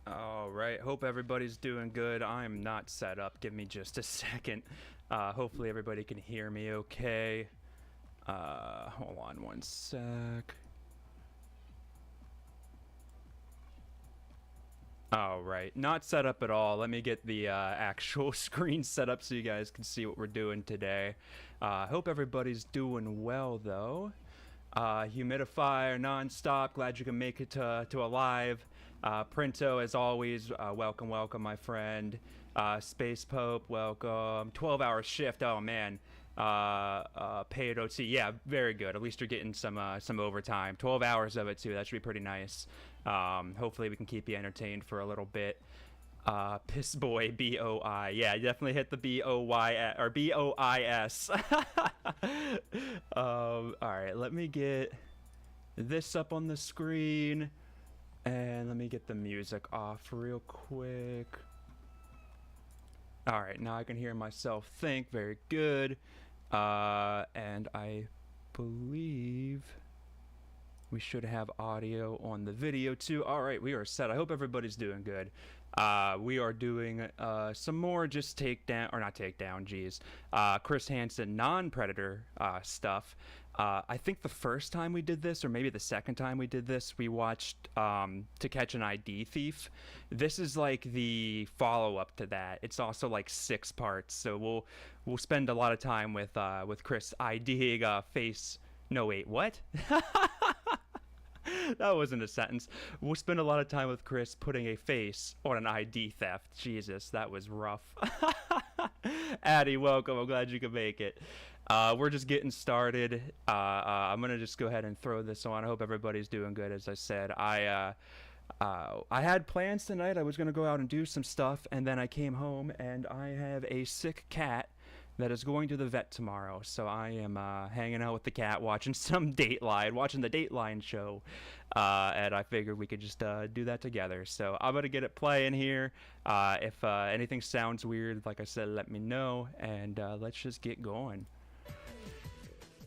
Alright, hope everybody's doing good. I'm not set up. Give me just a second. Hopefully everybody can hear me okay. Hold on one sec. Alright, not set up at all. Let me get the actual screen set up so you guys can see what we're doing today. Hope everybody's doing well though. Humidifier non-stop, glad you can make it to a live. Printo, as always, welcome, my friend. Space Pope, welcome. 12-hour shift, oh man. Paid OT, yeah, very good. At least you're getting some overtime. 12 hours of it too. That should be pretty nice. Hopefully we can keep you entertained for a little bit. Piss Boy BOI, yeah, definitely hit the BOY or BOIS. All right, let me get this up on the screen, and let me get the music off real quick. All right, now I can hear myself think. Very good. And I believe we should have audio on the video too. All right, we are set. I hope everybody's doing good. We are doing some more just Chris Hansen non-predator stuff. I think the first time we did this, or maybe the second time we did this, we watched To Catch an ID Thief. This is like the follow-up to that. It's also like 6 parts, so we'll spend a lot of time with Chris IDing face. No, wait, what? That wasn't a sentence. We'll spend a lot of time with Chris putting a face on an ID theft. Jesus, that was rough. Addie, welcome. I'm glad you could make it. We're just getting started. I'm gonna just go ahead and throw this on. I hope everybody's doing good. As I said, I had plans tonight. I was gonna go out and do some stuff, and then I came home and I have a sick cat that is going to the vet tomorrow. So I am hanging out with the cat, watching some Dateline, watching the Dateline show, and I figured we could just do that together. So I'm gonna get it playing here. If anything sounds weird, like I said, let me know, and let's just get going.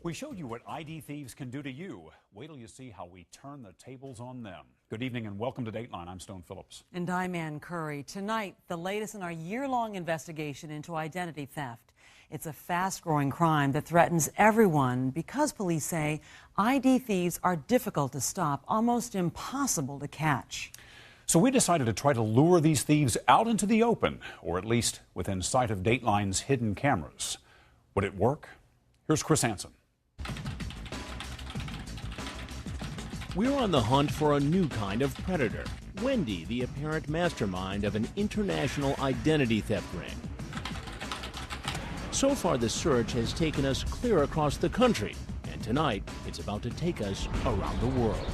We showed you what ID thieves can do to you. Wait till you see how we turn the tables on them. Good evening and welcome to Dateline. I'm Stone Phillips. And I'm Ann Curry. Tonight, the latest in our year-long investigation into identity theft. It's a fast-growing crime that threatens everyone because police say ID thieves are difficult to stop, almost impossible to catch. So we decided to try to lure these thieves out into the open, or at least within sight of Dateline's hidden cameras. Would it work? Here's Chris Hansen. We're on the hunt for a new kind of predator. Wendy, the apparent mastermind of an international identity theft ring. So far, the search has taken us clear across the country, and tonight, it's about to take us around the world.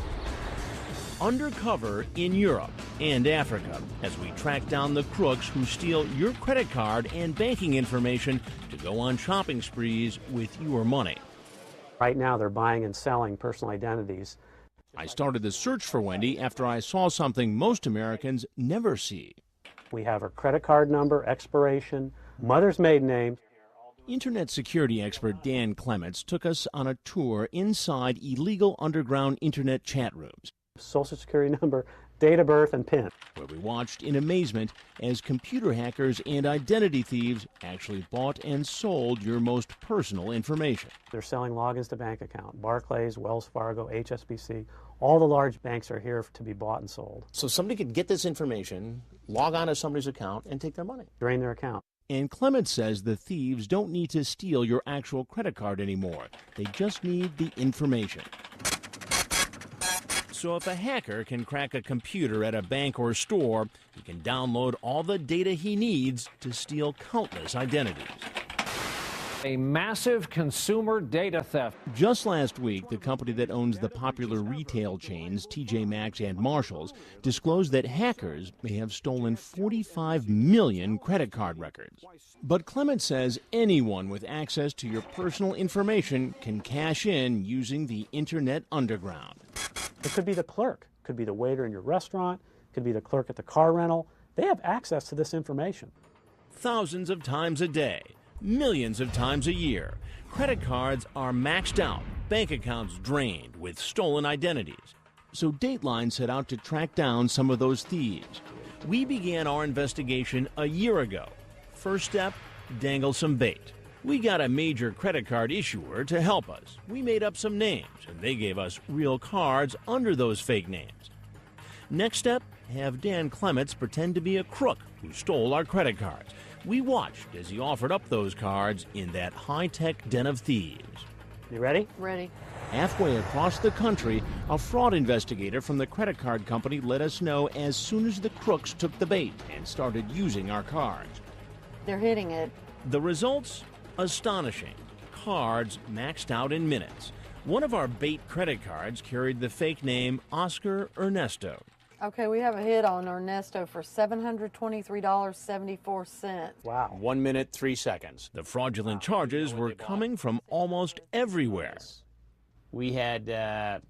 Undercover in Europe and Africa, as we track down the crooks who steal your credit card and banking information to go on shopping sprees with your money. Right now, they're buying and selling personal identities. I started the search for Wendy after I saw something most Americans never see. We have her credit card number, expiration, mother's maiden name. Internet security expert Dan Clements took us on a tour inside illegal underground internet chat rooms. Social security number, date of birth, and PIN. Where we watched in amazement as computer hackers and identity thieves actually bought and sold your most personal information. They're selling logins to bank account. Barclays, Wells Fargo, HSBC, all the large banks are here to be bought and sold. So somebody could get this information, log on to somebody's account, and take their money. Drain their account. And Clements says the thieves don't need to steal your actual credit card anymore. They just need the information. So if a hacker can crack a computer at a bank or store, he can download all the data he needs to steal countless identities. A massive consumer data theft. Just last week, the company that owns the popular retail chains TJ Maxx and Marshalls disclosed that hackers may have stolen 45 million credit card records. But Clements says anyone with access to your personal information can cash in using the Internet Underground. It could be the clerk, could be the waiter in your restaurant, could be the clerk at the car rental. They have access to this information. Thousands of times a day. Millions of times a year, credit cards are maxed out, bank accounts drained with stolen identities. So Dateline set out to track down some of those thieves. We began our investigation a year ago. First step, dangle some bait. We got a major credit card issuer to help us. We made up some names, and they gave us real cards under those fake names. Next step, have Dan Clements pretend to be a crook who stole our credit cards. We watched as he offered up those cards in that high-tech den of thieves. You ready? Ready. Halfway across the country, a fraud investigator from the credit card company let us know as soon as the crooks took the bait and started using our cards. They're hitting it. The results? Astonishing. Cards maxed out in minutes. One of our bait credit cards carried the fake name Oscar Ernesto. Okay, we have a hit on Ernesto for $723.74. Wow. 1 minute, 3 seconds. The fraudulent charges were coming from almost everywhere. We had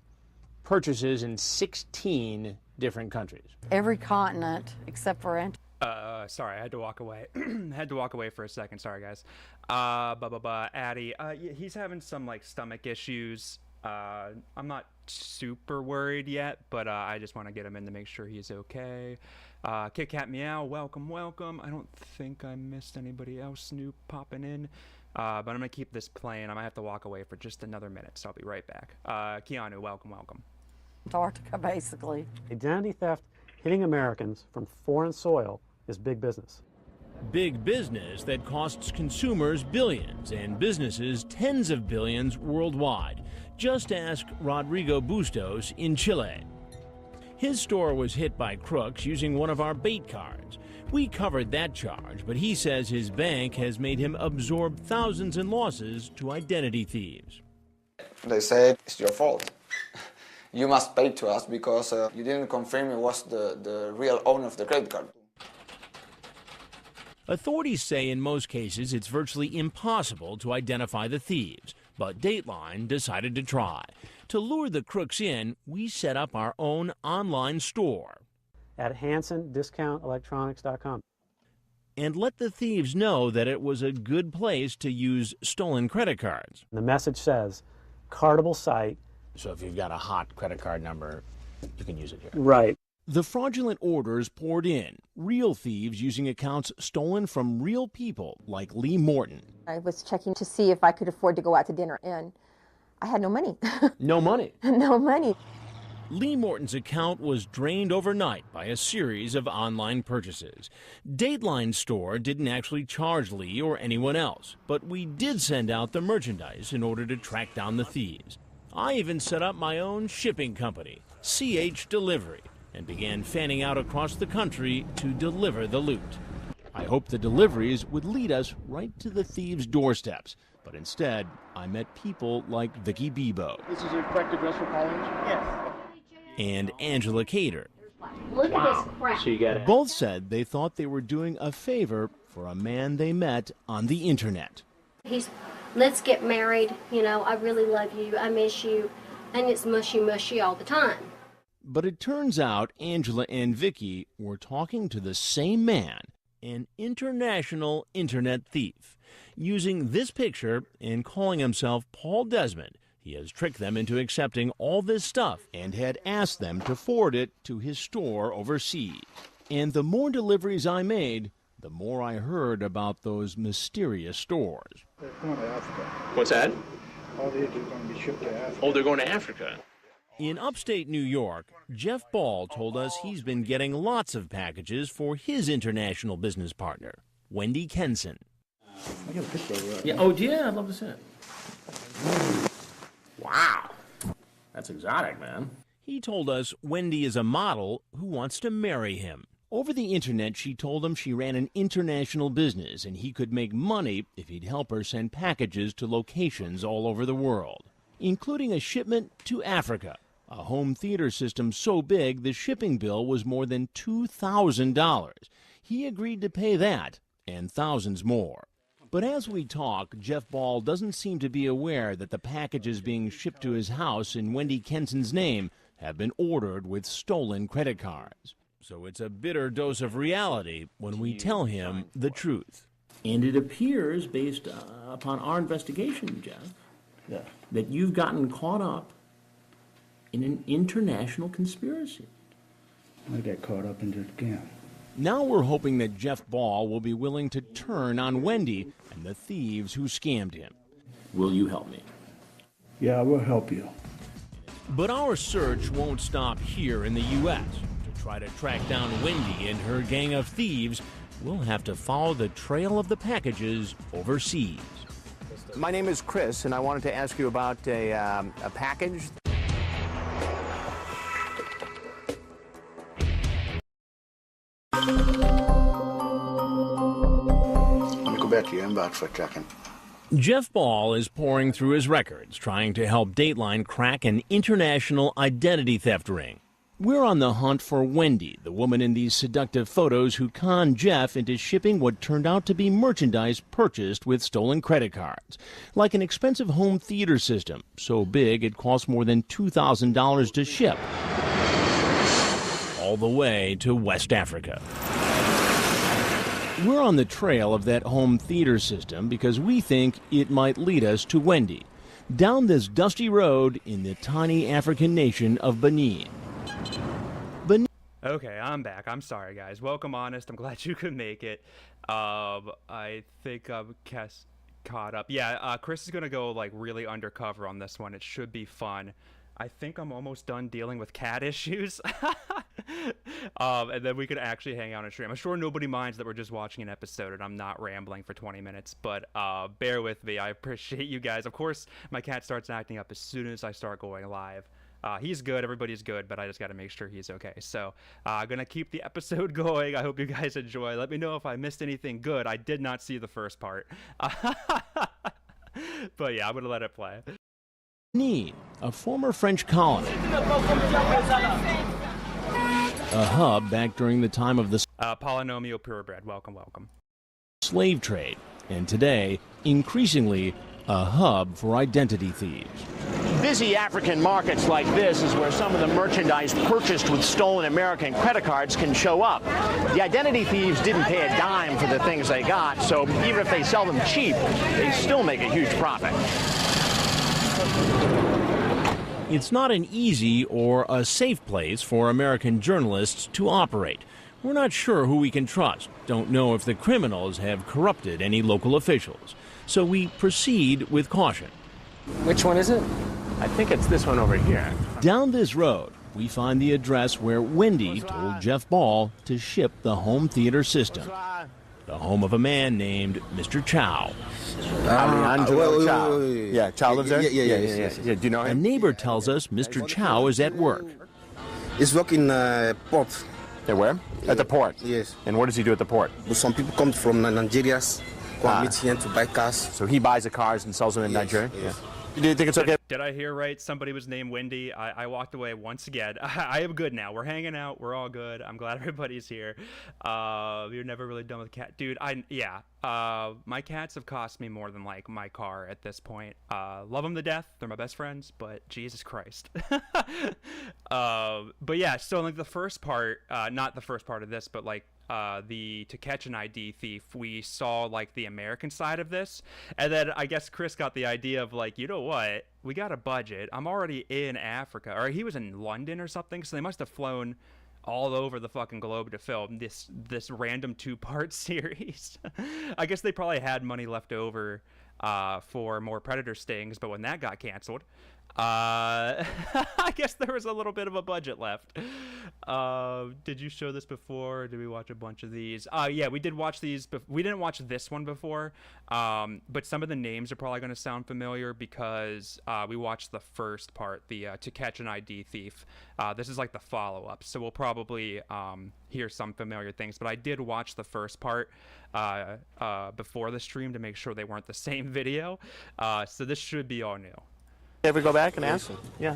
purchases in 16 different countries. Every continent except for Sorry, I had to walk away. Had to walk away for a second. Sorry, guys. Addy, he's having some like stomach issues. I'm not super worried yet, but I just want to get him in to make sure he's okay. Kit Kat Meow, welcome, welcome. I don't think I missed anybody else new popping in, but I'm gonna keep this playing. I might have to walk away for just another minute, so I'll be right back. Keanu, welcome, welcome. Antarctica, basically. Identity theft hitting Americans from foreign soil is big business. Big business that costs consumers billions and businesses tens of billions worldwide. Just ask Rodrigo Bustos in Chile. His store was hit by crooks using one of our bait cards. We covered that charge, but he says his bank has made him absorb thousands in losses to identity thieves. They said, it's your fault. You must pay to us because you didn't confirm it was the real owner of the credit card. Authorities say in most cases it's virtually impossible to identify the thieves, but Dateline decided to try. To lure the crooks in, we set up our own online store. At HansenDiscountElectronics.com. And let the thieves know that it was a good place to use stolen credit cards. The message says, cardable site. So if you've got a hot credit card number, you can use it here. Right. The fraudulent orders poured in, real thieves using accounts stolen from real people like Lee Morton. I was checking to see if I could afford to go out to dinner, and I had no money. No money? No money. Lee Morton's account was drained overnight by a series of online purchases. Dateline's store didn't actually charge Lee or anyone else, but we did send out the merchandise in order to track down the thieves. I even set up my own shipping company, CH Delivery, and began fanning out across the country to deliver the loot. I hoped the deliveries would lead us right to the thieves' doorsteps, but instead, I met people like Vicky Bebo. This is the correct address for calling? Yes. And Angela Cater. Look at this crap. So you got it. Both said they thought they were doing a favor for a man they met on the internet. Let's get married, you know, I really love you, I miss you, and it's mushy mushy all the time. But it turns out Angela and Vicky were talking to the same man, an international internet thief. Using this picture and calling himself Paul Desmond, he has tricked them into accepting all this stuff and had asked them to forward it to his store overseas. And the more deliveries I made, the more I heard about those mysterious stores. They're going to Africa. What's that? All these are going to be shipped to Africa. Oh, they're going to Africa. In upstate New York, Jeff Ball told us he's been getting lots of packages for his international business partner, Wendy Kenson. I got a picture of that. Yeah. Oh, yeah, I'd love to see it. Wow. That's exotic, man. He told us Wendy is a model who wants to marry him. Over the internet, she told him she ran an international business and he could make money if he'd help her send packages to locations all over the world, including a shipment to Africa, a home theater system so big the shipping bill was more than $2,000. He agreed to pay that and thousands more. But as we talk, Jeff Ball doesn't seem to be aware that the packages being shipped to his house in Wendy Kenson's name have been ordered with stolen credit cards. So it's a bitter dose of reality when we tell him the truth. And it appears, based upon our investigation, Jeff, that you've gotten caught up in an international conspiracy. I got caught up into the scam. Now we're hoping that Jeff Ball will be willing to turn on Wendy and the thieves who scammed him. Will you help me? Yeah, I will help you. But our search won't stop here in the U.S. To try to track down Wendy and her gang of thieves, we'll have to follow the trail of the packages overseas. My name is Chris, and I wanted to ask you about a package. Let me go back to your inbox for a second. Jeff Ball is pouring through his records, trying to help Dateline crack an international identity theft ring. We're on the hunt for Wendy, the woman in these seductive photos who conned Jeff into shipping what turned out to be merchandise purchased with stolen credit cards, like an expensive home theater system, so big it cost more than $2,000 to ship, all the way to West Africa. We're on the trail of that home theater system because we think it might lead us to Wendy, down this dusty road in the tiny African nation of Benin. Okay, I'm back. I'm sorry, guys. Welcome, Honest. I'm glad you could make it. I think I'm caught up. Yeah, Chris is going to go, like, really undercover on this one. It should be fun. I think I'm almost done dealing with cat issues. And then we could actually hang out and stream. I'm sure nobody minds that we're just watching an episode and I'm not rambling for 20 minutes. But bear with me. I appreciate you guys. Of course, my cat starts acting up as soon as I start going live. He's good, everybody's good, but I just got to make sure he's okay. So I'm going to keep the episode going. I hope you guys enjoy. Let me know if I missed anything good. I did not see the first part. But yeah, I'm going to let it play. Benin, a former French colony. A hub back during the time of the Polynomial purebred. Welcome, welcome. Slave trade. And today, increasingly, a hub for identity thieves. Busy African markets like this is where some of the merchandise purchased with stolen American credit cards can show up. The identity thieves didn't pay a dime for the things they got, so even if they sell them cheap, they still make a huge profit. It's not an easy or a safe place for American journalists to operate. We're not sure who we can trust, don't know if the criminals have corrupted any local officials. So we proceed with caution. Which one is it? I think it's this one over here. Down this road, we find the address where Wendy told Jeff Ball to ship the home theater system. The home of a man named Mr. Chow. Chow. Yeah, Chow lives there? Yeah. Do you know him? A neighbor tells us Mr. Chow is at work. He's working port. At where? At the port? Yes. And what does he do at the port? Some people come from Nigeria, meet here to buy cars. So he buys the cars and sells them in Nigeria? Yes. Do you think it's okay? Did I hear right? Somebody was named Wendy. I walked away once again. I am good now. We're hanging out. We're all good. I'm glad everybody's here. You're never really done with cat. Dude, my cats have cost me more than, like, my car at this point. Love them to death. They're my best friends, but Jesus Christ. But yeah, so, like, the first part, not the first part of this, but, like, to catch an ID thief, we saw, like, the American side of this, and then I guess Chris got the idea of, like, you know what, we got a budget, I'm already in Africa, or he was in London or something, so they must have flown all over the fucking globe to film this random 2-part series. I guess they probably had money left over for more Predator stings, but when that got canceled, I guess there was a little bit of a budget left. Did you show this before? Or did we watch a bunch of these? Yeah, we did watch these. We didn't watch this one before, but some of the names are probably going to sound familiar because we watched the first part, the To Catch an ID Thief. This is like the follow-up, so we'll probably hear some familiar things. But I did watch the first part before the stream to make sure they weren't the same video. So this should be all new. Ever go back and ask? Yeah.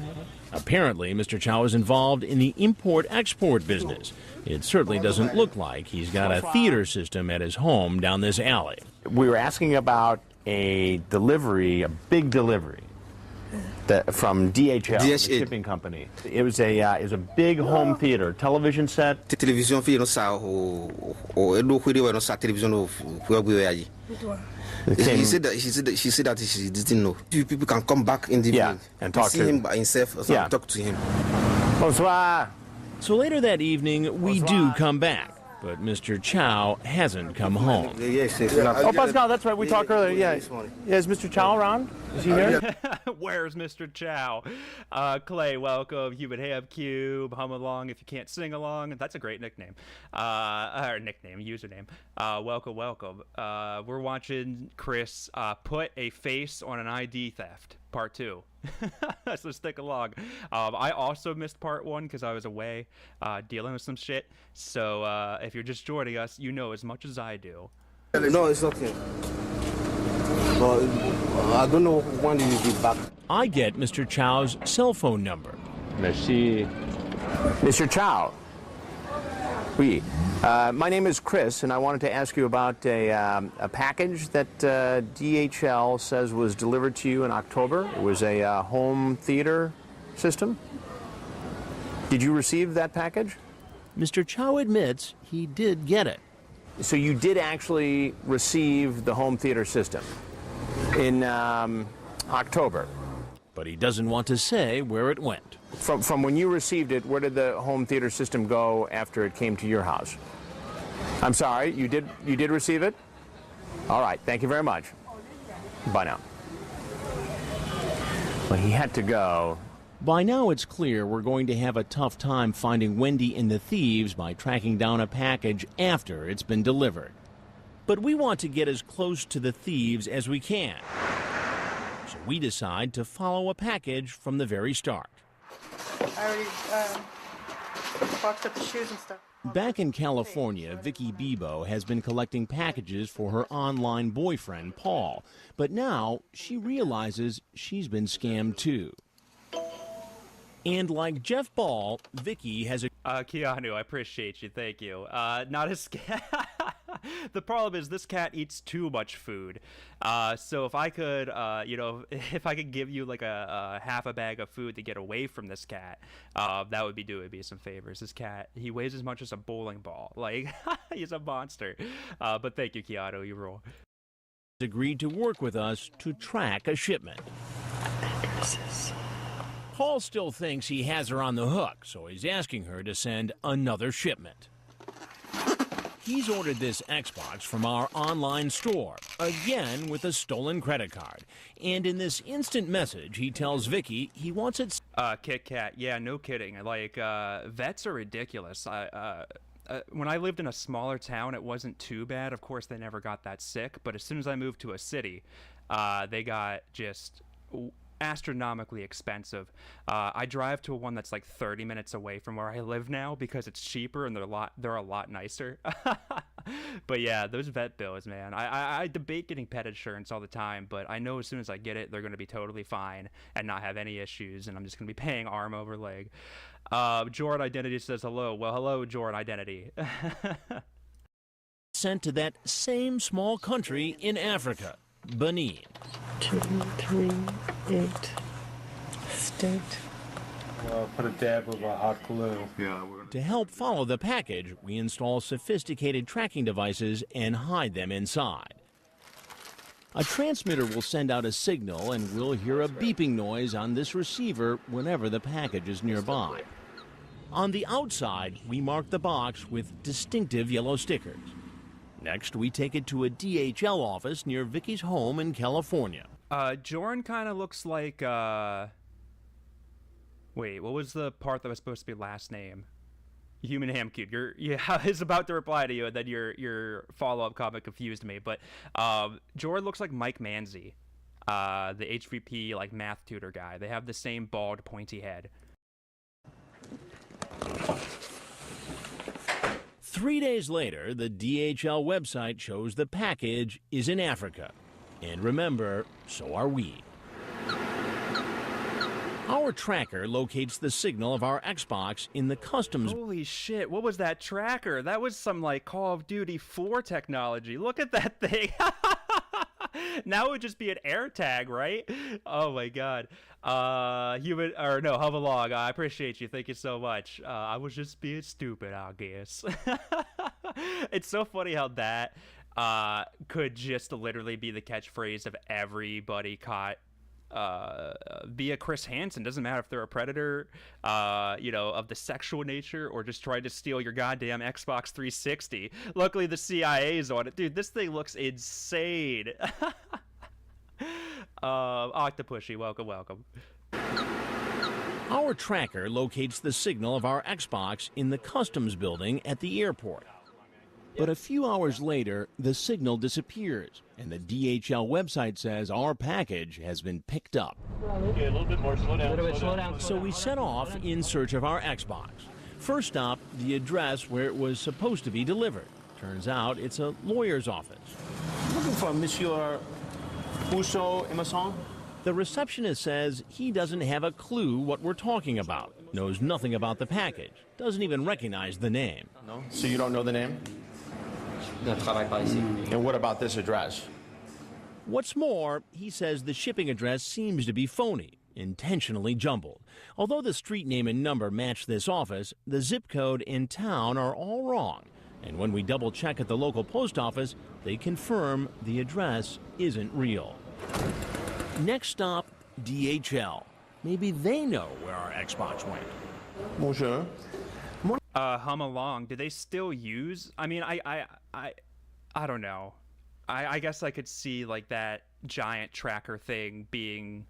Apparently, Mr. Chow is involved in the import-export business. It certainly doesn't look like he's got a theater system at his home down this alley. We were asking about a delivery, a big delivery, from DHL, the shipping company. It was a big home theater, television set. Television fi no sa o edo khwiri no sa television o yaji. She said that she didn't know. People can come back in the evening and talk to him by himself, talk to him. Bonsoir. So later that evening, we do come back. but Mr. Chow hasn't come home. Yes, Oh, Pascal, that's right. We talked earlier. Yeah. Is Mr. Chow around? Is he here? Where's Mr. Chow? Clay, welcome. Human Ham Cube, hum along if you can't sing along. That's a great nickname. Or nickname, username. Welcome, welcome. We're watching Chris put a face on an ID theft, part 2. So stick along. I also missed part 1 because I was away dealing with some shit. So if you're just joining us, you know as much as I do. No, it's not him. But I don't know when he will be back. I get Mr. Chow's cell phone number. Merci. Mr. Chow. Oui. My name is Chris, and I wanted to ask you about a package that DHL says was delivered to you in October. It was a home theater system. Did you receive that package? Mr. Chow admits he did get it. So you did actually receive the home theater system in October. But he doesn't want to say where it went. From when you received it, where did the home theater system go after it came to your house? I'm sorry, you did receive it? All right, thank you very much. Bye now. Well, he had to go. By now it's clear we're going to have a tough time finding Wendy and the thieves by tracking down a package after it's been delivered. But we want to get as close to the thieves as we can. So we decide to follow a package from the very start. I already boxed up the shoes and stuff. Back in California, Vicky Bebo has been collecting packages for her online boyfriend, Paul. But now she realizes she's been scammed too. And like Jeff Ball, Vicky has a... Keanu, I appreciate you. Thank you. Not a scam. The problem is this cat eats too much food. So if I could, if I could give you like a half a bag of food to get away from this cat, that would be doing me some favors. This cat, he weighs as much as a bowling ball. Like, he's a monster. But thank you, Keanu. You rule. Agreed to work with us to track a shipment. Paul still thinks he has her on the hook, so he's asking her to send another shipment. He's ordered this Xbox from our online store, again with a stolen credit card. And in this instant message, he tells Vicky he wants it... Kit Kat, yeah, no kidding. Like, vets are ridiculous. When I lived in a smaller town, it wasn't too bad. Of course, they never got that sick. But as soon as I moved to a city, they got just... astronomically expensive. I drive to one that's like 30 minutes away from where I live now because it's cheaper and they're a lot nicer. But yeah, those vet bills, man. I debate getting pet insurance all the time, but I know as soon as I get it, they're going to be totally fine and not have any issues, and I'm just going to be paying arm over leg. Jordan Identity says hello. Well, hello, Jordan Identity. Sent to that same small country in Africa, Benin. 2, 3, 8. State. Put a dab of a hot glue. Yeah. To help follow the package, we install sophisticated tracking devices and hide them inside. A transmitter will send out a signal and we'll hear a beeping noise on this receiver whenever the package is nearby. On the outside, we mark the box with distinctive yellow stickers. Next, we take it to a DHL office near Vicky's home in California. Jorn kind of looks like, wait, what was the part that was supposed to be last name? Human Ham Cube. I was about to reply to you, and then your follow-up comment confused me. But Jordan looks like Mike Manzi, the HVP like math tutor guy. They have the same bald, pointy head. 3 days later, the DHL website shows the package is in Africa. And remember, so are we. Our tracker locates the signal of our Xbox in the customs... Holy shit, what was that tracker? That was some, like, Call of Duty 4 technology. Look at that thing. Now it would just be an air tag, right? Oh, my God. Hovelog, I appreciate you. Thank you so much. I was just being stupid, I guess. It's so funny how that could just literally be the catchphrase of everybody caught via Chris Hansen. Doesn't matter if they're a predator, of the sexual nature, or just tried to steal your goddamn Xbox 360. Luckily, the CIA's on it. Dude, this thing looks insane. Octopushy, welcome. Our tracker locates the signal of our Xbox in the customs building at the airport. But a few hours later, the signal disappears, and the DHL website says our package has been picked up. Okay, a little bit more. Slow down. So we set off in search of our Xbox. First stop, the address where it was supposed to be delivered. Turns out it's a lawyer's office. Looking for Monsieur Rousseau Emerson? The receptionist says he doesn't have a clue what we're talking about, knows nothing about the package, doesn't even recognize the name. No? So you don't know the name? And what about this address? What's more, he says the shipping address seems to be phony, intentionally jumbled. Although the street name and number match this office, the zip code and town are all wrong. And when we double check at the local post office, they confirm the address isn't real. Next stop, DHL. Maybe they know where our Xbox went. Bonjour. Hum along. Do they still use? I mean, I don't know. I guess I could see like that giant tracker thing being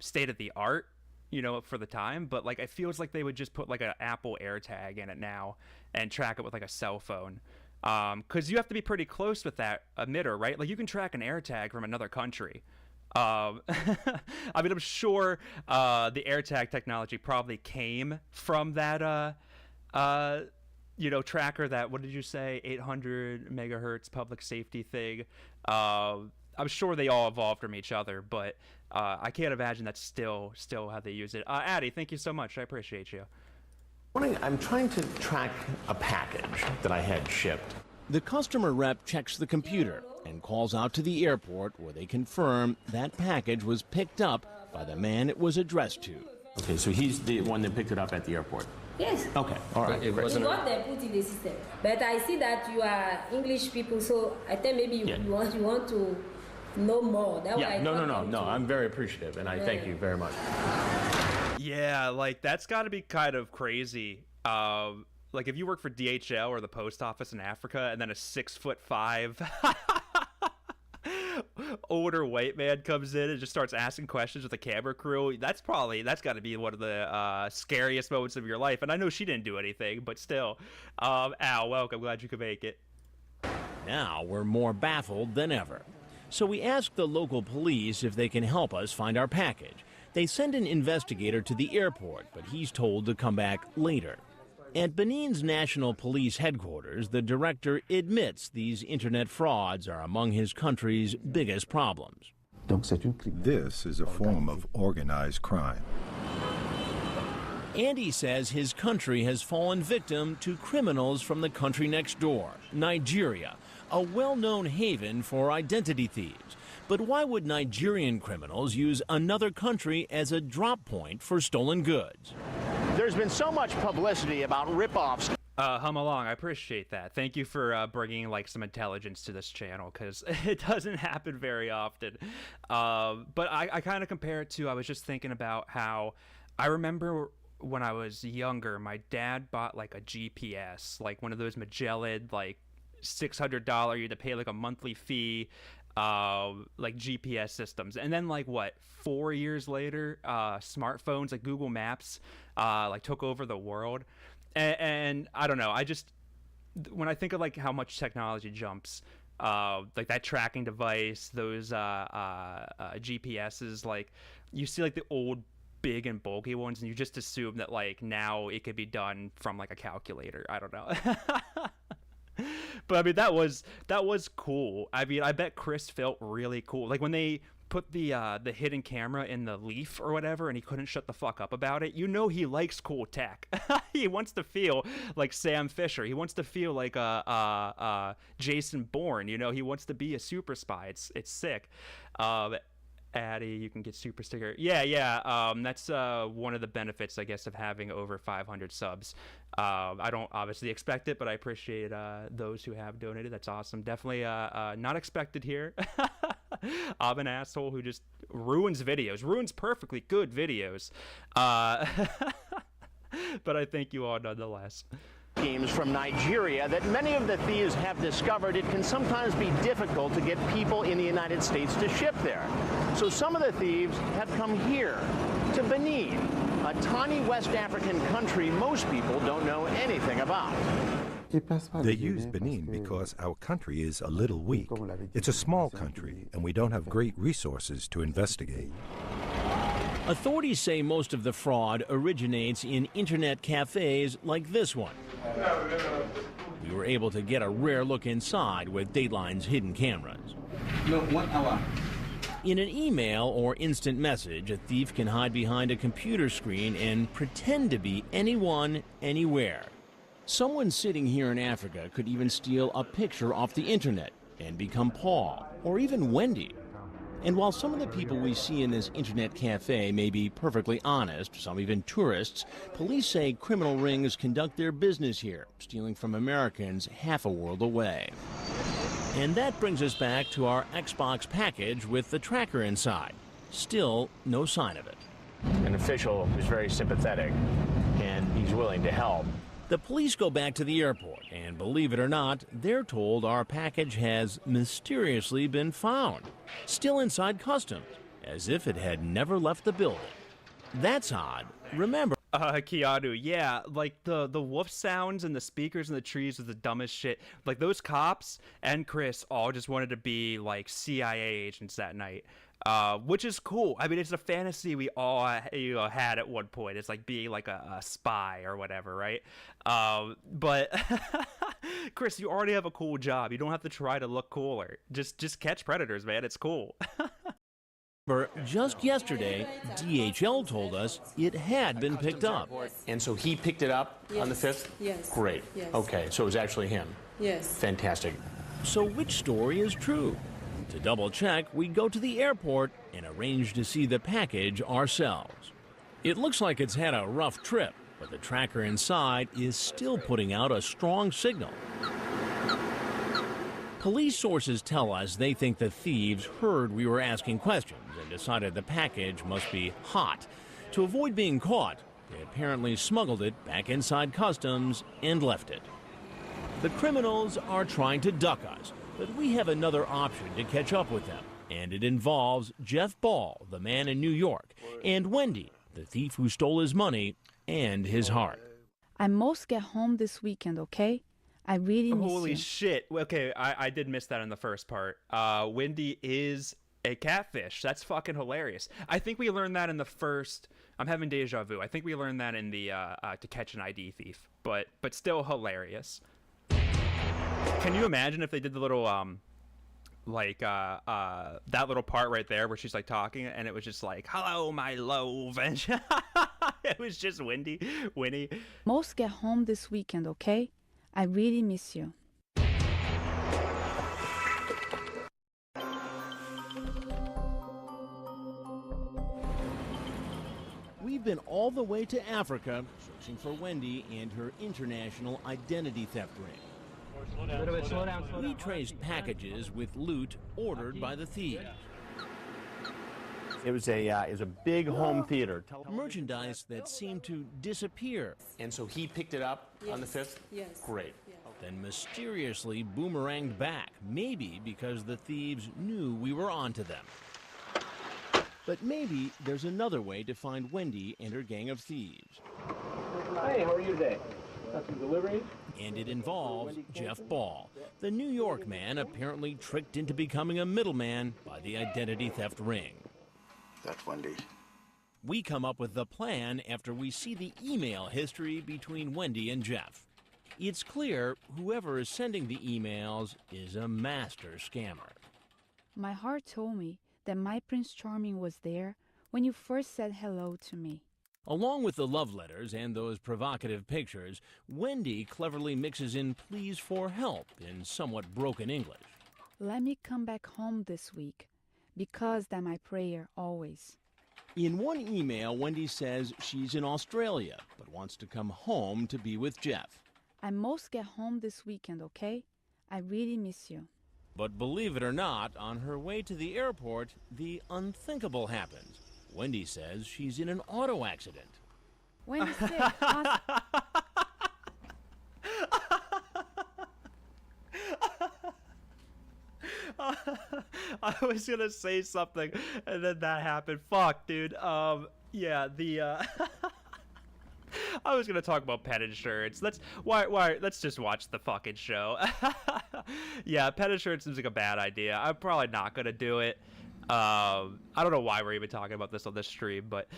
state of the art, for the time. But like, it feels like they would just put like an Apple AirTag in it now and track it with like a cell phone. Because you have to be pretty close with that emitter, right? Like you can track an AirTag from another country. I mean, I'm sure the AirTag technology probably came from that. Tracker, that, what did you say, 800 megahertz public safety thing. I'm sure they all evolved from each other, but I can't imagine that's still how they use it. Addie, thank you so much. I appreciate you. I'm trying to track a package that I had shipped. The customer rep checks the computer and calls out to the airport, where they confirm that package was picked up by the man it was addressed to. Okay, so he's the one that picked it up at the airport. Yes. Okay, all right. It wasn't what they put in the system. But I see that you are English people, so I think maybe you want to know more. That's yeah, no. I'm very appreciative, and I thank you very much. Yeah, like that's got to be kind of crazy. Like if you work for DHL or the post office in Africa, and then a 6'5" older white man comes in and just starts asking questions with a camera crew, that's got to be one of the scariest moments of your life. And I know she didn't do anything, but still. Al, welcome. Glad you could make it. Now we're more baffled than ever. So we ask the local police if they can help us find our package. They send an investigator to the airport, but he's told to come back later. At Benin's National Police Headquarters, the director admits these internet frauds are among his country's biggest problems. This is a form of organized crime. Andy says his country has fallen victim to criminals from the country next door, Nigeria, a well-known haven for identity thieves. But why would Nigerian criminals use another country as a drop point for stolen goods? There's been so much publicity about rip-offs. Hum along. I appreciate that. Thank you for bringing like some intelligence to this channel, because it doesn't happen very often. But I kind of compare it to, I was just thinking about how I remember when I was younger, my dad bought like a GPS, like one of those Magellan, like $600, you had to pay like a monthly fee, like GPS systems. And then like 4 years later, smartphones like Google Maps like took over the world. And I don't know, when I think of like how much technology jumps, like that tracking device, those GPSs, like you see like the old big and bulky ones, and you just assume that like now it could be done from like a calculator. I don't know. But I mean, that was cool. I mean, I bet Chris felt really cool. Like when they put the hidden camera in the Leaf or whatever, and he couldn't shut the fuck up about it. You know, he likes cool tech. He wants to feel like Sam Fisher. He wants to feel like Jason Bourne. You know, he wants to be a super spy. It's sick. Addy, you can get super sticker. Yeah. That's one of the benefits, I guess, of having over 500 subs. I don't obviously expect it, but I appreciate those who have donated. That's awesome. Definitely not expected here. I'm an asshole who just ruins videos, ruins perfectly good videos. But I thank you all nonetheless. Teams from Nigeria that many of the thieves have discovered it can sometimes be difficult to get people in the United States to ship there. So some of the thieves have come here to Benin, a tiny West African country most people don't know anything about. They use Benin because our country is a little weak. It's a small country, and we don't have great resources to investigate. Authorities say most of the fraud originates in internet cafes like this one. We were able to get a rare look inside with Dateline's hidden cameras. Look, 1 hour. In an email or instant message, a thief can hide behind a computer screen and pretend to be anyone, anywhere. Someone sitting here in Africa could even steal a picture off the internet and become Paul, or even Wendy. And while some of the people we see in this internet cafe may be perfectly honest, some even tourists, police say criminal rings conduct their business here, stealing from Americans half a world away. And that brings us back to our Xbox package with the tracker inside. Still no sign of it. An official who's very sympathetic, and he's willing to help. The police go back to the airport, and believe it or not, they're told our package has mysteriously been found, still inside customs, as if it had never left the building. That's odd. Remember, Keanu, yeah, like the wolf sounds and the speakers in the trees was the dumbest shit. Like those cops and Chris all just wanted to be like CIA agents that night. Which is cool. I mean, it's a fantasy we all had at one point. It's like being like a spy or whatever, right? But Chris, you already have a cool job. You don't have to try to look cooler. Just catch predators, man. It's cool. just yesterday, DHL told us it had been picked up. And so he picked it up on the 5th? Yes. Great. Yes. Okay, so it was actually him. Yes. Fantastic. So which story is true? To double check, we go to the airport and arrange to see the package ourselves. It looks like it's had a rough trip, but the tracker inside is still putting out a strong signal. Police sources tell us they think the thieves heard we were asking questions and decided the package must be hot. To avoid being caught, they apparently smuggled it back inside customs and left it. The criminals are trying to duck us, but we have another option to catch up with them, and it involves Jeff Ball, the man in New York, and Wendy, the thief who stole his money and his heart. I must get home this weekend, okay? I really miss you. Holy shit. Okay, I did miss that in the first part. Wendy is a catfish. That's fucking hilarious. I think we learned that in the first... I'm having deja vu. I think we learned that in the To Catch an ID Thief, but still hilarious. Can you imagine if they did the little that little part right there where she's like talking and it was just like, hello my love, and it was just Winnie. Must get home this weekend, okay? I really miss you. We've been all the way to Africa searching for Wendy and her international identity theft ring. Slow down. We traced packages with loot ordered by the thieves. It was a big home theater. Merchandise that seemed to disappear. And so he picked it up on the 5th? Yes. Great. Then mysteriously boomeranged back, maybe because the thieves knew we were onto them. But maybe there's another way to find Wendy and her gang of thieves. Hey, how are you today? Got some deliveries? And it involves Jeff Ball, the New York man apparently tricked into becoming a middleman by the identity theft ring. That's Wendy. We come up with the plan after we see the email history between Wendy and Jeff. It's clear whoever is sending the emails is a master scammer. My heart told me that my Prince Charming was there when you first said hello to me. Along with the love letters and those provocative pictures, Wendy cleverly mixes in pleas for help in somewhat broken English. Let me come back home this week, because that's my prayer always. In one email, Wendy says she's in Australia, but wants to come home to be with Jeff. I must get home this weekend, okay? I really miss you. But believe it or not, on her way to the airport, the unthinkable happens. Wendy says she's in an auto accident. Wendy's sick. I was gonna say something, and then that happened. Fuck, dude. Yeah, I was gonna talk about pet insurance. Let's just watch the fucking show. Yeah, pet insurance seems like a bad idea. I'm probably not gonna do it. I don't know why we're even talking about this on this stream, but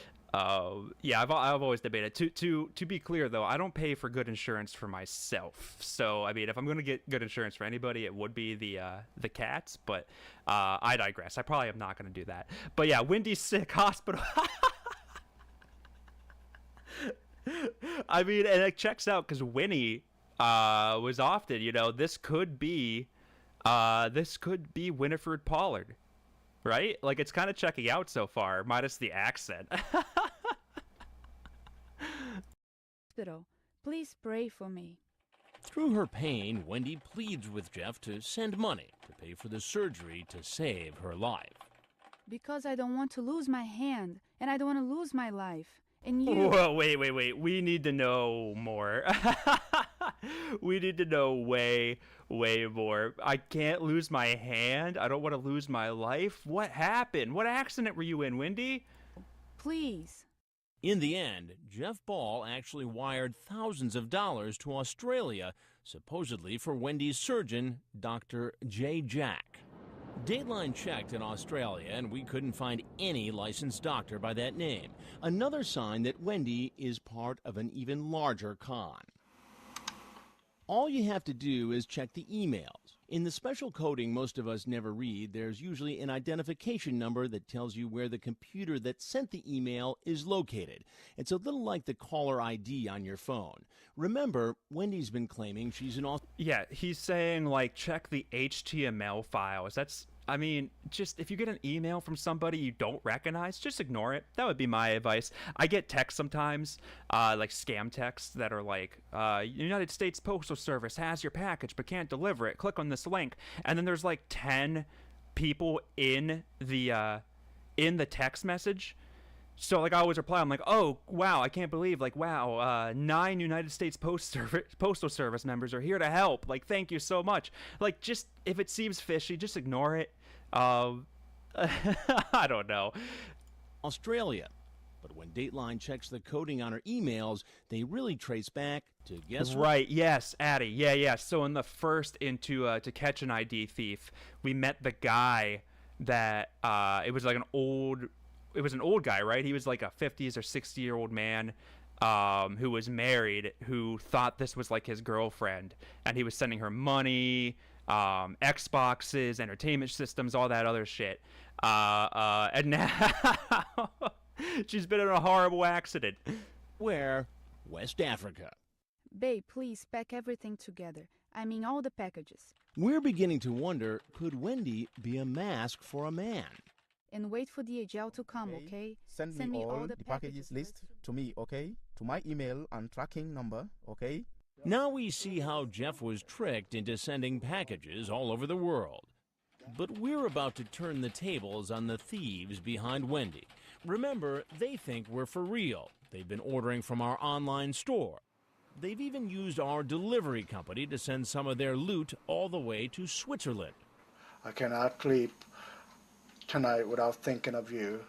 yeah, I've always debated. To be clear though, I don't pay for good insurance for myself. So I mean, if I'm gonna get good insurance for anybody, it would be the cats. But I digress. I probably am not gonna do that. But yeah, Wendy's sick, hospital. I mean, and it checks out because Winnie was often, you know, this could be Winifred Pollard, right? Like, it's kind of checking out so far, minus the accent. Hospital, please pray for me. Through her pain, Wendy pleads with Jeff to send money to pay for the surgery to save her life. Because I don't want to lose my hand, and I don't want to lose my life. And you... Whoa, wait. We need to know more. We need to know way more. I can't lose my hand. I don't want to lose my life. What happened? What accident were you in, Wendy? Please. In the end, Jeff Ball actually wired thousands of dollars to Australia, supposedly for Wendy's surgeon, Dr. J. Jack. Dateline checked in Australia, and we couldn't find any licensed doctor by that name. Another sign that Wendy is part of an even larger con. All you have to do is check the emails. In the special coding most of us never read, there's usually an identification number that tells you where the computer that sent the email is located. It's a little like the caller ID on your phone. Remember, Wendy's been claiming she's an Yeah, he's saying, like, check the HTML files. I mean, just if you get an email from somebody you don't recognize, just ignore it. That would be my advice. I get texts sometimes, like scam texts that are like, United States Postal Service has your package but can't deliver it. Click on this link. And then there's like 10 people in the text message. So, like, I always reply, I'm like, oh, wow, I can't believe, like, wow, 9 United States Postal Service members are here to help. Like, thank you so much. Like, just, if it seems fishy, just ignore it. I don't know. Australia. But when Dateline checks the coding on her emails, they really trace back to guess what? Right, yes, Addie, yeah. So in the first To Catch an ID Thief, we met the guy that, it was an old guy, right? He was like a 50s or 60-year-old man who was married, who thought this was like his girlfriend, and he was sending her money, Xboxes, entertainment systems, all that other shit. And now she's been in a horrible accident. Where? West Africa. Babe, please pack everything together. I mean all the packages. We're beginning to wonder, could Wendy be a mask for a man? And wait for DHL to come, okay? Send me all the packages list to me, okay? To my email and tracking number, okay? Now we see how Jeff was tricked into sending packages all over the world. But we're about to turn the tables on the thieves behind Wendy. Remember, they think we're for real. They've been ordering from our online store. They've even used our delivery company to send some of their loot all the way to Switzerland. I cannot sleep tonight without thinking of you.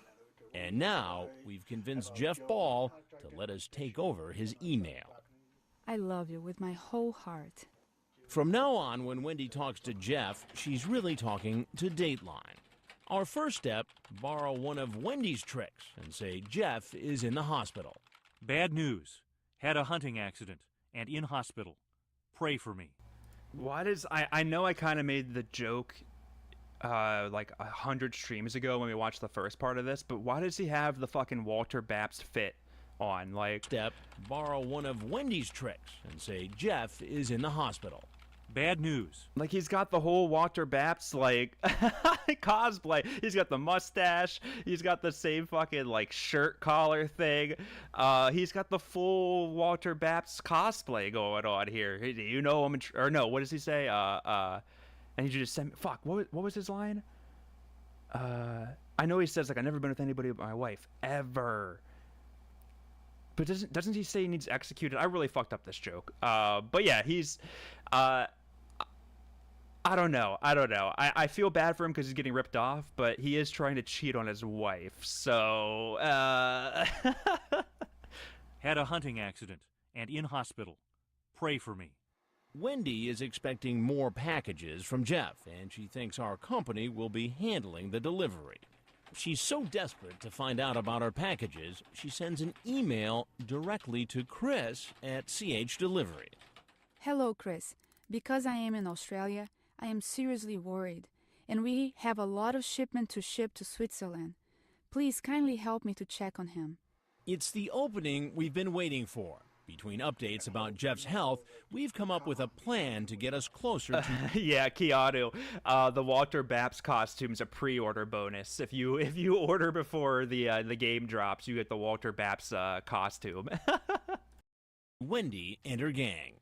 And now we've convinced Jeff Ball to let us take over his email. I love you with my whole heart. From now on, when Wendy talks to Jeff, she's really talking to Dateline. Our first step, borrow one of Wendy's tricks and say Jeff is in the hospital. Bad news. Had a hunting accident and in hospital. Pray for me. Why does... I know I kind of made the joke like 100 streams ago when we watched the first part of this, but why does he have the fucking Walter Babst fit on? Like, step, borrow one of Wendy's tricks and say Jeff is in the hospital. Bad news. Like, he's got the whole Walter Babst, like, cosplay. He's got the mustache. He's got the same fucking, like, shirt collar thing. He's got the full Walter Babst cosplay going on here. You know him, or no, what does he say? I need you to send me. Fuck. What was his line? I know he says like I've never been with anybody but my wife ever. But doesn't he say he needs executed? I really fucked up this joke. But yeah, he's. I don't know. I feel bad for him because he's getting ripped off, but he is trying to cheat on his wife. So. Had a hunting accident and in hospital. Pray for me. Wendy is expecting more packages from Jeff, and she thinks our company will be handling the delivery. She's so desperate to find out about our packages, she sends an email directly to Chris at CH Delivery. Hello, Chris. Because I am in Australia, I am seriously worried, and we have a lot of shipment to ship to Switzerland. Please kindly help me to check on him. It's the opening we've been waiting for. Between updates about Jeff's health, we've come up with a plan to get us closer to... Yeah, Keanu, the Walter Baps costume's a pre-order bonus. If you order before the game drops, you get the Walter Baps costume. Wendy and her gang.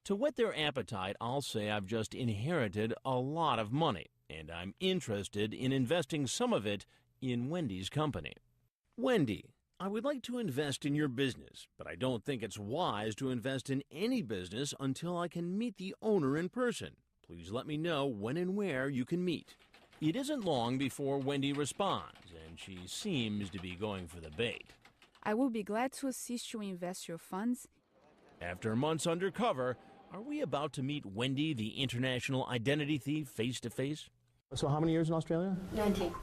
To whet their appetite, I'll say I've just inherited a lot of money, and I'm interested in investing some of it in Wendy's company. Wendy, I would like to invest in your business, but I don't think it's wise to invest in any business until I can meet the owner in person. Please let me know when and where you can meet. It isn't long before Wendy responds, and she seems to be going for the bait. I will be glad to assist you invest your funds. After months undercover, are we about to meet Wendy, the international identity thief, face to face? So how many years in Australia? 19.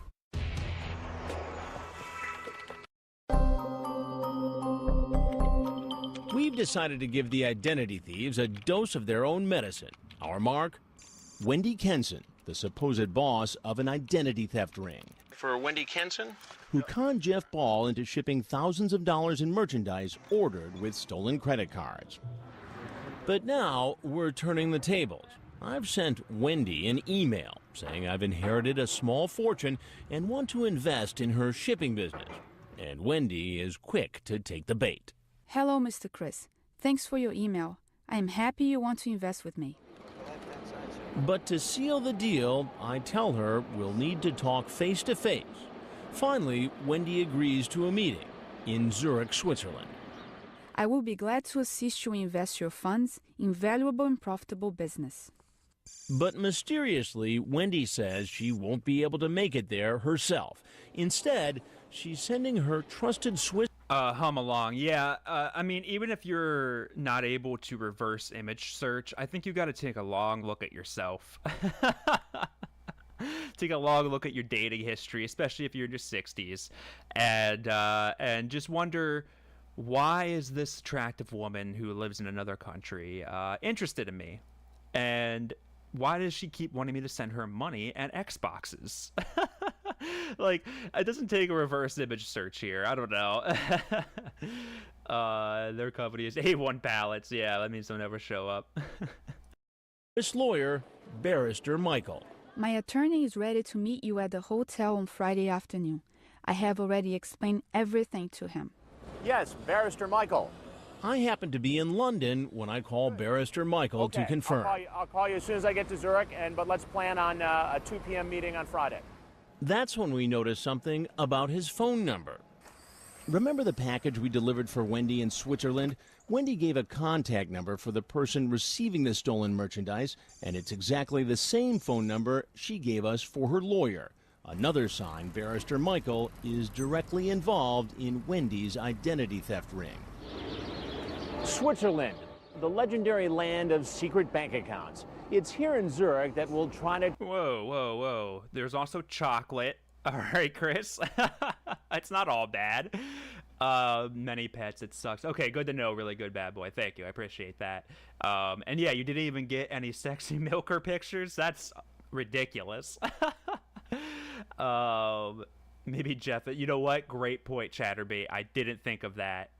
We've decided to give the identity thieves a dose of their own medicine. Our mark? Wendy Kenson, the supposed boss of an identity theft ring. For Wendy Kenson? Who conned Jeff Ball into shipping thousands of dollars in merchandise ordered with stolen credit cards. But now we're turning the tables. I've sent Wendy an email saying I've inherited a small fortune and want to invest in her shipping business. And Wendy is quick to take the bait. Hello, Mr. Chris. Thanks for your email. I am happy you want to invest with me. But to seal the deal, I tell her we'll need to talk face to face. Finally, Wendy agrees to a meeting in Zurich, Switzerland. I will be glad to assist you invest your funds in valuable and profitable business. But mysteriously, Wendy says she won't be able to make it there herself. Instead, she's sending her trusted Swiss... hum along. Yeah, I mean, even if you're not able to reverse image search, I think you got to take a long look at yourself. Take a long look at your dating history, especially if you're in your 60s, and just wonder, why is this attractive woman who lives in another country interested in me? And why does she keep wanting me to send her money and Xboxes? Like, it doesn't take a reverse image search here. I don't know. Their company is A1 Pallets. Yeah, that means they'll never show up. This lawyer, Barrister Michael. My attorney is ready to meet you at the hotel on Friday afternoon. I have already explained everything to him. Yes, Barrister Michael. I happen to be in London when I call Barrister Michael to confirm. I'll call you as soon as I get to Zurich, but let's plan on a 2 p.m. meeting on Friday. That's when we noticed something about his phone number. Remember the package we delivered for Wendy in Switzerland? Wendy gave a contact number for the person receiving the stolen merchandise, and it's exactly the same phone number she gave us for her lawyer. Another sign Barrister Michael is directly involved in Wendy's identity theft ring. Switzerland, the legendary land of secret bank accounts. It's here in Zurich that we'll try to... Whoa. There's also chocolate. All right, Chris. It's not all bad. Many pets, it sucks. Okay, good to know. Really good, bad boy. Thank you. I appreciate that. And yeah, you didn't even get any sexy milker pictures? That's ridiculous. Maybe Jeff... You know what? Great point, Chatterbait. I didn't think of that.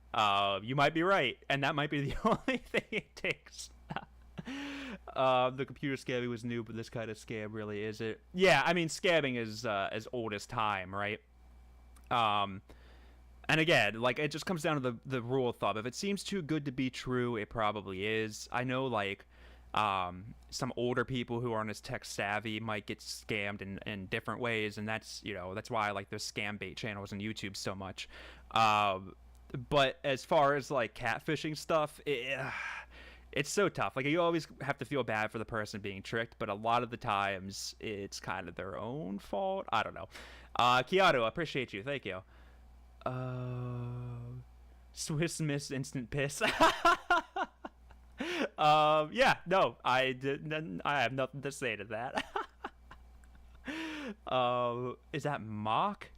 You might be right, and that might be the only thing it takes. The computer scamming was new, but this kind of scam really is it. Yeah, I mean, scamming is as old as time, right? And again, like, it just comes down to the rule of thumb. If it seems too good to be true, it probably is. I know, like, some older people who aren't as tech savvy might get scammed in different ways, and that's why I like those scam bait channels on YouTube so much. But as far as like catfishing stuff, it's so tough. Like, you always have to feel bad for the person being tricked, but a lot of the times it's kind of their own fault. I don't know. Keanu, I appreciate you. Thank you. Swiss Miss Instant Piss. Yeah, no, I have nothing to say to that. Is that Mach?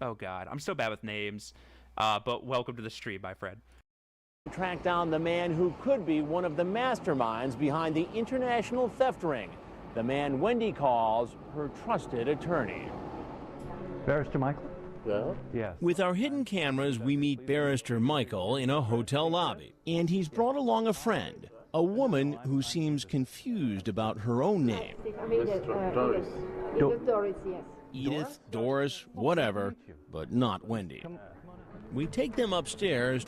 Oh God, I'm so bad with names. But welcome to the stream, my friend. Track down the man who could be one of the masterminds behind the international theft ring. The man Wendy calls her trusted attorney. Barrister Michael? Well? Yes. With our hidden cameras, we meet Barrister Michael in a hotel lobby, and he's brought along a friend, a woman who seems confused about her own name. Doris. Doris, yes. Edith, Doris, whatever, but not Wendy. We take them upstairs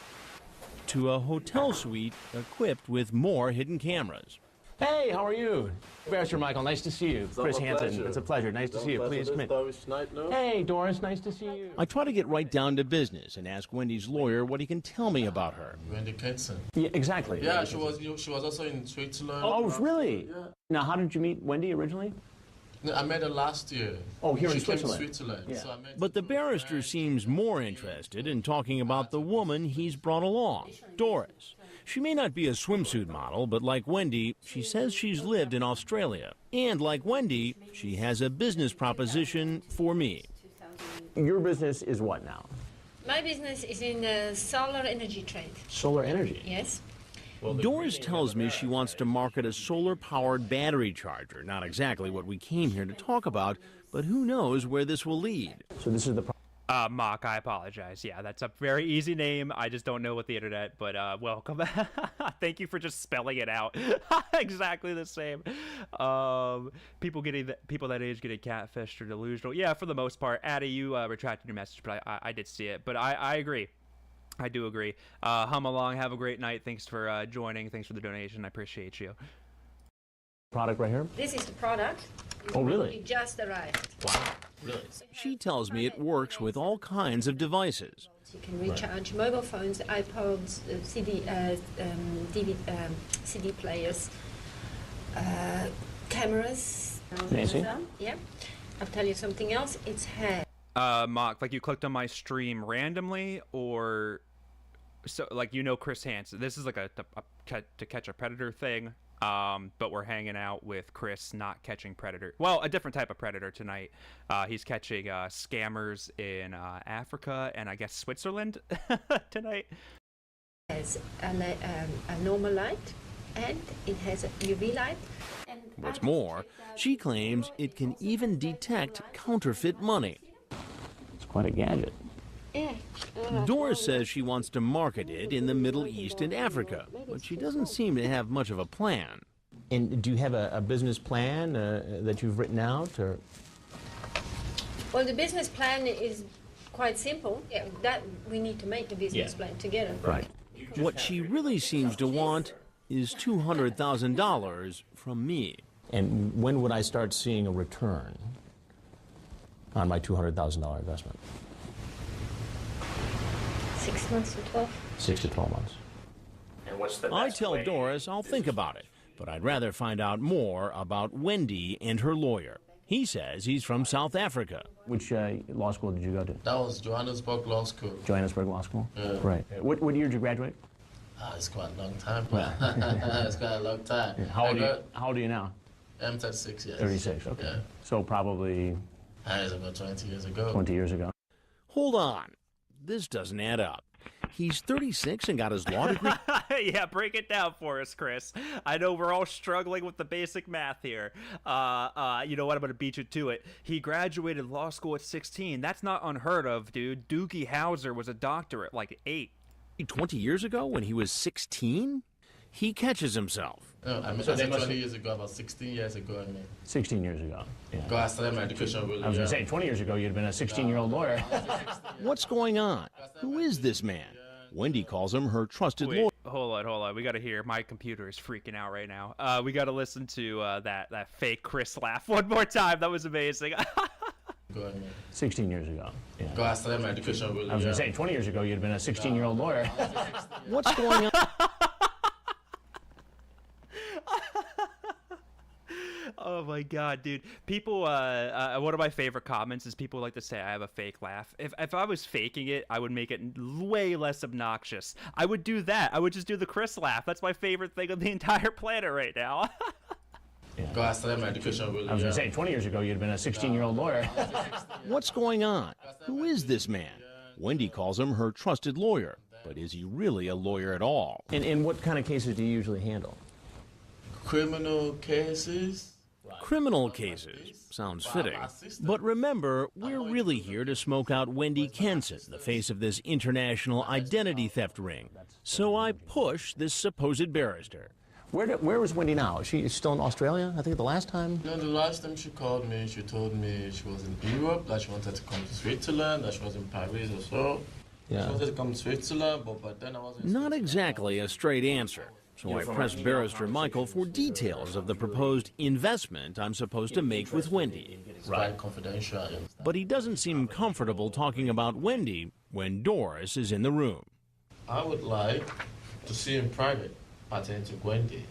to a hotel suite equipped with more hidden cameras. Hey, how are you? Barrister Michael, nice to see you. Chris Hansen, it's a pleasure. Nice to see you. Please come in. Hey, Doris, nice to see you. I try to get right down to business and ask Wendy's lawyer what he can tell me about her. Wendy Hansen. Yeah, exactly. Yeah, she was also in Switzerland. Oh, really? Yeah. Now, how did you meet Wendy originally? No, I met her last year. Oh, here in She came to Switzerland. Switzerland. Yeah. So I met But the barrister seems more interested in talking about the woman he's brought along, Doris. She may not be a swimsuit model, but like Wendy, she says she's lived in Australia. And like Wendy, she has a business proposition for me. Your business is what now? My business is in the solar energy trade. Solar energy? Yes. Doris tells me she wants to market a solar-powered battery charger. Not exactly what we came here to talk about, but who knows where this will lead. So this is the Mock, I apologize. Yeah, that's a very easy name. I just don't know what the internet, but welcome. Thank you for just spelling it out. Exactly the same. People that age getting catfished or delusional. Yeah, for the most part. Addie, you retracted your message, but I did see it. But I agree. I do agree. Hum along. Have a great night. Thanks for joining. Thanks for the donation. I appreciate you. Product right here? This is the product. Oh, really? It just arrived. Wow, really? She tells me it works with all kinds of devices. You can recharge mobile phones, iPods, CD players, cameras. Amazing. Yeah. I'll tell you something else. It's hair. Mock, like you clicked on my stream randomly, or so like Chris Hansen. This is like a to catch a predator thing. But we're hanging out with Chris, not catching predator. Well, a different type of predator tonight. He's catching scammers in Africa and I guess Switzerland tonight. It has a normal light and it has a UV light. And What's more, she claims it can even detect counterfeit money. It's quite a gadget. yeah. Doris says she wants to market it in the Middle East and Africa, but she doesn't seem to have much of a plan. And do you have a business plan that you've written out? Or? Well, the business plan is quite simple. Yeah, that we need to make the business plan together. Right. What she really seems to want is $200,000 from me. And when would I start seeing a return on my $200,000 investment? 6 months to 12. 6 to 12 months. And what's the I tell Doris I'll think about it, but I'd rather find out more about Wendy and her lawyer. He says he's from South Africa. Which law school did you go to? That was Johannesburg Law School. Johannesburg Law School? Yeah. Right. What year did you graduate? It's quite a long time. It's quite a long time. Yeah. How old are you now? I'm 36 years. 36, okay. Yeah. So probably... It's about 20 years ago. 20 years ago. Hold on. This doesn't add up. He's 36 and got his law degree. Yeah, break it down for us, Chris. I know we're all struggling with the basic math here. You know what? I'm going to beat you to it. He graduated law school at 16. That's not unheard of, dude. Doogie Howser was a doctor at like 8. 20 years ago when he was 16? He catches himself. No, I mean, so 20 years ago, about 16 years ago, I mean. 16 years ago. Yeah. Because I started my education really I was going to say, 20 years ago, you'd have been a 16-year-old lawyer. What's going on? Who is this man? Wendy calls him her trusted lawyer. hold on. We got to hear. My computer is freaking out right now. We got to listen to that fake Chris laugh one more time. That was amazing. 16 years ago. Yeah. I started my education really I was going to say, 20 years ago, you'd have been a 16-year-old lawyer. What's going on? Oh my god, dude. People, one of my favorite comments is people like to say I have a fake laugh. If I was faking it, I would make it way less obnoxious. I would do that. I would just do the Chris laugh. That's my favorite thing on the entire planet right now. I started my education really I was going to say, 20 years ago, you'd have been a 16-year-old lawyer. What's going on? Who is this man? Wendy calls him her trusted lawyer, but is he really a lawyer at all? And what kind of cases do you usually handle? Criminal cases. Criminal cases. Sounds fitting. But remember, we're really here to smoke out Wendy Hansen, the face of this international identity theft ring. So I push this supposed barrister. Where was Wendy now? Is she still in Australia? I think the last time? No, the last time she called me, she told me she was in Europe, that she wanted to come to Switzerland, that she was in Paris or so. Yeah. She wanted to come to Switzerland, but then I wasn't. Not exactly a straight answer. So I pressed Barrister Michael for details of the proposed investment I'm supposed to make with Wendy. It's quite confidential. But he doesn't seem comfortable talking about Wendy when Doris is in the room. I would like to see in private pertaining to Wendy.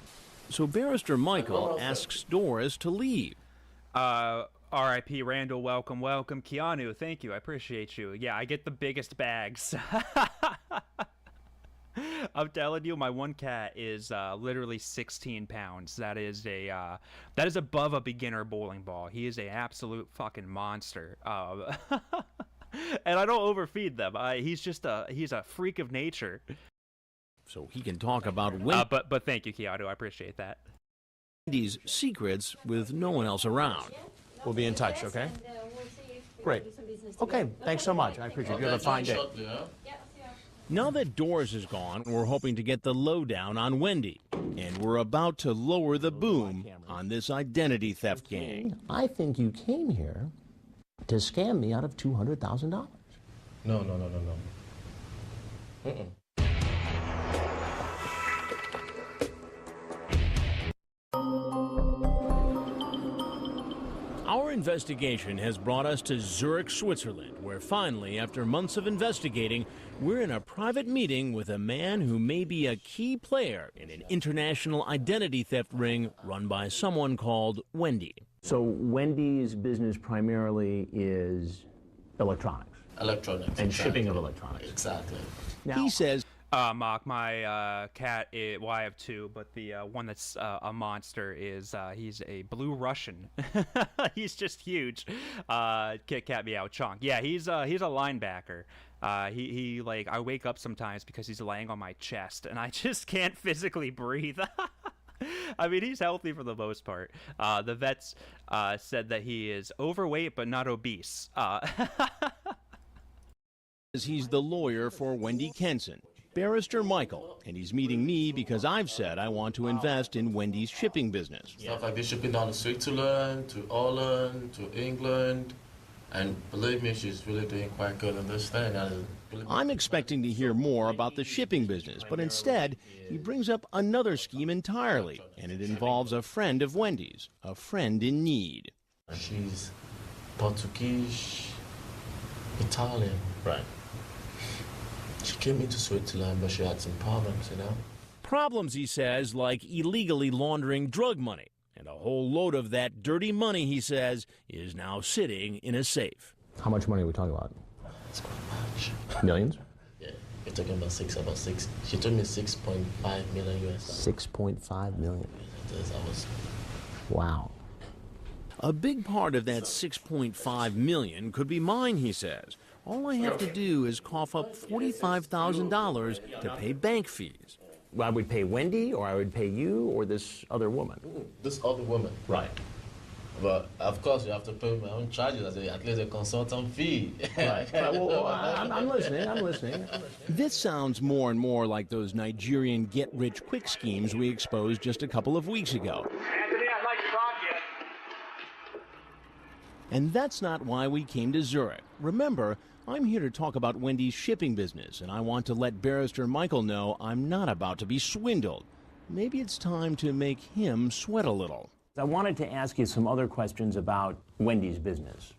So Barrister Michael asks Doris to leave. R.I.P. Randall, welcome. Keanu, thank you. I appreciate you. Yeah, I get the biggest bags. I'm telling you, my one cat is literally 16 pounds. That is above a beginner bowling ball. He is an absolute fucking monster. And I don't overfeed them. He's a freak of nature. So he can talk about Wendy. But thank you, Keanu. I appreciate that. Wendy's secrets with no one else around. We'll be in touch, okay? Great. Okay, thanks so much. I appreciate it. You have a fine day. Now that Doris is gone, we're hoping to get the lowdown on Wendy. And we're about to lower the boom on this identity theft gang. I think you came here to scam me out of $200,000. No. Our investigation has brought us to Zurich, Switzerland, where finally, after months of investigating, we're in a private meeting with a man who may be a key player in an international identity theft ring run by someone called Wendy. So Wendy's business primarily is electronics. Electronics. And shipping of electronics. Exactly. Now, he says, Mark, my cat, well, I have two, but the one that's a monster is, he's a blue Russian. He's just huge. Cat Meow Chonk. Yeah, he's a linebacker. He like, I wake up sometimes because he's laying on my chest, and I just can't physically breathe. I mean, he's healthy for the most part. The vets said that he is overweight but not obese. He's the lawyer for Wendy Hansen, Barrister Michael, and he's meeting me because I've said I want to invest in Wendy's shipping business. Stuff like this shipping down to Switzerland, to Holland, to England, and believe me, she's really doing quite good in this thing. I'm expecting to hear more about the shipping business, but instead, he brings up another scheme entirely, and it involves a friend of Wendy's, a friend in need. She's Portuguese, Italian. Right. She came into Switzerland, but she had some problems, you know? Problems, he says, like illegally laundering drug money. And a whole load of that dirty money, he says, is now sitting in a safe. How much money are we talking about? It's quite much. Millions? Yeah, we're talking about six. She told me 6.5 million US. 6.5 million. Wow. A big part of that 6.5 million could be mine, he says. All I have to do is cough up $45,000 to pay bank fees. I would pay Wendy, or I would pay you, or this other woman? This other woman. Right. But, of course, you have to pay my own charges, at least a consultant fee. Right. Well, I'm listening. This sounds more and more like those Nigerian get-rich-quick schemes we exposed just a couple of weeks ago. Anthony, I'd like to talk to you. And that's not why we came to Zurich. Remember, I'm here to talk about Wendy's shipping business, and I want to let Barrister Michael know I'm not about to be swindled. Maybe it's time to make him sweat a little. I wanted to ask you some other questions about Wendy's business.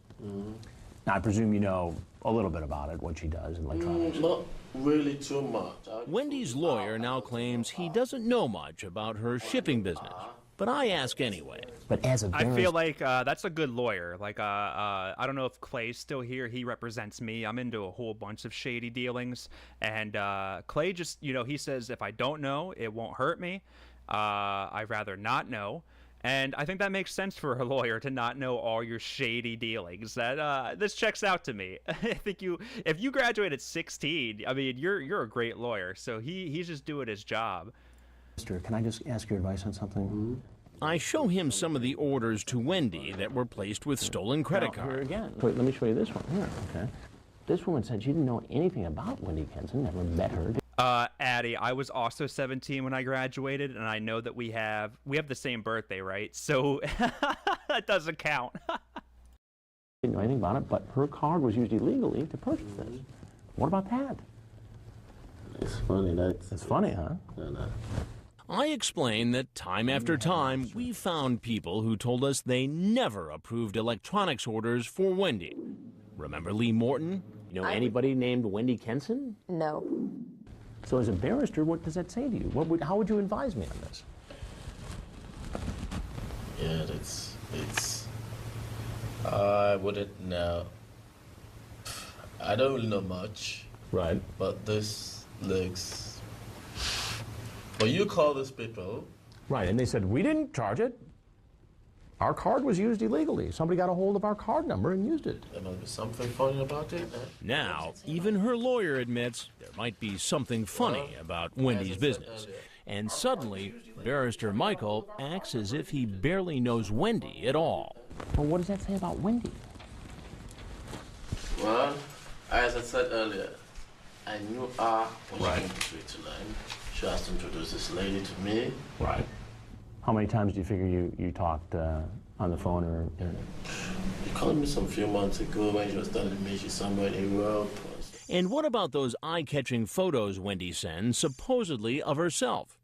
Now, I presume you know a little bit about it, what she does in electronics. Not really too much. Wendy's lawyer now claims he doesn't know much about her shipping business, but I ask anyway. But as a I feel like that's a good lawyer. Like, I don't know if Clay's still here. He represents me. I'm into a whole bunch of shady dealings. And Clay just, he says, if I don't know, it won't hurt me. I'd rather not know. And I think that makes sense for a lawyer to not know all your shady dealings. That this checks out to me. I think if you graduate at 16, I mean, you're a great lawyer. So he's just doing his job. Mister, can I just ask your advice on something? I show him some of the orders to Wendy that were placed with stolen credit cards. Here again. Wait, let me show you this one. Here, okay. This woman said she didn't know anything about Wendy Hansen, never met her. Addie, I was also 17 when I graduated, and I know that we have the same birthday, right? So that doesn't count. Didn't know anything about it, but her card was used illegally to purchase this. What about that? It's funny. It's funny, huh? No. I explain that time after time, we found people who told us they never approved electronics orders for Wendy. Remember Lee Morton? You know anybody named Wendy Hansen? No. So as a barrister, what does that say to you? How would you advise me on this? Yeah, it's I wouldn't know. I don't really know much. Right. But this looks... But you call these people... Right, and they said, we didn't charge it. Our card was used illegally. Somebody got a hold of our card number and used it. There must be something funny about it. Now, even her lawyer admits there might be something funny about Wendy's business. And suddenly, Barrister Michael acts as if he barely knows Wendy at all. Well, what does that say about Wendy? Well, as I said earlier, I knew her when she came to Dateline. She has to introduce this lady to me. Right. How many times do you figure you talked on the phone or? She called me some few months ago when she was telling me she's somewhere in Europe. And what about those eye-catching photos Wendy sends, supposedly of herself?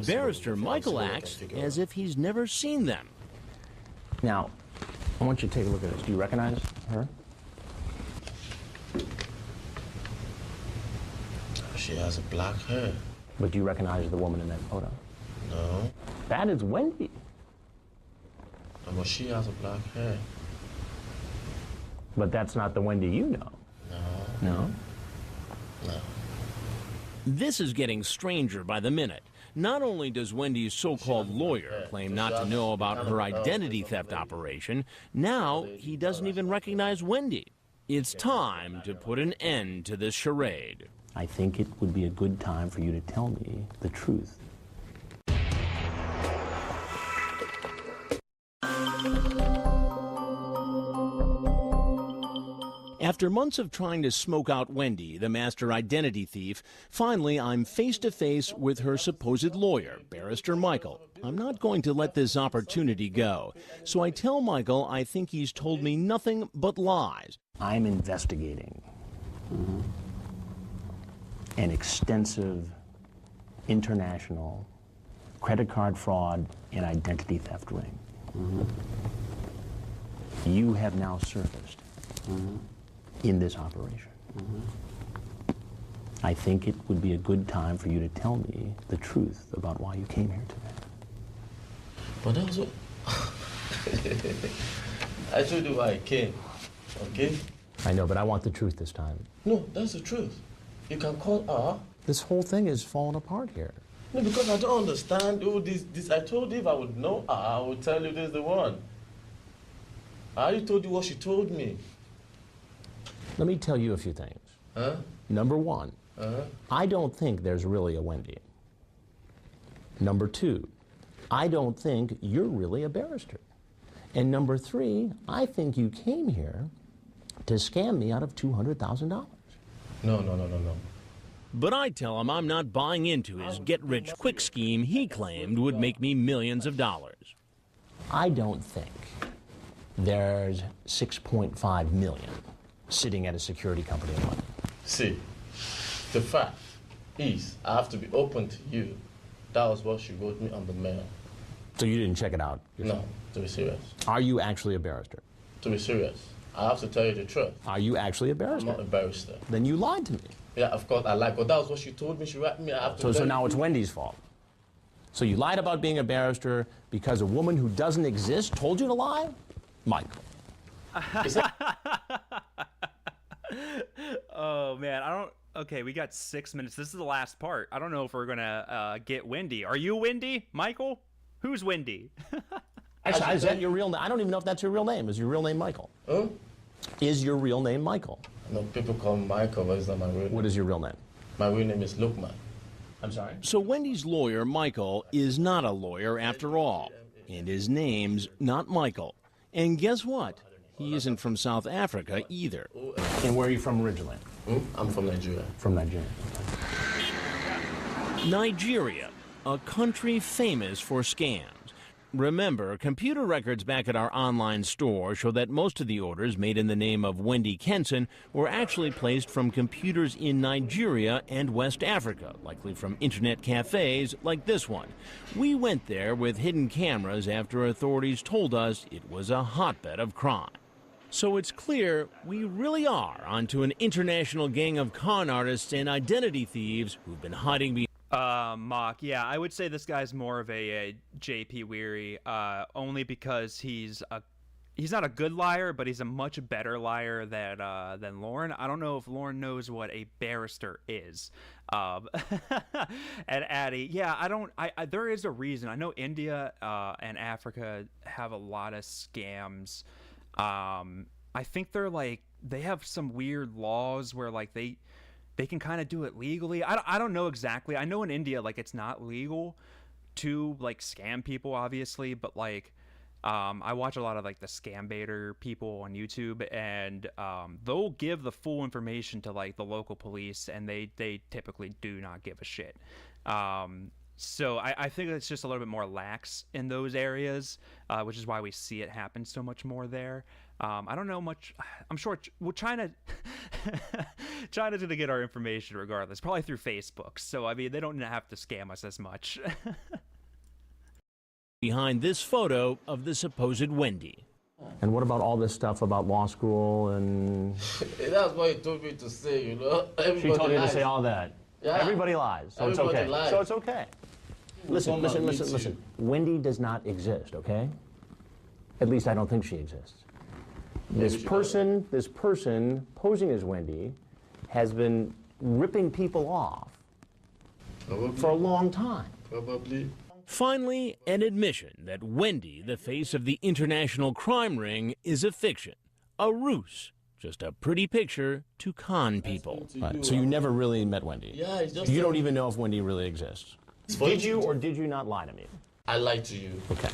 Barrister Michael acts as if he's never seen them. Now, I want you to take a look at this. Do you recognize her? She has a black hair. But do you recognize the woman in that photo? No. That is Wendy. But she has a black hair. But that's not the Wendy you know. No? No. This is getting stranger by the minute. Not only does Wendy's so-called lawyer claim not to know about her identity theft operation, now he doesn't even recognize Wendy. It's time to put an end to this charade. I think it would be a good time for you to tell me the truth. After months of trying to smoke out Wendy, the master identity thief, finally I'm face to face with her supposed lawyer, Barrister Michael. I'm not going to let this opportunity go. So I tell Michael I think he's told me nothing but lies. I'm investigating an extensive international credit card fraud and identity theft ring. You have now surfaced in this operation. I think it would be a good time for you to tell me the truth about why you came here today. But that was what... I told you why I came, okay? I know, but I want the truth this time. No, that's the truth. You can call her. This whole thing is falling apart here. No, because I don't understand. Oh, this. I told you if I would know her, I would tell you this is the one. I already told you what she told me. Let me tell you a few things. Huh? Number one, I don't think there's really a Wendy. Number two, I don't think you're really a barrister. And number three, I think you came here to scam me out of $200,000. No. But I tell him I'm not buying into his get-rich-quick scheme he claimed would make me millions of dollars. I don't think there's 6.5 million sitting at a security company in London? See, the fact is, I have to be open to you. That was what she wrote me on the mail. So you didn't check it out? No, to be serious. Are you actually a barrister? To be serious. I have to tell you the truth. Are you actually a I'm barrister? not a barrister. Then you lied to me. Yeah, of course I lied, but that was what she told me. She wrote me. I have to So now it's Wendy's fault. So you lied about being a barrister because a woman who doesn't exist told you to lie? Michael. Oh, man. I don't... Okay, we got 6 minutes. This is the last part. I don't know if we're going to get Wendy. Are you Wendy, Michael? Who's Wendy? Actually, is that your real name? I don't even know if that's your real name. Is your real name Michael? Huh? Is your real name Michael? No, people call me Michael, but it's not my real name. What is your real name? My real name is Lukman. I'm sorry? So Wendy's lawyer, Michael, is not a lawyer after all. And his name's not Michael. And guess what? He isn't from South Africa either. And where are you from originally? I'm from Nigeria. From Nigeria. Nigeria, a country famous for scams. Remember, computer records back at our online store show that most of the orders made in the name of Wendy Hansen were actually placed from computers in Nigeria and West Africa, likely from internet cafes like this one. We went there with hidden cameras after authorities told us it was a hotbed of crime. So it's clear we really are onto an international gang of con artists and identity thieves who've been hiding behind. Mock, yeah, I would say this guy's more of a JP Weary, only because he's not a good liar, but he's a much better liar than Lauren. I don't know if Lauren knows what a barrister is. And Addie, yeah, there is a reason. I know India and Africa have a lot of scams. I think they have some weird laws where they can kind of do it legally. I don't know exactly. I know in India, it's not legal to, scam people, obviously, but, I watch a lot of, the scam baiter people on YouTube, and they'll give the full information to, the local police, and they typically do not give a shit. So I think it's just a little bit more lax in those areas, which is why we see it happen so much more there. I don't know much. I'm sure China's going to get our information regardless, probably through Facebook. So, I mean, they don't have to scam us as much. Behind this photo of the supposed Wendy. And what about all this stuff about law school and... That's what he told me to say, you know. She told you to say all that. Yeah. Everybody lies, so Everybody it's okay. lies. So it's okay. Listen. Wendy does not exist, okay? At least I don't think she exists. This person posing as Wendy has been ripping people off for a long time. Probably. Finally, an admission that Wendy, the face of the international crime ring, is a fiction, a ruse, just a pretty picture to con people. Right. So you never really met Wendy? Yeah, it's just... You don't even know if Wendy really exists? Did you or did you not lie to me? I lied to you. Okay.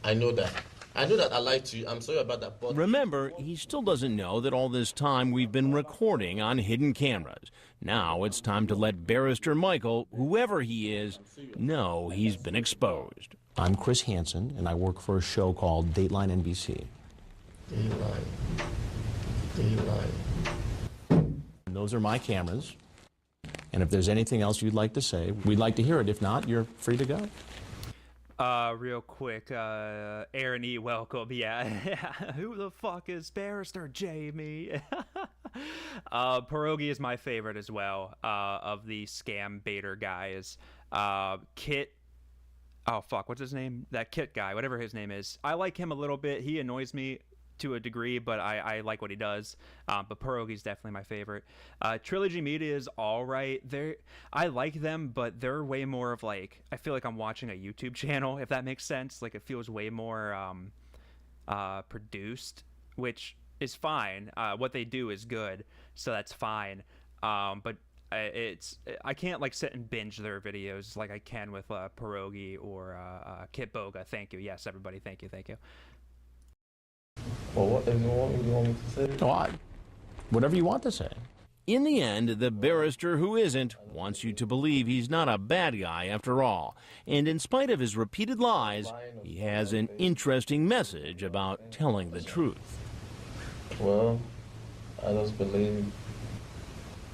I know that. I know that I lied to you. I'm sorry about that. But remember, he still doesn't know that all this time we've been recording on hidden cameras. Now it's time to let Barrister Michael, whoever he is, know he's been exposed. I'm Chris Hansen, and I work for a show called Dateline NBC. Dateline. And those are my cameras. And if there's anything else you'd like to say, we'd like to hear it. If not, you're free to go. Real quick, Aaron E, welcome. Yeah, who the fuck is Barrister Jamie? Pierogi is my favorite as well, of the scam baiter guys. Kit, oh fuck, what's his name? That Kit guy, whatever his name is. I like him a little bit. He annoys me to a degree, but I like what he does. But Pierogi's definitely my favorite. Trilogy Media is all right. I like them, but they're way more of I feel like I'm watching a YouTube channel, if that makes sense. It feels way more produced, which is fine. What they do is good, so that's fine. But I can't sit and binge their videos like I can with Pierogi or Kit Boga. Thank you. Yes, everybody. Thank you. Well, what do you want me to say? Oh, whatever you want to say. In the end, the barrister who isn't wants you to believe he's not a bad guy after all. And in spite of his repeated lies, he has an interesting message about telling the truth. Well, I just believe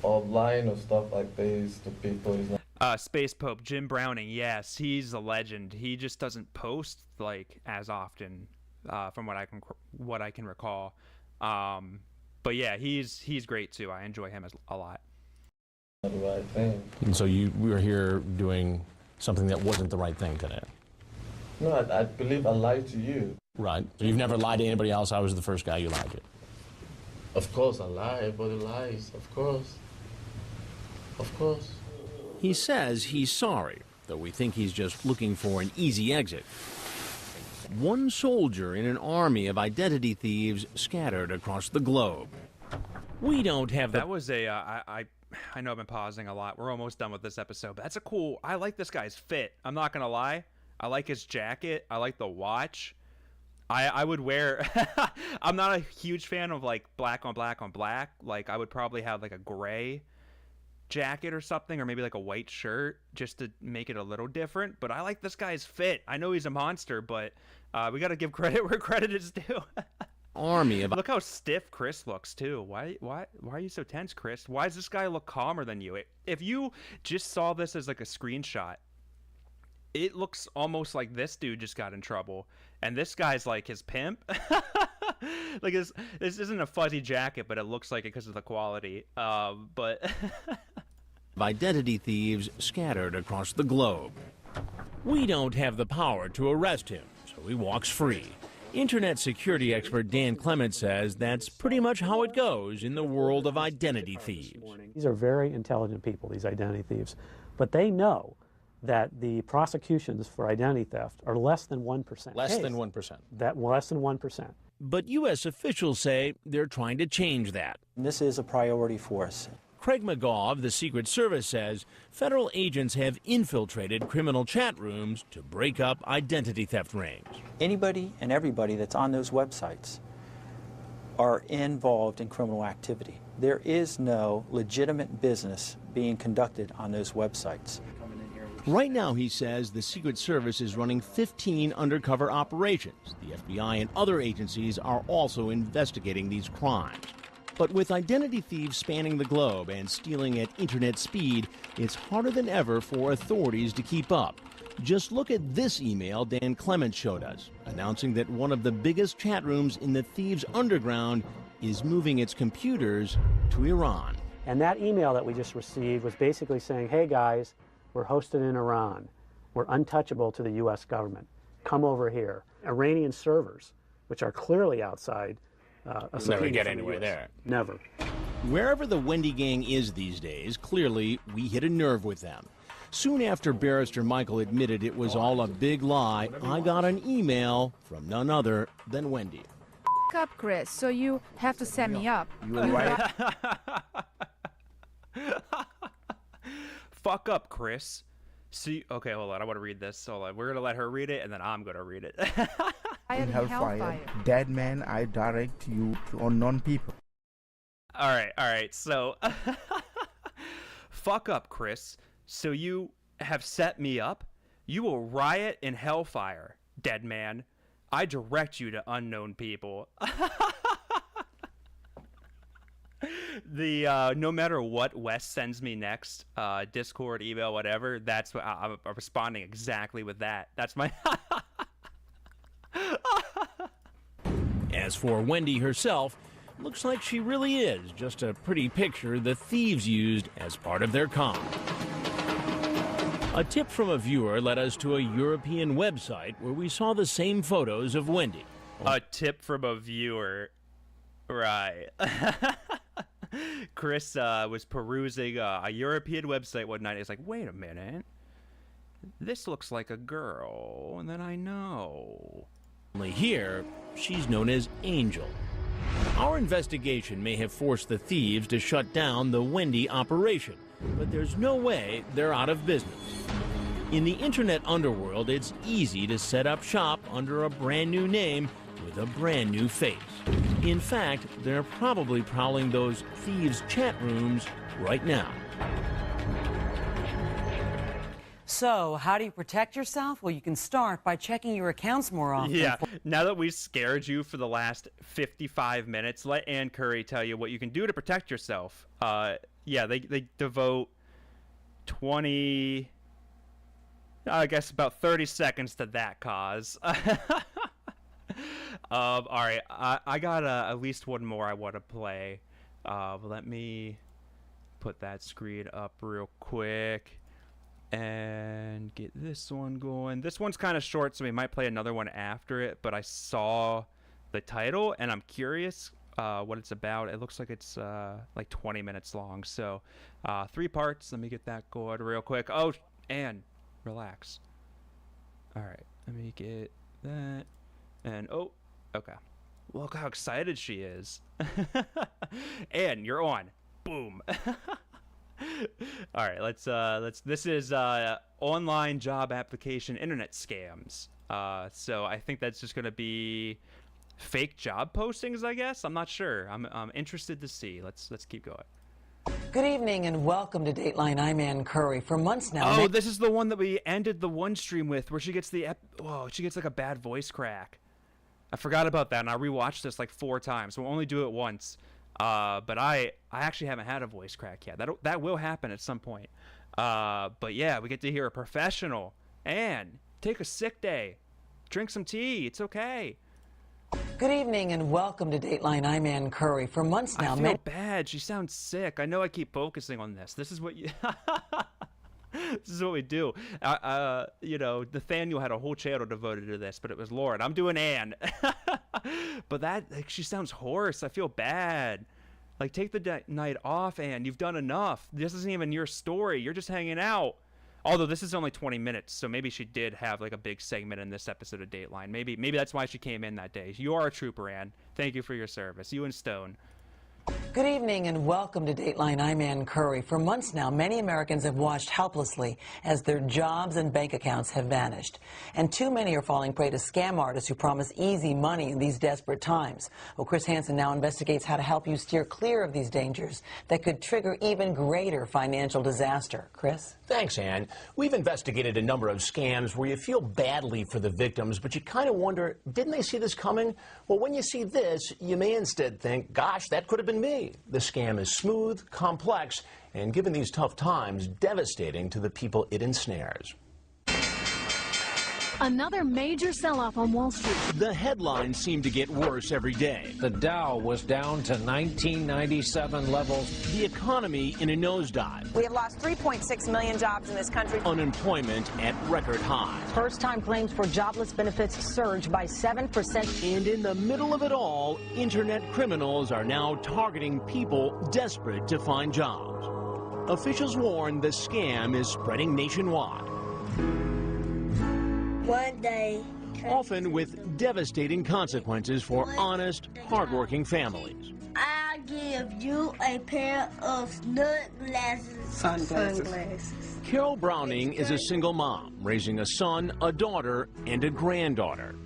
of lying or stuff like this to people is not. Space Pope Jim Browning, yes, he's a legend. He just doesn't post like as often, from what I can recall. But yeah, he's great too. I enjoy him a lot. The right thing. And so we were here doing something that wasn't the right thing today. No, I believe I lied to you. Right. So you've never lied to anybody else. I was the first guy you lied to. Of course I lie. Everybody lies. Of course. Of course. He says he's sorry, though we think he's just looking for an easy exit. One soldier in an army of identity thieves scattered across the globe. We don't have That was a, I know I've been pausing a lot. We're almost done with this episode, but I like this guy's fit. I'm not going to lie. I like his jacket. I like the watch. I would wear, I'm not a huge fan of like black on black on black. Like I would probably have like a gray jacket or something, or maybe like a white shirt just to make it a little different. But I like this guy's fit. I know he's a monster, but we got to give credit where credit is due. Army of... Look how stiff Chris looks too. Why are you so tense, Chris? Why does this guy look calmer than you? If you just saw this as like a screenshot, it looks almost like this dude just got in trouble, and this guy's like his pimp. Like this isn't a fuzzy jacket, but it looks like it because of the quality. But identity thieves scattered across the globe. We don't have the power to arrest him, so he walks free. Internet security expert Dan Clement says that's pretty much how it goes in the world of identity thieves. These are very intelligent people, these identity thieves, but they know that the prosecutions for identity theft are less than 1%. Less than 1%. Less than 1%. But U.S. officials say they're trying to change that. This is a priority for us. Craig McGaw of the Secret Service says federal agents have infiltrated criminal chat rooms to break up identity theft rings. Anybody and everybody that's on those websites are involved in criminal activity. There is no legitimate business being conducted on those websites. Right now, he says, the Secret Service is running 15 undercover operations. The FBI and other agencies are also investigating these crimes. But with identity thieves spanning the globe and stealing at internet speed, it's harder than ever for authorities to keep up. Just look at this email Dan Clement showed us, announcing that one of the biggest chat rooms in the thieves' underground is moving its computers to Iran. And that email that we just received was basically saying, hey guys, we're hosted in Iran. We're untouchable to the U.S. government. Come over here. Iranian servers, which are clearly outside a never get anywhere there. Never. Wherever the Wendy gang is these days, clearly we hit a nerve with them. Soon after Barrister Michael admitted it was all a big lie, I got an email from none other than Wendy. Up, Chris, so you have to set me up. You were right. Fuck up, Chris. See, okay, hold on. I want to read this. Hold on. We're gonna let her read it, and then I'm gonna read it. In Hellfire, dead man, I direct you to unknown people. All right. So, fuck up, Chris. So you have set me up. You will riot in Hellfire, dead man. I direct you to unknown people. The no matter what Wes sends me next, Discord, email, whatever, that's what I'm responding exactly with that. That's my. As for Wendy herself, looks like she really is just a pretty picture the thieves used as part of their con. A tip from a viewer led us to a European website where we saw the same photos of Wendy. A tip from a viewer. Right. Chris was perusing a European website one night. He's like, wait a minute. This looks like a girl that I know. Only here, she's known as Angel. Our investigation may have forced the thieves to shut down the Wendy operation, but there's no way they're out of business. In the internet underworld, it's easy to set up shop under a brand new name with a brand new face. In fact, they're probably prowling those thieves' chat rooms right now. So, how do you protect yourself? Well, you can start by checking your accounts more often. Yeah, now that we've scared you for the last 55 minutes, let Ann Curry tell you what you can do to protect yourself. Yeah, they devote 20, I guess about 30 seconds to that cause. All right, I got at least one more I want to play. Let me put that screen up real quick and get this one going. This one's kind of short, so we might play another one after it, but I saw the title and I'm curious what it's about. It looks like it's like 20 minutes long, so 3 parts. Let me get that going real quick. Oh, Ann, relax. All right, let me get that. And oh, okay. Look how excited she is. Ann, you're on. Boom. All right, let's this is online job application internet scams. So I think that's just gonna be fake job postings, I guess. I'm not sure. I'm interested to see. Let's keep going. Good evening and welcome to Dateline. I'm Ann Curry. For months now. Oh, this is the one that we ended the one stream with, where she gets she gets like a bad voice crack. I forgot about that, and I rewatched this like 4 times. We'll only do it once. But I actually haven't had a voice crack yet. That will happen at some point. But yeah, we get to hear a professional. Ann, take a sick day. Drink some tea. It's okay. Good evening and welcome to Dateline. I'm Ann Curry. For months now. I feel bad. She sounds sick. I know I keep focusing on this. This is what you... This is what we do. You know, Nathaniel had a whole channel devoted to this, but it was Lauren. I'm doing Ann. But she sounds hoarse. I feel bad. Like, take the night off, Ann. You've done enough. This isn't even your story. You're just hanging out. Although this is only 20 minutes, so maybe she did have like a big segment in this episode of Dateline. Maybe that's why she came in that day. You are a trooper, Ann. Thank you for your service. You and Stone. Good evening and welcome to Dateline. I'm Ann Curry. For months now, many Americans have watched helplessly as their jobs and bank accounts have vanished. And too many are falling prey to scam artists who promise easy money in these desperate times. Well, Chris Hansen now investigates how to help you steer clear of these dangers that could trigger even greater financial disaster. Chris? Thanks, Ann. We've investigated a number of scams where you feel badly for the victims, but you kind of wonder, didn't they see this coming? Well, when you see this, you may instead think, gosh, that could have been me. The scam is smooth, complex, and given these tough times, devastating to the people it ensnares. Another major sell-off on Wall Street. The headlines seem to get worse every day. The Dow was down to 1997 levels. The economy in a nosedive. We have lost 3.6 million jobs in this country. Unemployment at record highs. First-time claims for jobless benefits surged by 7%. And in the middle of it all, internet criminals are now targeting people desperate to find jobs. Officials warn the scam is spreading nationwide. One day. Often with devastating consequences for honest, hardworking families. I'll give you a pair of sunglasses. Carol Browning is a single mom, raising a son, a daughter, and a granddaughter.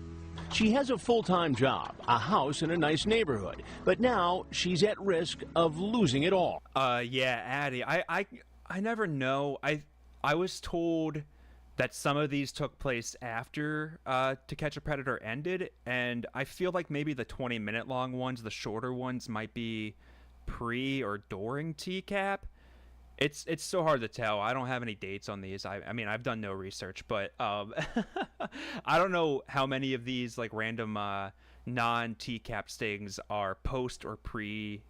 She has a full-time job, a house in a nice neighborhood, but now she's at risk of losing it all. Yeah, Addie, I never know. I was told that some of these took place after To Catch a Predator ended, and I feel like maybe the 20-minute long ones, the shorter ones, might be pre or during TCAP. It's so hard to tell. I don't have any dates on these. I mean, I've done no research, but I don't know how many of these like random non-TCAP stings are post or pre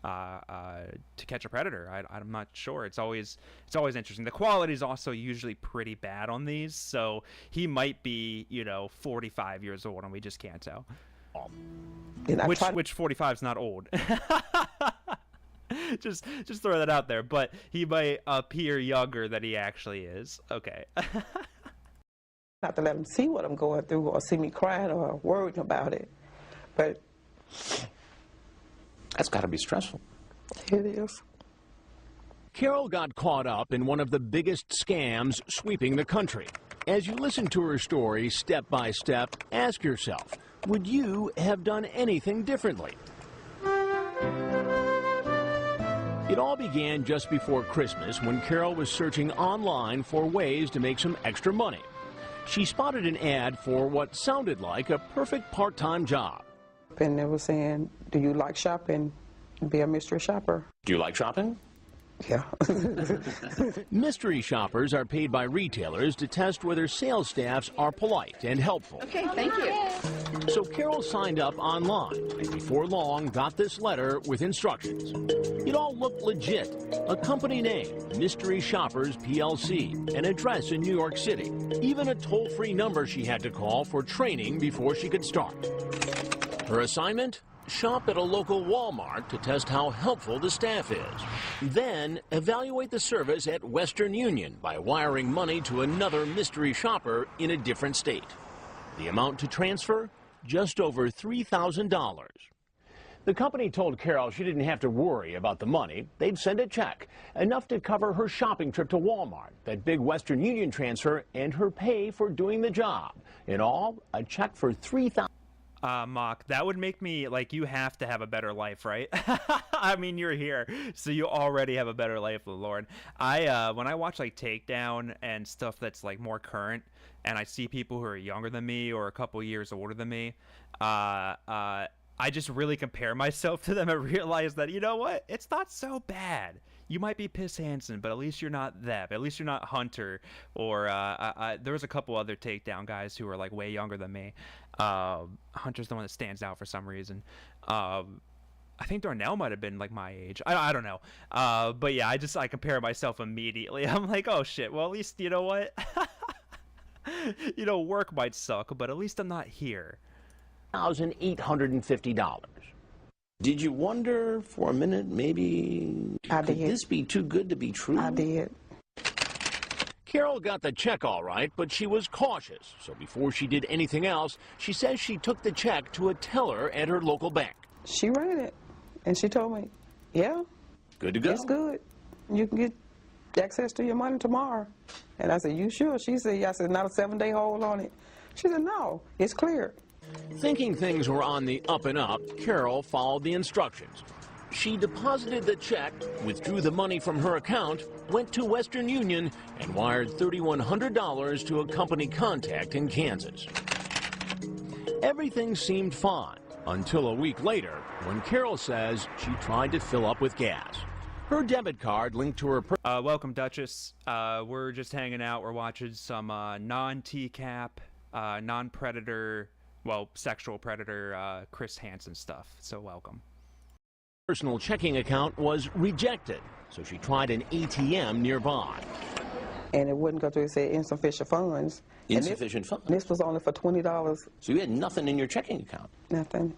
To Catch a Predator. I'm not sure. It's always interesting. The quality is also usually pretty bad on these, so he might be 45 years old and we just can't tell. Which 45 is not old. just throw that out there, but he might appear younger than he actually is. Okay. Not to let him see what I'm going through or see me crying or worrying about it, but that's got to be stressful. It is. Carol got caught up in one of the biggest scams sweeping the country. As you listen to her story step by step, ask yourself, would you have done anything differently? It all began just before Christmas when Carol was searching online for ways to make some extra money. She spotted an ad for what sounded like a perfect part-time job. And they were saying, do you like shopping? Be a mystery shopper. Do you like shopping? Yeah. Mystery shoppers are paid by retailers to test whether sales staffs are polite and helpful. Okay, thank you. So Carol signed up online and before long got this letter with instructions. It all looked legit. A company name, Mystery Shoppers PLC, an address in New York City, even a toll-free number she had to call for training before she could start. Her assignment? Shop at a local Walmart to test how helpful the staff is. Then, evaluate the service at Western Union by wiring money to another mystery shopper in a different state. The amount to transfer? Just over $3,000. The company told Carol she didn't have to worry about the money. They'd send a check, enough to cover her shopping trip to Walmart, that big Western Union transfer, and her pay for doing the job. In all, a check for $3,000. Mock, that would make me, like, you have to have a better life, right? I mean, you're here, so you already have a better life, Lord. When I watch, like, Takedown and stuff that's, like, more current, and I see people who are younger than me or a couple years older than me, I just really compare myself to them and realize that, you know what? It's not so bad. You might be Piss Hansen, but at least you're not them. At least you're not Hunter. Or there was a couple other Takedown guys who were like way younger than me. Hunter's the one that stands out for some reason. I think Darnell might have been like my age. I don't know. But yeah, I compare myself immediately. I'm like, oh shit. Well, at least you know what? You know, work might suck, but at least I'm not here. $1,850. Did you wonder for a minute, maybe, could this be too good to be true? I did. Carol got the check all right, but she was cautious. So before she did anything else, she says she took the check to a teller at her local bank. She ran it, and she told me, yeah. Good to go. It's good. You can get access to your money tomorrow. And I said, you sure? She said, yeah. I said, not a 7-day hold on it. She said, no, it's clear. Thinking things were on the up and up, Carol followed the instructions. She deposited the check, withdrew the money from her account, went to Western Union, and wired $3,100 to a company contact in Kansas. Everything seemed fine until a week later when Carol says she tried to fill up with gas. Her debit card linked to her... Welcome, Duchess. We're just hanging out. We're watching some non-tcap, non-predator... well, sexual predator Chris Hansen stuff, so welcome. Personal checking account was rejected, so she tried an ATM nearby. And it wouldn't go through. It said insufficient funds. Insufficient funds? This was only for $20. So you had nothing in your checking account? Nothing.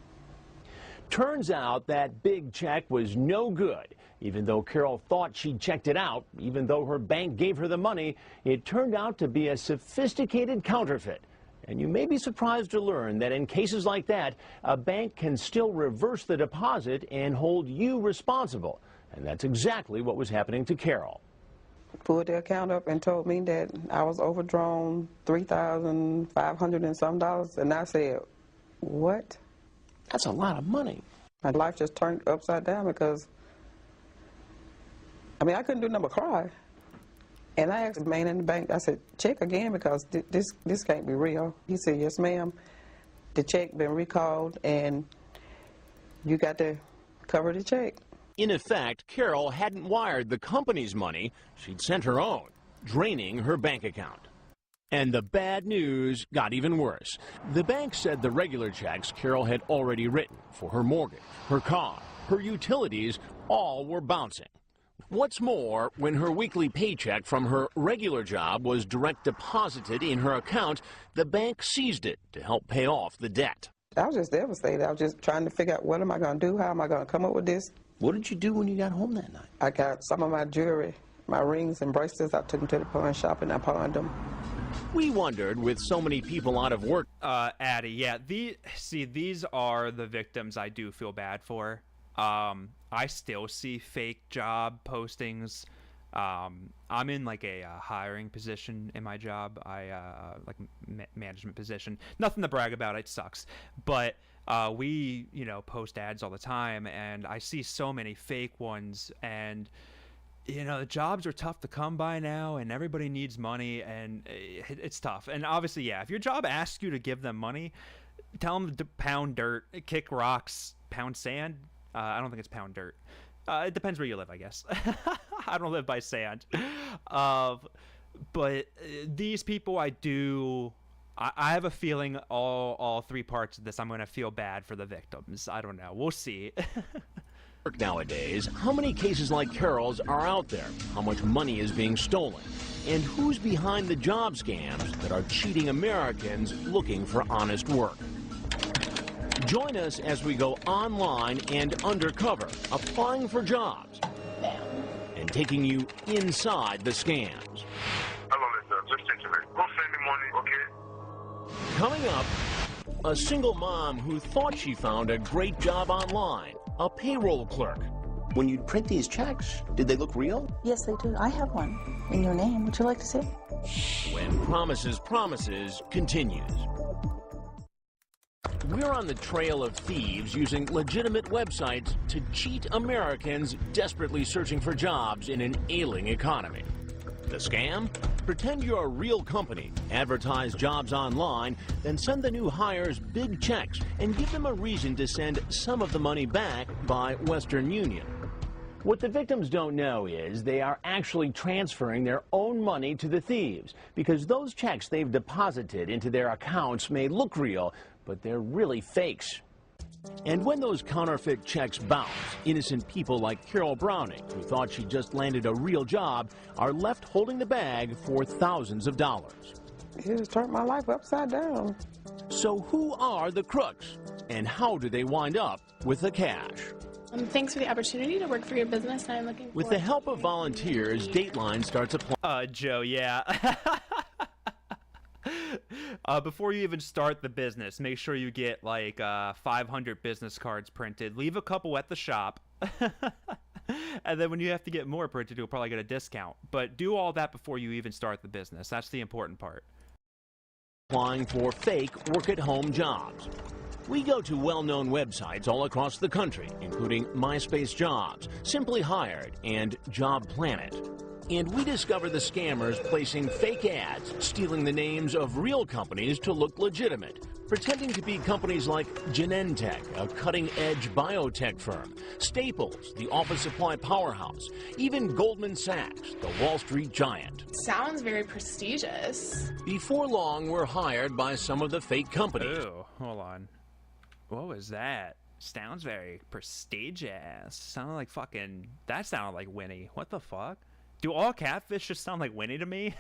Turns out that big check was no good. Even though Carol thought she'd checked it out, even though her bank gave her the money, it turned out to be a sophisticated counterfeit. And you may be surprised to learn that in cases like that, a bank can still reverse the deposit and hold you responsible. And that's exactly what was happening to Carol. Pulled the account up and told me that I was overdrawn $3,500 and some dollars. And I said, what? That's a lot of money. My life just turned upside down because, I mean, I couldn't do nothing but cry. And I asked the man in the bank, I said, check again because this can't be real. He said, yes, ma'am. The check been recalled and you got to cover the check. In effect, Carol hadn't wired the company's money. She'd sent her own, draining her bank account. And the bad news got even worse. The bank said the regular checks Carol had already written for her mortgage, her car, her utilities, all were bouncing. What's more, when her weekly paycheck from her regular job was direct deposited in her account, the bank seized it to help pay off the debt. I was just devastated. I was just trying to figure out what am I going to do? How am I going to come up with this? What did you do when you got home that night? I got some of my jewelry, my rings and bracelets. I took them to the pawn shop and I pawned them. We wondered, with so many people out of work... Addie, yeah, these are the victims I do feel bad for. I still see fake job postings I'm in like a hiring position in my job. Like management position. Nothing to brag about. It sucks, but we post ads all the time, and I see so many fake ones, and the jobs are tough to come by now, and everybody needs money, and it's tough. And obviously, yeah, if your job asks you to give them money, tell them to pound dirt, kick rocks, pound sand. I don't think it's pound dirt. It depends where you live, I guess. I don't live by sand. But these people, I have a feeling all three parts of this, I'm going to feel bad for the victims. I don't know. We'll see. Nowadays, how many cases like Carol's are out there? How much money is being stolen? And who's behind the job scams that are cheating Americans looking for honest work? Join us as we go online and undercover, applying for jobs, and taking you inside the scams. Hello, mister. Just take a minute. Go send me money, okay? Coming up, a single mom who thought she found a great job online, a payroll clerk. When you print these checks, did they look real? Yes, they do. I have one in your name. Would you like to see it? When Promises continues. We're on the trail of thieves using legitimate websites to cheat Americans desperately searching for jobs in an ailing economy. The scam? Pretend you're a real company, advertise jobs online, then send the new hires big checks and give them a reason to send some of the money back by Western Union. What the victims don't know is they are actually transferring their own money to the thieves, because those checks they've deposited into their accounts may look real, but they're really fakes. And when those counterfeit checks bounce, innocent people like Carol Browning, who thought she just landed a real job, are left holding the bag for thousands of dollars. It just turned my life upside down. So who are the crooks? And how do they wind up with the cash? Thanks for the opportunity to work for your business. I'm looking With the help of volunteers, Dateline starts applying. Joe, yeah. Before you even start the business, make sure you get like 500 business cards printed. Leave a couple at the shop. And then when you have to get more printed, you'll probably get a discount. But do all that before you even start the business. That's the important part. Applying for fake work-at-home jobs. We go to well-known websites all across the country, including MySpace Jobs, Simply Hired, and Job Planet. And we discover the scammers placing fake ads, stealing the names of real companies to look legitimate, pretending to be companies like Genentech, a cutting-edge biotech firm, Staples, the office supply powerhouse, even Goldman Sachs, the Wall Street giant. Sounds very prestigious. Before long, we're hired by some of the fake companies. Ew, hold on. What was that? Sounds very prestigious. Sounded like fucking... That sounded like Winnie. What the fuck? Do all catfish just sound like Winnie to me?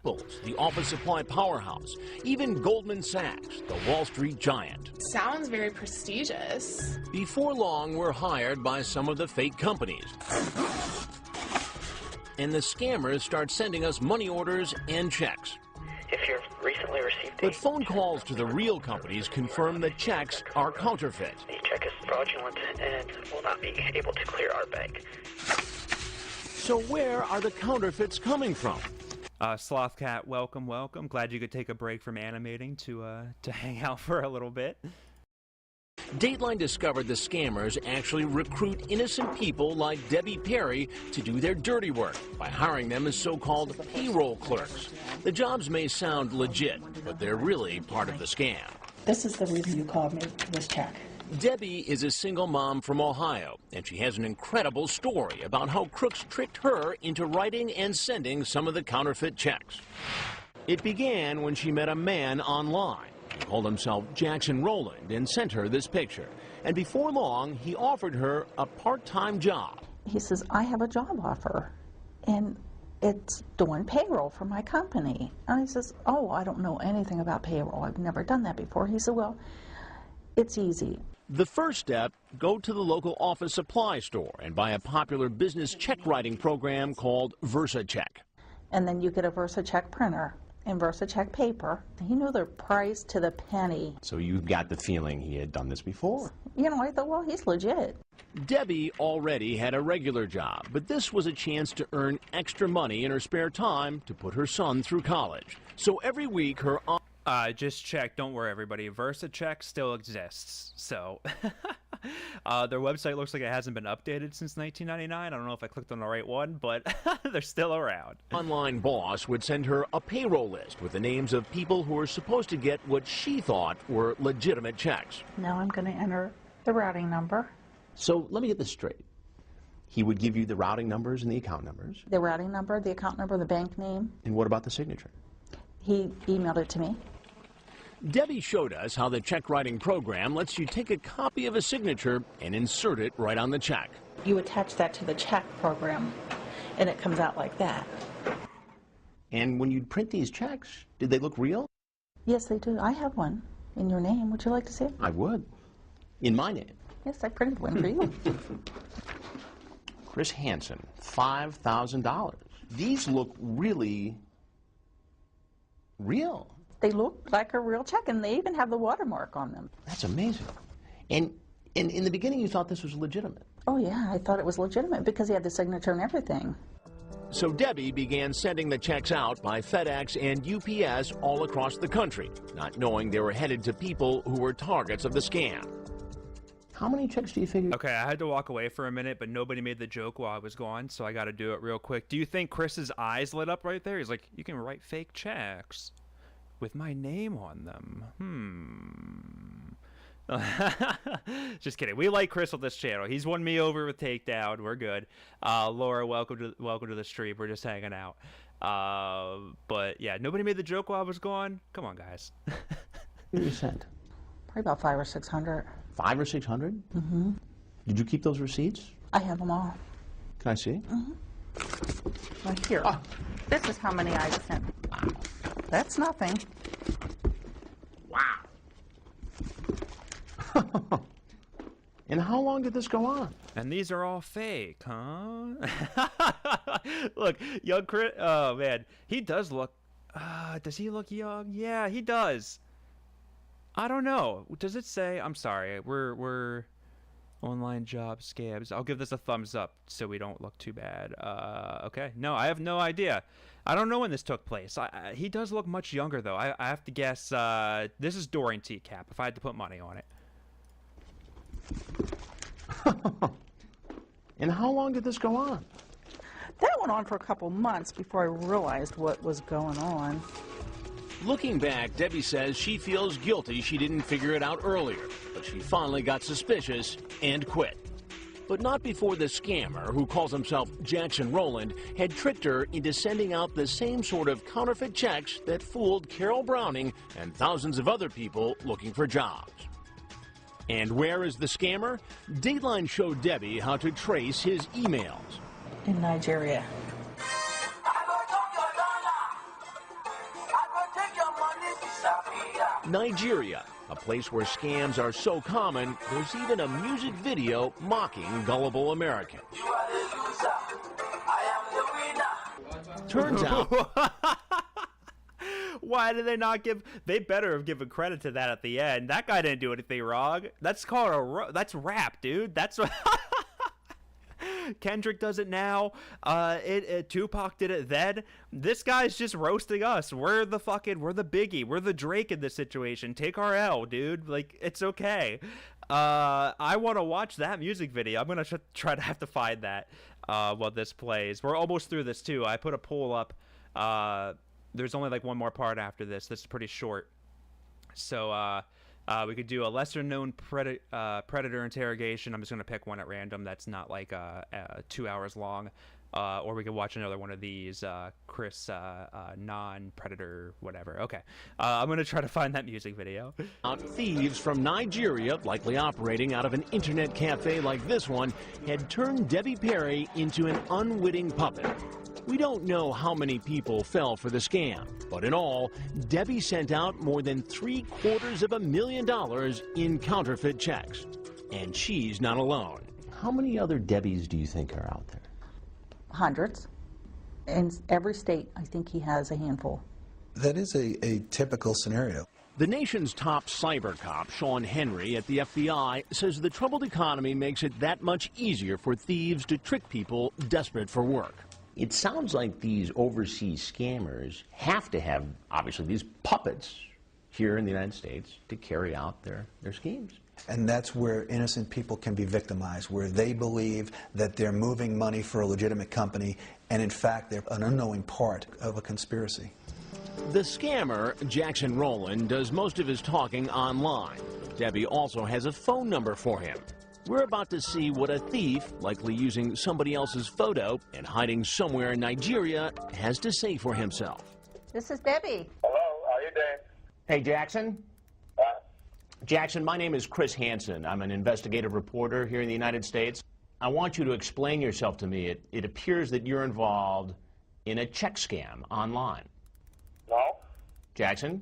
The office supply powerhouse, even Goldman Sachs, the Wall Street giant. Sounds very prestigious. Before long, we're hired by some of the fake companies. And the scammers start sending us money orders and checks. If you've recently received But phone calls to the real companies confirm the checks are counterfeit. The check is fraudulent and will not be able to clear our bank. So where are the counterfeits coming from? Slothcat, welcome. Glad you could take a break from animating to hang out for a little bit. Dateline discovered the scammers actually recruit innocent people like Debbie Perry to do their dirty work by hiring them as so-called payroll clerks. The jobs may sound legit, but they're really part of the scam. This is the reason you called me for this check. Debbie is a single mom from Ohio, and she has an incredible story about how crooks tricked her into writing and sending some of the counterfeit checks. It began when she met a man online. He called himself Jackson Rowland and sent her this picture. And before long, he offered her a part-time job. He says, I have a job offer, and it's doing payroll for my company. And he says, oh, I don't know anything about payroll. I've never done that before. He said, well, it's easy. The first step, go to the local office supply store and buy a popular business check writing program called VersaCheck. And then you get a VersaCheck printer. and VersaCheck paper. He knew the price to the penny. So you got the feeling he had done this before? You know, I thought, well, he's legit. Debbie already had a regular job, but this was a chance to earn extra money in her spare time to put her son through college. So every week her just check. Don't worry, everybody. VersaCheck still exists. So their website looks like it hasn't been updated since 1999. I don't know if I clicked on the right one, but they're still around. Online boss would send her a payroll list with the names of people who were supposed to get what she thought were legitimate checks. Now I'm going to enter the routing number. So let me get this straight. He would give you the routing numbers and the account numbers. The routing number, the account number, the bank name. And what about the signature? He emailed it to me. Debbie showed us how the check writing program lets you take a copy of a signature and insert it right on the check. You attach that to the check program, and it comes out like that. And when you print these checks, did they look real? Yes, they do. I have one in your name. Would you like to see it? I would. In my name. Yes, I printed one for you. Chris Hansen, $5,000. These look really real. They look like a real check, and they even have the watermark on them. That's amazing. And in the beginning, you thought this was legitimate. Oh, yeah, I thought it was legitimate because he had the signature and everything. So Debbie began sending the checks out by FedEx and UPS all across the country, not knowing they were headed to people who were targets of the scam. How many checks do you figure? Okay, I had to walk away for a minute, but nobody made the joke while I was gone, so I got to do it real quick. Do you think Chris's eyes lit up right there? He's like, you can write fake checks with my name on them. Just kidding. We like Chris on this channel. He's won me over with Takedown. We're good. Laura, welcome to the stream. We're just hanging out. But yeah, nobody made the joke while I was gone. Come on, guys. What did you send? Probably about 500 or 600. 500 or 600? Mm-hmm. Did you keep those receipts? I have them all. Can I see? Mm-hmm. Right here. Oh. This is how many I sent. Wow. That's nothing. Wow. And how long did this go on? And these are all fake, huh? Look, young Chris. Oh man, he does look. Does he look young? Yeah, he does. I don't know. Does it say? I'm sorry. We're online job scams. I'll give this a thumbs up so we don't look too bad. Okay. No, I have no idea. I don't know when this took place. He does look much younger though. I have to guess. This is during TCAP. If I had to put money on it. And how long did this go on? That went on for a couple months before I realized what was going on. Looking back, Debbie says she feels guilty she didn't figure it out earlier, but she finally got suspicious and quit. But not before the scammer, who calls himself Jackson Rowland, had tricked her into sending out the same sort of counterfeit checks that fooled Carol Browning and thousands of other people looking for jobs. And where is the scammer? Dateline showed Debbie how to trace his emails. In Nigeria. Nigeria, a place where scams are so common, there's even a music video mocking gullible Americans. Turns out... Why did they not give? They better have given credit to that at the end. That guy didn't do anything wrong. That's called that's rap, dude. That's what Kendrick does it now. Tupac did it then. This guy's just roasting us. We're the Biggie. We're the Drake in this situation. Take our L, dude. Like, it's okay. I want to watch that music video. I'm gonna try to have to find that while this plays. We're almost through this too. I put a poll up. There's only like one more part after this. This is pretty short. So we could do a lesser-known predator interrogation. I'm just going to pick one at random that's not like 2 hours long. Or we could watch another one of these, Chris, non-predator, whatever. Okay. I'm going to try to find that music video. Thieves from Nigeria, likely operating out of an internet cafe like this one, had turned Debbie Perry into an unwitting puppet. We don't know how many people fell for the scam, but in all, Debbie sent out more than $750,000 in counterfeit checks. And she's not alone. How many other Debbies do you think are out there? Hundreds. In every state, I think he has a handful. That is a typical scenario. The nation's top cyber cop, Sean Henry at the FBI, says the troubled economy makes it that much easier for thieves to trick people desperate for work. It sounds like these overseas scammers have to have, obviously, these puppets here in the United States to carry out their schemes. And that's where innocent people can be victimized, where they believe that they're moving money for a legitimate company, and in fact, they're an unknowing part of a conspiracy. The scammer, Jackson Rowland, does most of his talking online. Debbie also has a phone number for him. We're about to see what a thief, likely using somebody else's photo and hiding somewhere in Nigeria, has to say for himself. This is Debbie. Hello, how you doing? Hey, Jackson? Jackson, my name is Chris Hansen. I'm an investigative reporter here in the United States. I want you to explain yourself to me. It appears that you're involved in a check scam online. No. Jackson?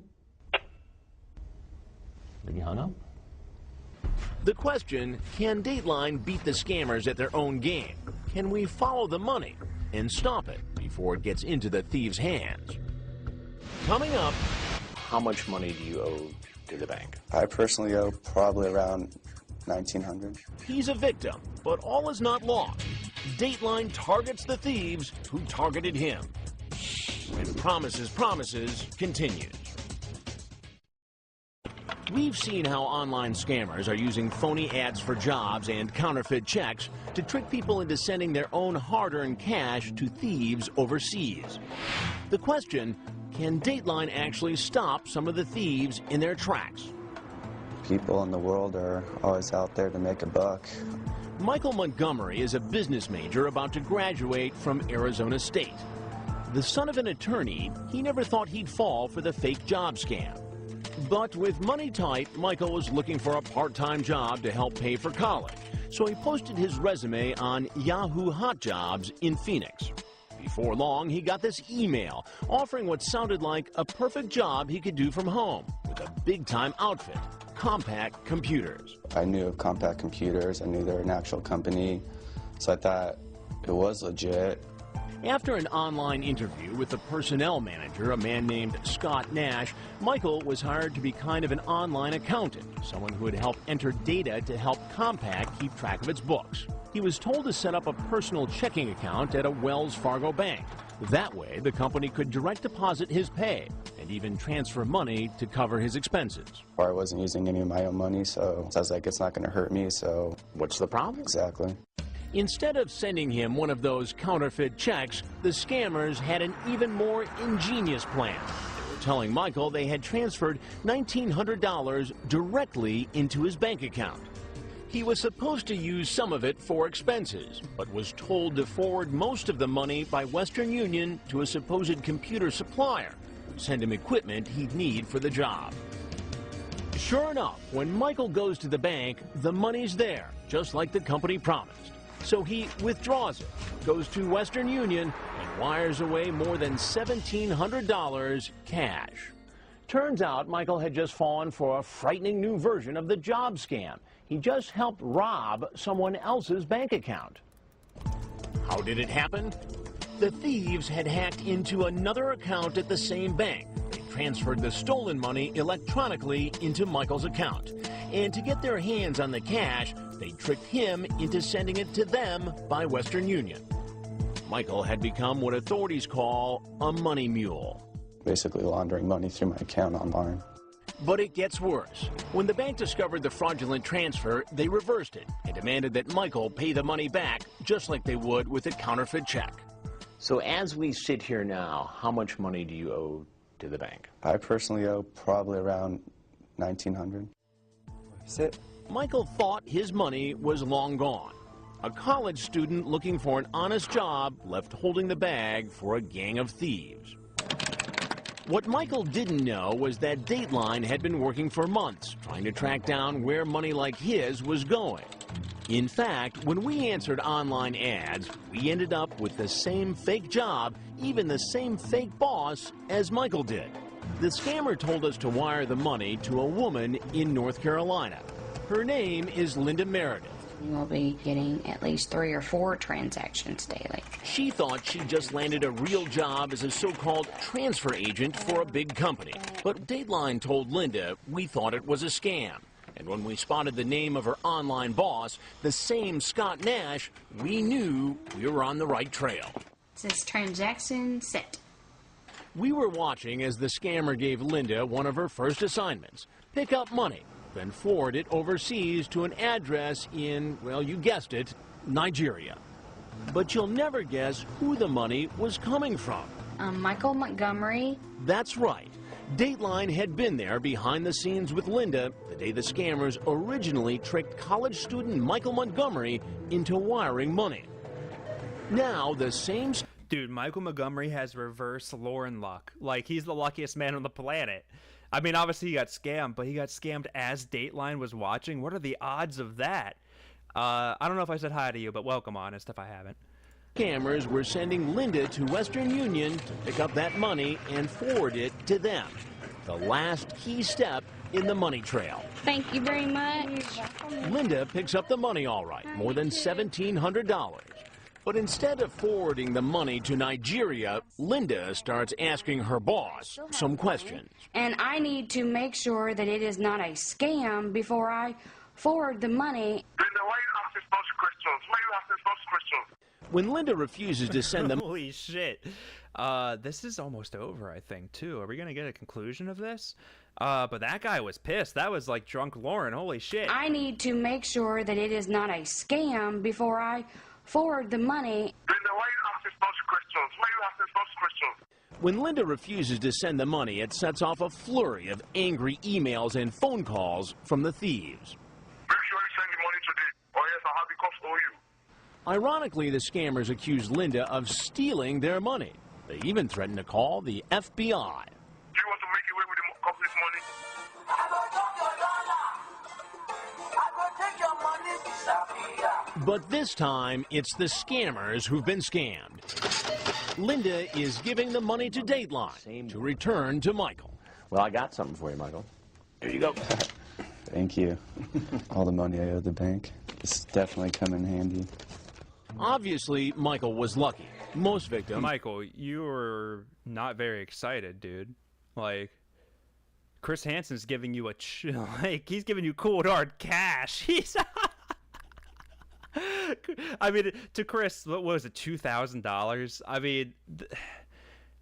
Did you hung up? The question, can Dateline beat the scammers at their own game? Can we follow the money and stop it before it gets into the thieves' hands? Coming up, how much money do you owe to the bank? I personally owe probably around $1,900. He's a victim, but all is not lost. Dateline targets the thieves who targeted him. And Promises continues. We've seen how online scammers are using phony ads for jobs and counterfeit checks to trick people into sending their own hard-earned cash to thieves overseas. The question, can Dateline actually stop some of the thieves in their tracks? People in the world are always out there to make a buck. Michael Montgomery is a business major about to graduate from Arizona State. The son of an attorney, he never thought he'd fall for the fake job scam. But with money tight, Michael was looking for a part-time job to help pay for college. So he posted his resume on Yahoo Hot Jobs in Phoenix. Before long, he got this email offering what sounded like a perfect job he could do from home with a big-time outfit, Compact Computers. I knew of Compact Computers. I knew they were an actual company, so I thought it was legit. After an online interview with the personnel manager, a man named Scott Nash, Michael was hired to be kind of an online accountant, someone who would help enter data to help Compact keep track of its books. He was told to set up a personal checking account at a Wells Fargo bank. That way, the company could direct deposit his pay and even transfer money to cover his expenses. I wasn't using any of my own money, so I was like, it's not going to hurt me, so... What's the problem? Exactly. Instead of sending him one of those counterfeit checks, the scammers had an even more ingenious plan. They were telling Michael they had transferred $1,900 directly into his bank account. He was supposed to use some of it for expenses, but was told to forward most of the money by Western Union to a supposed computer supplier who would send him equipment he'd need for the job. Sure enough, when Michael goes to the bank, the money's there, just like the company promised. So he withdraws it, goes to Western Union, and wires away more than $1,700 cash. Turns out Michael had just fallen for a frightening new version of the job scam. He just helped rob someone else's bank account. How did it happen? The thieves had hacked into another account at the same bank. They transferred the stolen money electronically into Michael's account. And to get their hands on the cash, they tricked him into sending it to them by Western Union. Michael had become what authorities call a money mule. Basically laundering money through my account online. But it gets worse. When the bank discovered the fraudulent transfer, they reversed it and demanded that Michael pay the money back just like they would with a counterfeit check. So as we sit here now, how much money do you owe to the bank? I personally owe probably around $1,900. That's it. Michael thought his money was long gone. A college student looking for an honest job left holding the bag for a gang of thieves. What Michael didn't know was that Dateline had been working for months trying to track down where money like his was going. In fact, when we answered online ads, we ended up with the same fake job, even the same fake boss as Michael did. The scammer told us to wire the money to a woman in North Carolina. Her name is Linda Meredith. We'll be getting at least 3 or 4 transactions daily. She thought she just landed a real job as a so-called transfer agent for a big company. But Dateline told Linda we thought it was a scam. And when we spotted the name of her online boss, the same Scott Nash, we knew we were on the right trail. It says transaction set. We were watching as the scammer gave Linda one of her first assignments: pick up money, then forward it overseas to an address in, well, you guessed it, Nigeria. But you'll never guess who the money was coming from. Michael Montgomery. That's right. Dateline had been there behind the scenes with Linda the day the scammers originally tricked college student Michael Montgomery into wiring money. Now the same... Dude, Michael Montgomery has reverse Lauren luck. Like, he's the luckiest man on the planet. I mean, obviously he got scammed, but he got scammed as Dateline was watching. What are the odds of that? I don't know if I said hi to you, but welcome, Honest, if I haven't. Scammers were sending Linda to Western Union to pick up that money and forward it to them. The last key step in the money trail. Thank you very much. Linda picks up the money all right, more than $1,700. But instead of forwarding the money to Nigeria, Linda starts asking her boss some questions. And I need to make sure that it is not a scam before I forward the money. Linda, why are you asking those questions? Why are you asking those questions? When Linda refuses to send them... Holy shit. This is almost over, I think, too. Are we going to get a conclusion of this? But that guy was pissed. That was like drunk Lauren. Holy shit. I need to make sure that it is not a scam before I forward the money. Linda, why are you asking those questions? Why are you asking those questions? When Linda refuses to send the money, it sets off a flurry of angry emails and phone calls from the thieves. Make sure you send the money today, or else I'll have the cops owe you. Ironically, the scammers accused Linda of stealing their money. They even threatened to call the FBI. Do you want to make away with the company's money? But this time, it's the scammers who've been scammed. Linda is giving the money to Dateline to return to Michael. Well, I got something for you, Michael. Here you go. Thank you. All the money I owe the bank. It's definitely come in handy. Obviously, Michael was lucky. Most victims... Michael, you were not very excited, dude. Like, Chris Hansen's giving you like, he's giving you cold hard cash. He's... I mean, to Chris, what was it, $2,000? I mean,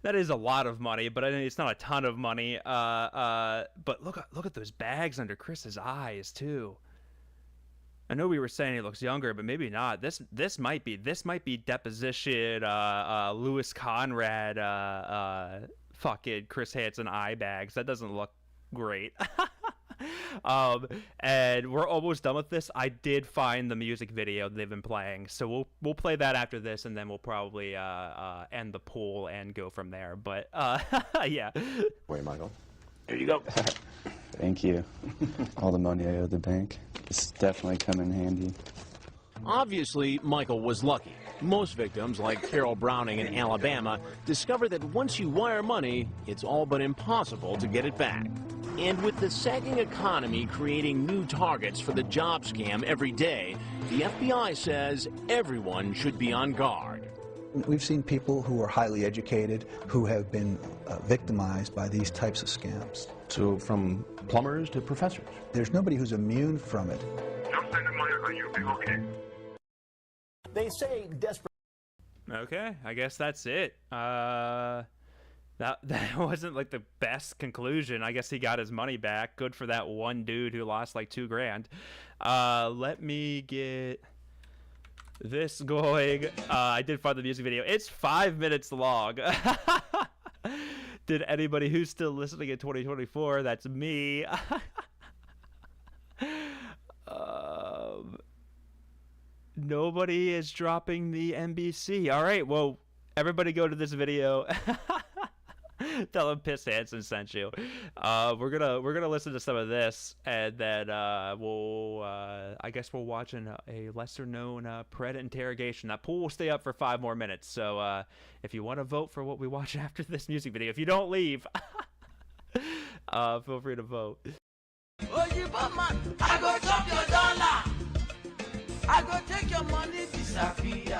that is a lot of money, but I mean, it's not a ton of money. But look at those bags under Chris's eyes too. I know we were saying he looks younger, but maybe not. This might be deposition Louis Conrad fucking Chris Hansen eye bags. That doesn't look great. And we're almost done with this. I did find the music video they've been playing, so we'll play that after this, and then we'll probably end the poll and go from there. But yeah. Wait, Michael. Here you go. Thank you. All the money I owe the bank. It's definitely come in handy. Obviously, Michael was lucky. Most victims, like Carol Browning in Alabama, discover that once you wire money, it's all but impossible to get it back. And with the sagging economy creating new targets for the job scam every day, the FBI says everyone should be on guard. We've seen people who are highly educated who have been victimized by these types of scams. So from plumbers to professors. There's nobody who's immune from it. Just send the money and you'll be okay. They say desperate. Okay, I guess that's it. That wasn't like the best conclusion. I guess he got his money back. Good for that one dude who lost like $2,000. Let me get this going. I did find the music video. It's 5 minutes long. Did anybody who's still listening in 2024? That's me. Nobody is dropping the NBC. All right, well, everybody go to this video. Tell them Piss Hansen sent you. We're gonna listen to some of this, and then we'll I guess we'll watch a lesser known Pred interrogation. That poll will stay up for 5 more minutes. So if you want to vote for what we watch after this music video, if you don't leave, feel free to vote. Oh, you bum man, I go drop your dollar. I go take your money, disappear.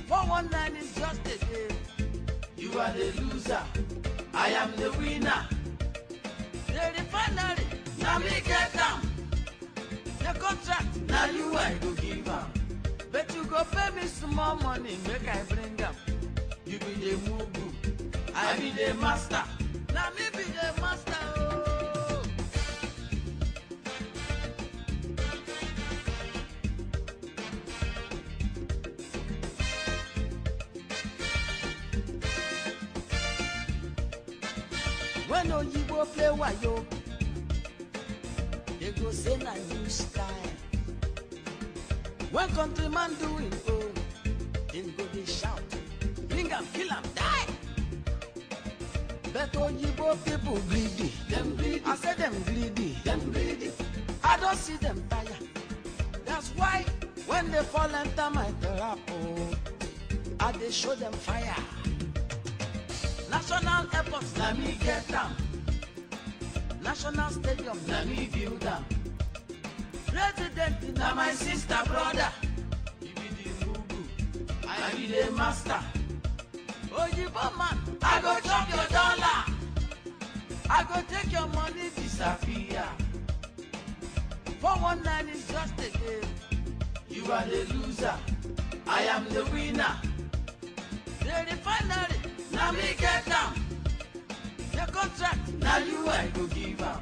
419 is just a game. You are the loser, I am the winner. The refinery, now me get down. The contract, now you I go give am. But you go pay me some more money, make I bring am. You be the mugu, I be the master. Now me be the master. Oh. When Oyibo play wayo, they go say na new style. When countryman do it, oh, then go they shout, bring am, kill am, die. But Oyibo people greedy, them greedy. I say them greedy, them greedy. I don't see them tire. That's why when they fall enter my trap, oh, I they show them fire. National airports, let me get them. National stadium, let me build them. President, now my sister, brother. You be the mugu, I be the master. Oyibo man, I go chop your dollar. I go take your money, disappear. 419 is just a game. You are the loser, I am the winner. The refinery, now me get down. The contract, now you I go give am.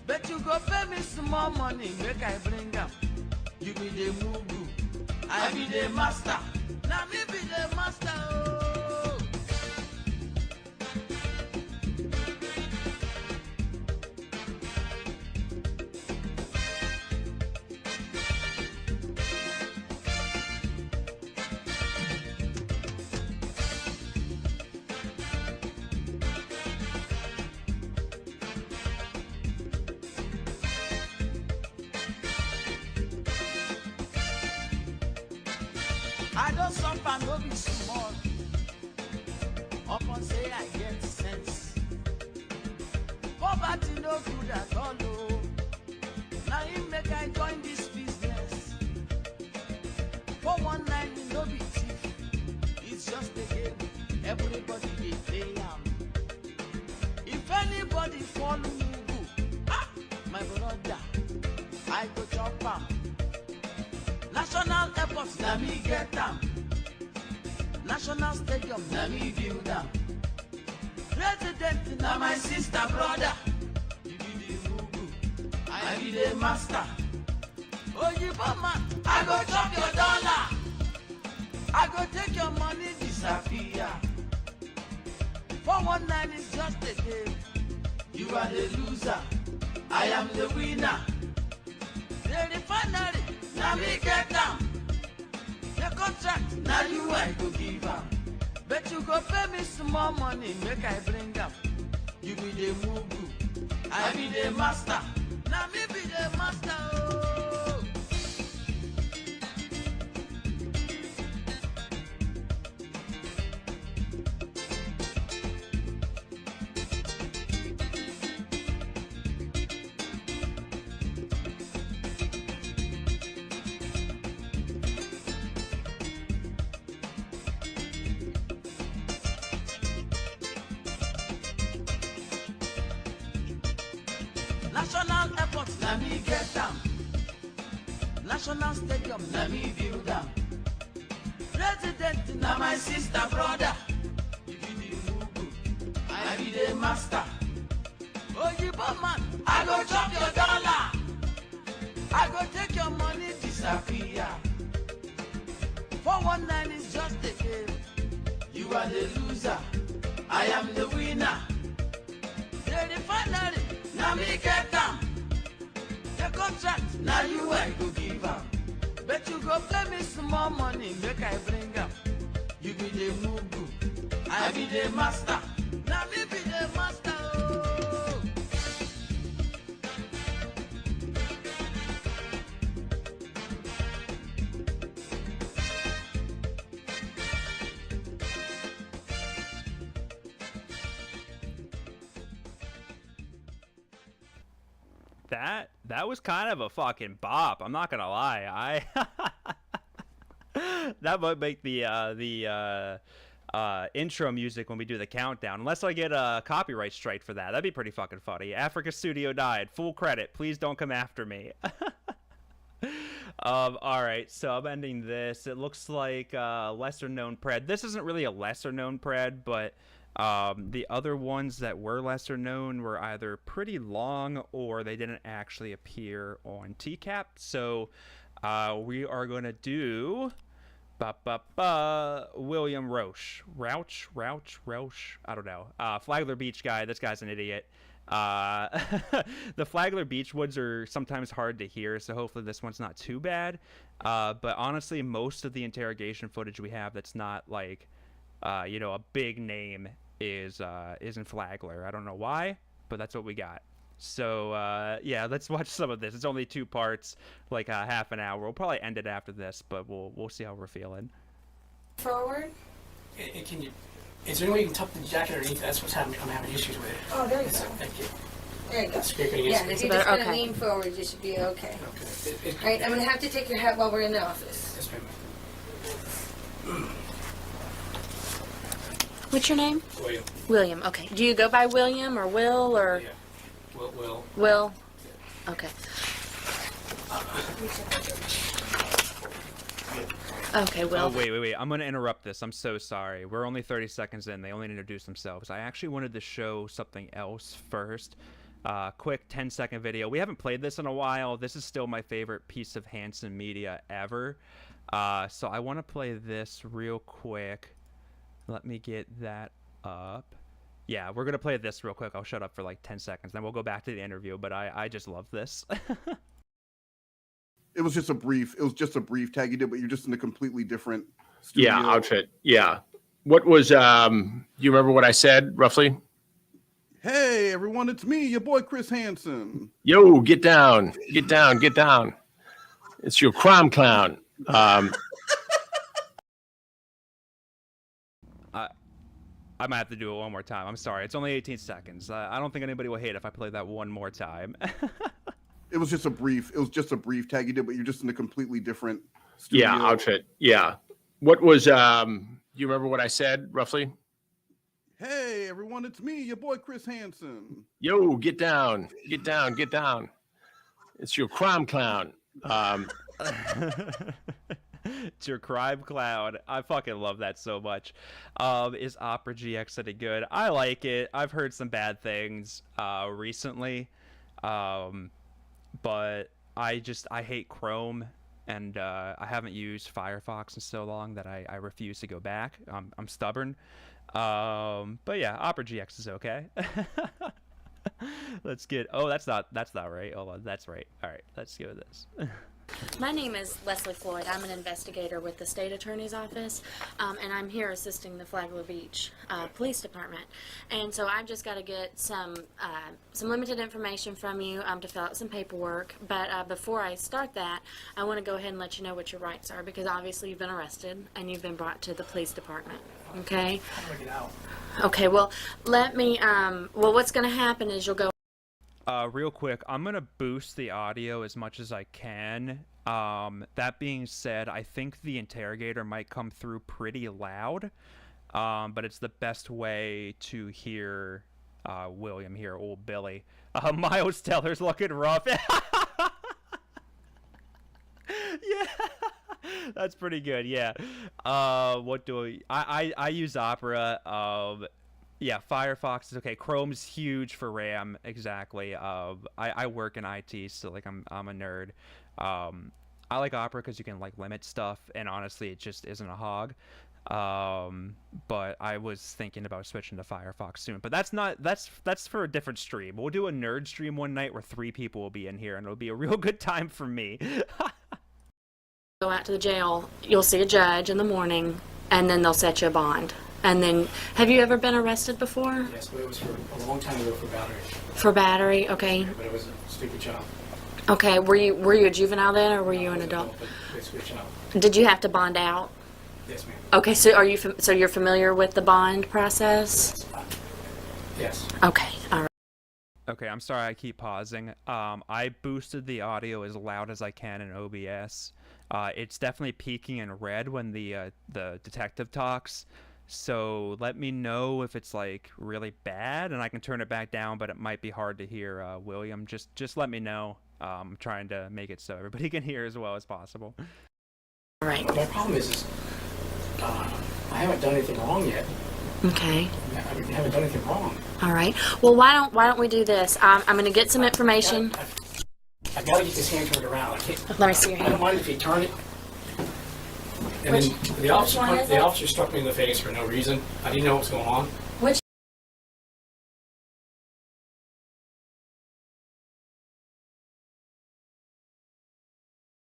But you go pay me some more money, make I bring am. You be the mugu, I be the master. Now me be the master. Oh. I don't suffer, no be small. Upon say I get sense. Poverty no good at all, oh. Now him make I join this business. 419 no be thief. It's just a game. Everybody they play am. If anybody follow me, ah, my brother, I go chop am. National airports, let me get them. National stadium, let me build them. President, now my sister, brother. You be the mugu, I be the master. Oyibo man, I go chop your dollar. I go take your money, disappear. 419 is just a game. You are the loser, I am the winner. The refinery, now me get down. The contract, now you I go give am. But you go pay me some more money, make I bring am. You be the mugu, I be the master. Now me be the master. Oh. National airports, let me get them. National stadium, let me build them. President, now my sister, brother. You be the mugu, I be the master. Oyibo man, I go chop your dollar. I go take your money, disappear. 419 is just a game. You are the loser, I am the winner. The refinery, now me get them. The contract, now you I go give am. But you go pay me some more money, make I bring am. You be the mugu, I be the master. Now me be the master. Oh. that was kind of a fucking bop. I'm not gonna lie. That might make the intro music when we do the countdown, unless I get a copyright strike for that. That'd be pretty fucking funny. Africa Studio died. Full credit. Please don't come after me. All right, so I'm ending this. It looks like lesser known pred. This isn't really a lesser known pred, but the other ones that were lesser known were either pretty long or they didn't actually appear on TCAP. So we are going to do William Roach. Roach? I don't know. Flagler Beach guy. This guy's an idiot. The Flagler Beach woods are sometimes hard to hear, so hopefully this one's not too bad. But honestly, most of the interrogation footage we have that's not like, you know, a big name is in Flagler. I don't know why, but that's what we got. So yeah, let's watch some of this. It's only 2 parts, like half an hour. We'll probably end it after this, but we'll see how we're feeling. Forward. Can you? Is there any way you can tuck the jacket underneath? That's what's happening. I'm having issues with it. Oh, there you go. Thank you. There you go. Scraping Yeah, against if you're just going to lean forward, you should be okay. Okay. All right, I'm going to have to take your hat while we're in the office. Yes, ma'am. What's your name? William. William. Okay. Do you go by William or Will or? Yeah. Will. Will. Okay. Okay, Will. Oh, wait. I'm going to interrupt this. I'm so sorry. We're only 30 seconds in. They only introduce themselves. I actually wanted to show something else first. Quick 10-second video. We haven't played this in a while. This is still my favorite piece of Hansen media ever. So I want to play this real quick. Let me get that up. Yeah, we're going to play this real quick. I'll shut up for like 10 seconds. Then we'll go back to the interview. But I just love this. It was just a brief tag you did, but you're just in a completely different studio. Yeah, outfit. Yeah. What was, you remember what I said roughly? Hey, everyone, it's me, your boy Chris Hansen. Yo, get down. Get down. Get down. It's your crime clown. I might have to do it one more time. I'm sorry. It's only 18 seconds. I don't think anybody will hate if I play that one more time. It was just a brief tag you did, but you're just in a completely different studio. Yeah, outfit. Yeah. What was, you remember what I said roughly? Hey, everyone, it's me, your boy Chris Hansen. Yo, get down. Get down. Get down. It's your crime clown. It's your crime clown. I fucking love that so much. Is Opera GX any good? I like it. I've heard some bad things recently. But I hate Chrome, and I haven't used Firefox in so long that I refuse to go back. I'm stubborn. But yeah, Opera GX is okay. Let's get. Oh, that's not right. Hold on, that's right. All right, let's go with this. My name is Leslie Floyd. I'm an investigator with the State Attorney's Office, and I'm here assisting the Flagler Beach Police Department. And so I've just got to get some limited information from you to fill out some paperwork. But before I start that, I want to go ahead and let you know what your rights are, because obviously you've been arrested and you've been brought to the police department. Okay? How do I get out? Okay, well, let me, what's going to happen is you'll go. Real quick, I'm going to boost the audio as much as I can. That being said, I think the interrogator might come through pretty loud, but it's the best way to hear William here, old Billy. Miles Teller's looking rough. Yeah, that's pretty good, yeah. What do I use Opera. Yeah, Firefox is okay. Chrome's huge for RAM, exactly. I work in IT, so like I'm a nerd. I like Opera because you can like limit stuff, and honestly, it just isn't a hog. But I was thinking about switching to Firefox soon. But that's for a different stream. We'll do a nerd stream one night where 3 people will be in here, and it'll be a real good time for me. Go out to the jail. You'll see a judge in the morning, and then they'll set you a bond. And then, have you ever been arrested before? Yes, but it was for a long time ago for battery. For battery, okay. Yeah, but it was a stupid child. Okay, were you a juvenile then, or were you an adult? Basically a child. Did you have to bond out? Yes, ma'am. Okay, so so you're familiar with the bond process? Yes. Okay, all right. Okay, I'm sorry I keep pausing. I boosted the audio as loud as I can in OBS. It's definitely peaking in red when the detective talks. So let me know if it's like really bad, and I can turn it back down. But it might be hard to hear William. Just let me know. I'm trying to make it so everybody can hear as well as possible. Right. My problem is I haven't done anything wrong yet. Okay. I haven't done anything wrong. All right. Well, why don't we do this? I'm going to get some information. I gotta get this hand turned around. I can't. Let me see your hand. I don't mind if you turn it. And Which- then the officer, which one is the it? officer struck me in the face for no reason. I didn't know what was going on. Which?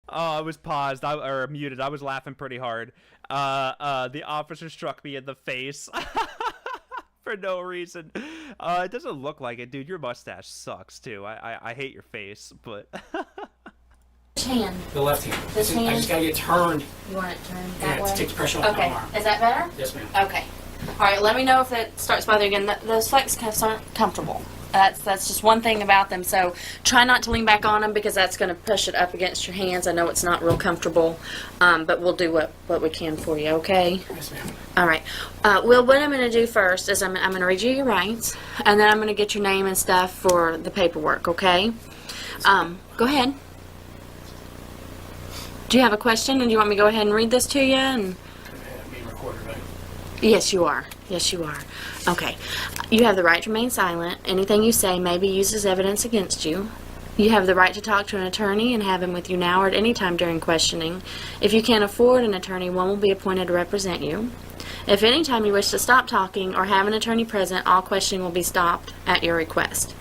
Oh, I was paused or muted. I was laughing pretty hard. The officer struck me in the face for no reason. It doesn't look like it, dude. Your mustache sucks too. I hate your face, but. Which hand? The left hand. This hand? I just gotta get turned. You want it turned Yeah, that way? to take the pressure off my Okay. arm. Is that better? Yes, ma'am. Okay. All right. Let me know if it starts bothering you again. Those flex cuffs aren't comfortable. That's just one thing about them. So try not to lean back on them because that's going to push it up against your hands. I know it's not real comfortable, but we'll do what we can for you. Okay. Yes, ma'am. All right. Well, what I'm going to do first is I'm going to read you your rights, and then I'm going to get your name and stuff for the paperwork. Okay. Go ahead. Do you have a question, and do you want me to go ahead and read this to you? And Being recorded, right? yes, you are. Yes, you are. Okay. You have the right to remain silent. Anything you say may be used as evidence against you. You have the right to talk to an attorney and have him with you now or at any time during questioning. If you can't afford an attorney, one will be appointed to represent you. If any time you wish to stop talking or have an attorney present, all questioning will be stopped at your request.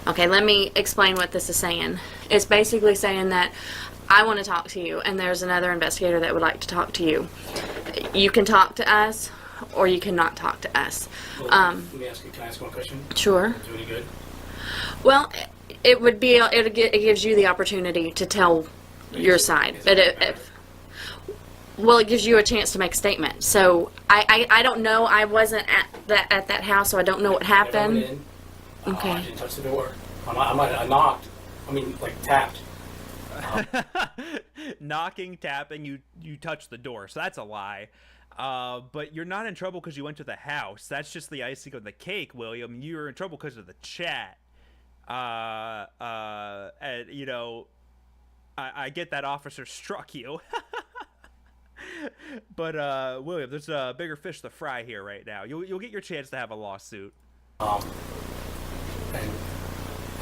Okay, let me explain what this is saying. It's basically saying that I want to talk to you, and there's another investigator that would like to talk to you. You can talk to us, or you cannot talk to us. Let me ask you. Can I ask one question? Sure. Do any good? Well, it would be. It gives you the opportunity to tell your side, but well, it gives you a chance to make a statement. So I don't know. I wasn't at that house, so I don't know what happened. Never went in. Okay. I didn't touch the door. I knocked. I mean, like tapped. Knocking, tapping, you touch the door, so that's a lie. But you're not in trouble because you went to the house. That's just the icing on the cake, William. You're in trouble because of the chat. And you know, I get that officer struck you. But William, there's a bigger fish to fry here right now. You'll get your chance to have a lawsuit.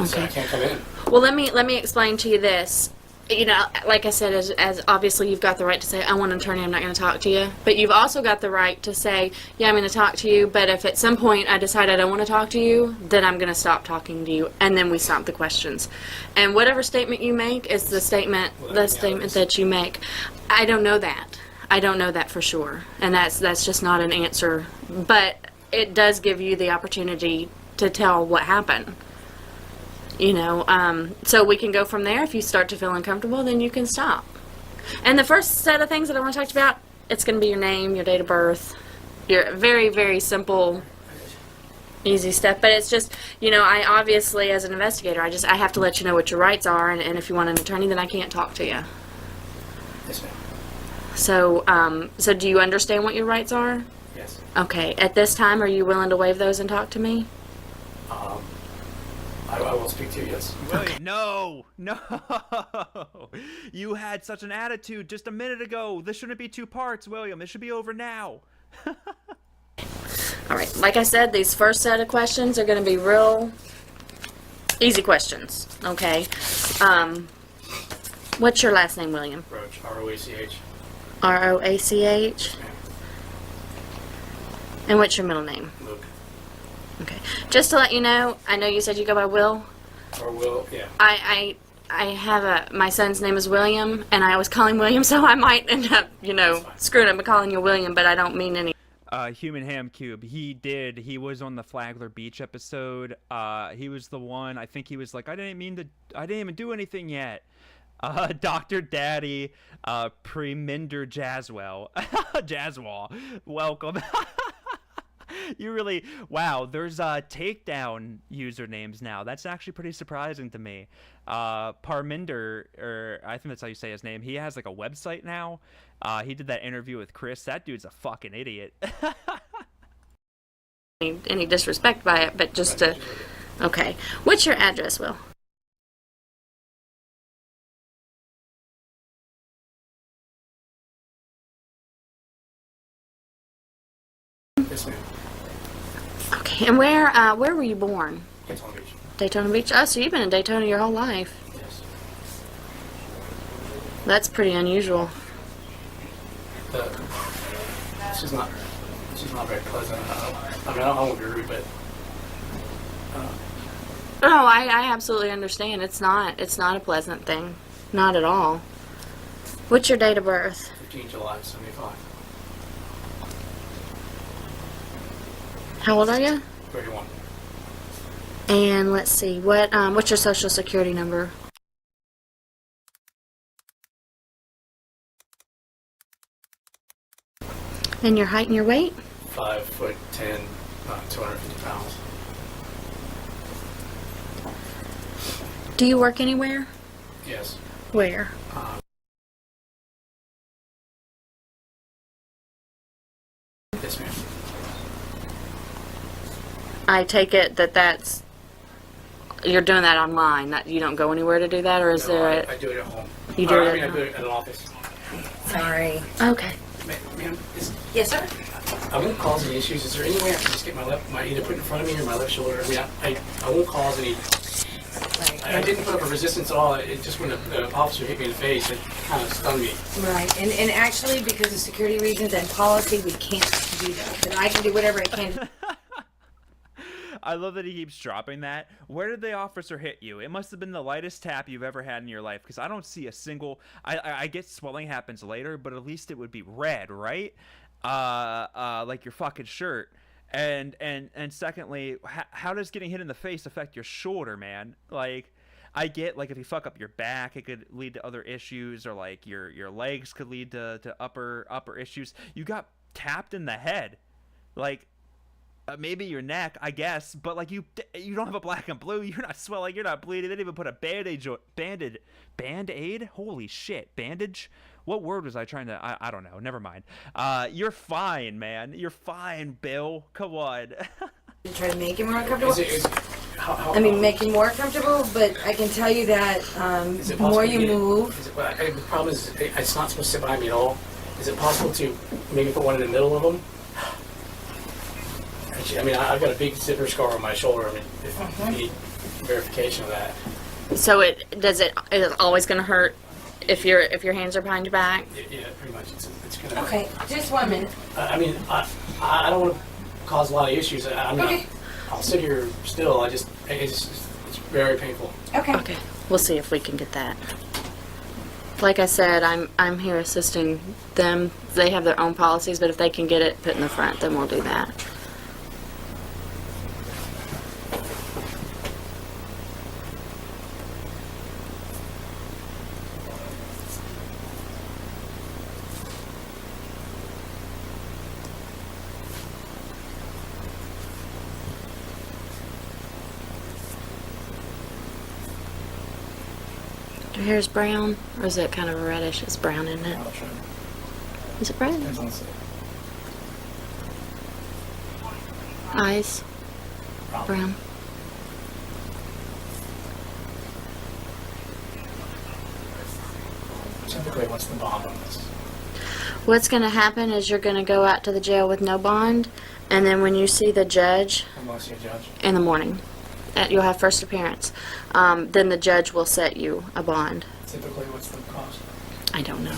So I can't come in. Well, let me explain to you this. You know, like I said, as obviously you've got the right to say, I want an attorney, I'm not going to talk to you. But you've also got the right to say, yeah, I'm going to talk to you, but if at some point I decide I don't want to talk to you, then I'm going to stop talking to you, and then we stop the questions. And whatever statement you make is the statement that you make. I don't know that. I don't know that for sure. And that's just not an answer. But it does give you the opportunity to tell what happened. You know, so we can go from there. If you start to feel uncomfortable, then you can stop. And the first set of things that I want to talk to you about, it's going to be your name, your date of birth, your very, very simple, easy stuff. But it's just, you know, I obviously, as an investigator, I have to let you know what your rights are, and if you want an attorney, then I can't talk to you. Yes, ma'am. So, so do you understand what your rights are? Yes. Okay. At this time, are you willing to waive those and talk to me? I will speak to you, yes. William, no! You had such an attitude just a minute ago. This shouldn't be two parts, William. It should be over now. All right. Like I said, these first set of questions are going to be real easy questions. Okay. What's your last name, William? Roach, R-O-A-C-H. R-O-A-C-H. And what's your middle name? Luke. Okay. Just to let you know, I know you said you go by Will. Or Will, yeah. I have my son's name is William, and I always call him William, so I might end up, you know, screwing up and calling you William, but I don't mean any. Human Ham Cube, he was on the Flagler Beach episode. He was the one, I think he was like, I didn't even do anything yet. Dr. Daddy, Preminder Jaswell, welcome. You really, wow, there's takedown usernames now. That's actually pretty surprising to me. Parminder, or I think that's how you say his name, he has like a website now. He did that interview with Chris. That dude's a fucking idiot. Any disrespect by it, but just to... Okay. What's your address, Will? Yes, ma'am. Okay, and where were you born? Daytona Beach. Daytona Beach? Oh, so you've been in Daytona your whole life. Yes. That's pretty unusual. She's not very pleasant. I mean, I don't want to be rude, but... No, I absolutely understand. It's not a pleasant thing. Not at all. What's your date of birth? 15 July, 75. How old are you? 31. And let's see, what's your social security number? And your height and your weight? 5'10", 250 pounds. Do you work anywhere? Yes. Where? Yes, ma'am. I take it that's you're doing that online. That you don't go anywhere to do that, or is there? I do it at home. You do it I at do it at an office. Sorry. Okay. Ma'am, Yes, sir. I won't cause any issues. Is there any way I can just get my either put it in front of me or my left shoulder? I mean, I won't cause any. I didn't put up a resistance at all. It just when the officer hit me in the face, it kind of stung me. Right, and actually, because of security reasons and policy, we can't do that. But I can do whatever I can. I love that he keeps dropping that. Where did the officer hit you? It must have been the lightest tap you've ever had in your life, because I don't see a single... I get swelling happens later, but at least it would be red, right? Like your fucking shirt. And secondly, how does getting hit in the face affect your shoulder, man? Like, I get, like, if you fuck up your back, it could lead to other issues, or like your legs could lead to upper issues. You got tapped in the head, like maybe your neck, I guess, but like you don't have a black and blue. You're not swelling. You're not bleeding. They didn't even put a band-aid. Holy shit, bandage. What word was I trying to? I don't know. Never mind. You're fine, man. You're fine, Bill. Come on. Try to make him more comfortable. I mean, make him more comfortable, but I can tell you that the more you move. The problem is, it's not supposed to sit behind me at all. Is it possible to maybe put one in the middle of them? I mean, I've got a big zipper scar on my shoulder. I mean, if you need verification of that. So is it always going to hurt if your hands are behind your back? Yeah, pretty much. It's going to. Okay, just 1 minute. I mean, I don't want to cause a lot of issues. I mean, okay. I'll sit here still. It's very painful. Okay. Okay. We'll see if we can get that. Like I said, I'm here assisting them. They have their own policies, but if they can get it put in the front, then we'll do that. Your hair's brown, or is it kind of a reddish? It's brown, isn't it? Is it brown? Eyes? Brown. Typically, what's the bond on this? What's going to happen is you're going to go out to the jail with no bond, and then when you see the judge I'm going to see a judge. in the morning, you'll have first appearance, then the judge will set you a bond. Typically, what's the cost? I don't know.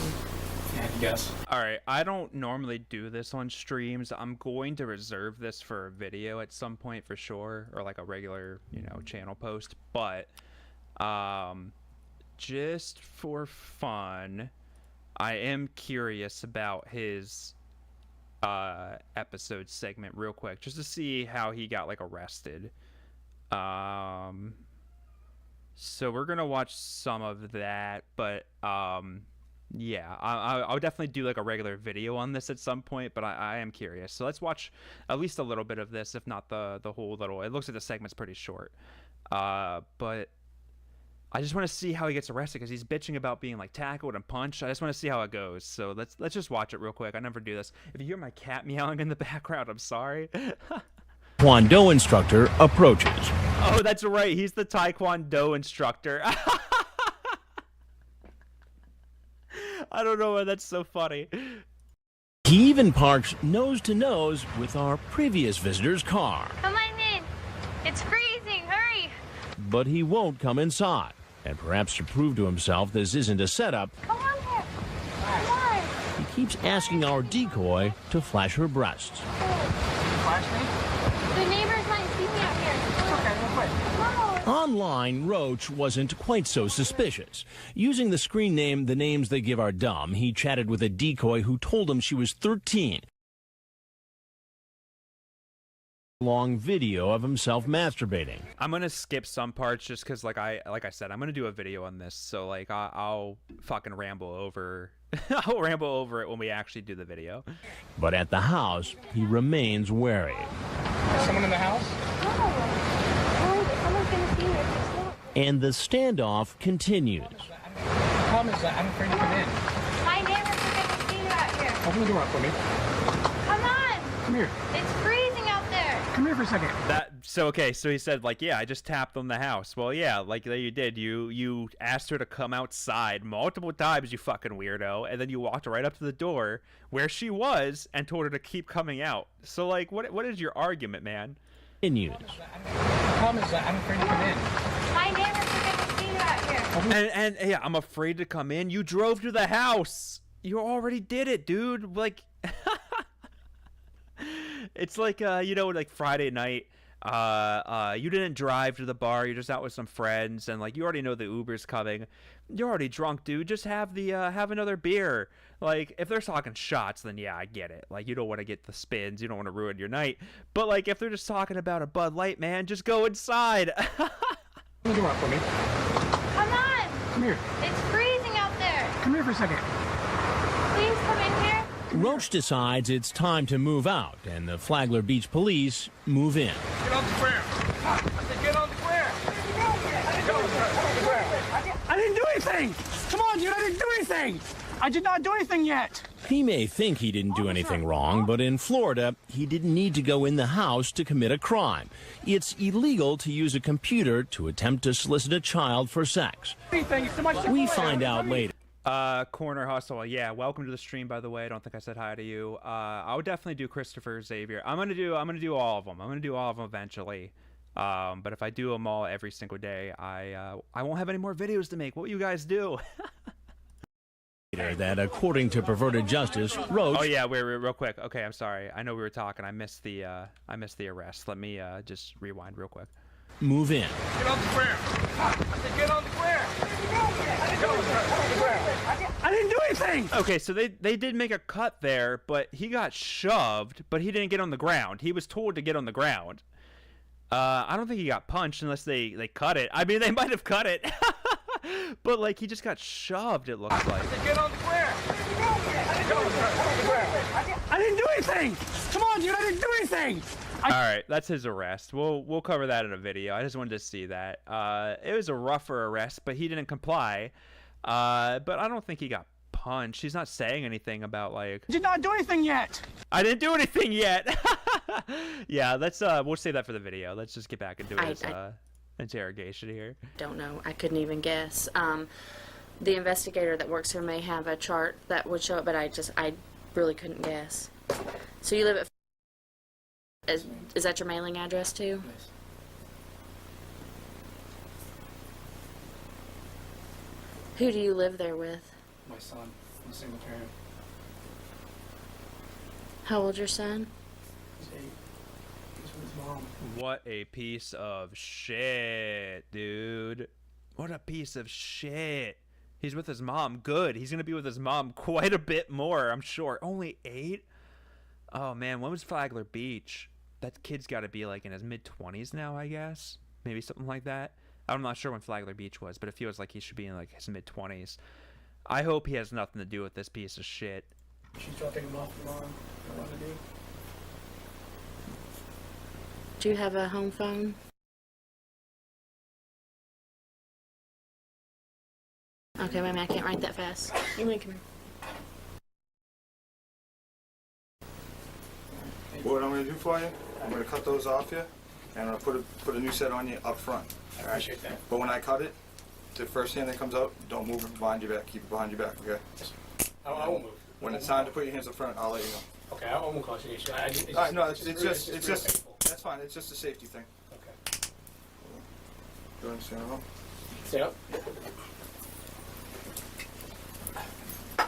Yeah, guess. Alright, I don't normally do this on streams. I'm going to reserve this for a video at some point for sure, or like a regular, channel post, but just for fun, I am curious about his episode segment real quick, just to see how he got like arrested. So we're gonna watch some of that, but Yeah, I'll definitely do like a regular video on this at some point, but I am curious. So let's watch at least a little bit of this, if not the whole little. It looks like the segment's pretty short, but I just want to see how he gets arrested because he's bitching about being like tackled and punched. I just want to see how it goes. So let's just watch it real quick. I never do this. If you hear my cat meowing in the background, I'm sorry. Taekwondo instructor approaches. Oh, that's right. He's the Taekwondo instructor. I don't know why that's so funny. He even parks nose to nose with our previous visitor's car. Come on in. It's freezing. Hurry. But he won't come inside. And perhaps to prove to himself this isn't a setup, Come on here. Come on. he keeps asking our decoy to flash her breasts. Flash me? The neighbors might see me out here. It's okay, real quick. Online, Roach wasn't quite so suspicious. Using the screen name The Names They Give Are Dumb, he chatted with a decoy who told him she was 13. Long video of himself masturbating. I'm gonna skip some parts just because, like I said, I'm gonna do a video on this. So like I'll fucking ramble over. I'll ramble over it when we actually do the video. But at the house, he remains wary. Someone in the house? Someone's gonna see me if it's not. And the standoff continues. The problem is that I'm afraid to come in. My neighbors are gonna see you out here. Open the door up for me. Come on. Come here. It's freezing out there. Come here for a second. So he said, like, yeah, I just tapped on the house. Well, yeah, like you did. You asked her to come outside multiple times, you fucking weirdo, and then you walked right up to the door where she was and told her to keep coming out. So like, what is your argument, man? Continues. The problem is that I'm afraid to come in. My neighbors are gonna see you out here. And yeah, I'm afraid to come in. You drove to the house. You already did it, dude. Like, it's like like Friday night. You didn't drive to the bar. You're just out with some friends, and like you already know the Uber's coming. You're already drunk, dude. Just have another beer. Like, if they're talking shots, then yeah, I get it. Like, you don't want to get the spins. You don't want to ruin your night. But like, if they're just talking about a Bud Light, man, just go inside. Open the door up for me. Come on. Come here. It's freezing out there. Come here for a second. Please come in here. Roach decides it's time to move out, and the Flagler Beach police move in. Get on the square. I said get on the square. I didn't do anything. Come on, dude. I didn't do anything. I did not do anything yet. He may think he didn't do anything wrong, but in Florida, he didn't need to go in the house to commit a crime. It's illegal to use a computer to attempt to solicit a child for sex. We find out later. Corner Hustle. Yeah, welcome to the stream, by the way. I don't think I said hi to you. I would definitely do Christopher Xavier. I'm gonna do all of them. I'm gonna do all of them eventually. But if I do them all every single day, I won't have any more videos to make. What will you guys do? That according to Perverted Justice, Roach. Oh yeah, wait, real quick. Okay, I'm sorry. I know we were talking. I missed the arrest. Let me just rewind real quick. Move in. Get on the square. I said get on the square. I didn't do anything. Okay, so they did make a cut there, but he got shoved, but he didn't get on the ground. He was told to get on the ground. I don't think he got punched unless they cut it. I mean, they might have cut it. But like he just got shoved, it looks like. Get on the square. I didn't do anything. Come on, dude. I didn't do anything. All right, that's his arrest. We'll cover that in a video. I just wanted to see that. It was a rougher arrest, but he didn't comply. But I don't think he got punched. He's not saying anything about like. Did not do anything yet. I didn't do anything yet. Yeah, let's we'll save that for the video. Let's just get back into his interrogation here. Don't know. I couldn't even guess. The investigator that works here may have a chart that would show it, but I really couldn't guess. So you live at. Is that your mailing address too? Yes. Who do you live there with? My son. I'm a single parent. How old's your son? He's 8. He's with his mom. What a piece of shit, dude. What a piece of shit. He's with his mom. Good. He's going to be with his mom quite a bit more, I'm sure. Only 8? Oh, man. When was Flagler Beach? That kid's got to be like in his mid-20s now, I guess. Maybe something like that. I'm not sure when Flagler Beach was, but it feels like he should be in like his mid-20s. I hope he has nothing to do with this piece of shit. She's dropping him off tomorrow. I want to do. Do you have a home phone? Okay, wait a minute, I can't write that fast. You may come here. What I'm going to do for you, I'm going to cut those off you, and I'll put a new set on you up front. I appreciate that. But when I cut it, the first hand that comes out, don't move it behind your back. Keep it behind your back, okay? I won't move. When it's time to put your hands up front, I'll let you know. Okay, I won't cause you an issue. No, it's just that's fine. It's just a safety thing. Okay. Do you understand at all? Stay up.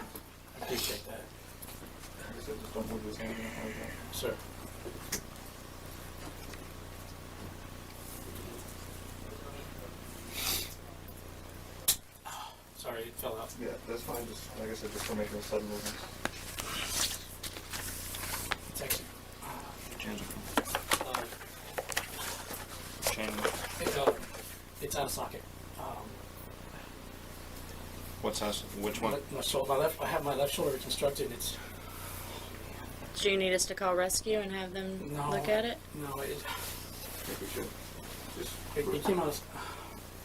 I appreciate that. Like I said, just don't move this hand. Sir. Sorry, it fell out. Yeah, that's fine. Just like I said, just don't make any sudden movements. Text you. Change it. It's out of socket. Which one? I have my left shoulder reconstructed. It's. Do you need us to call rescue and have them look at it? No, I think we should. It came out.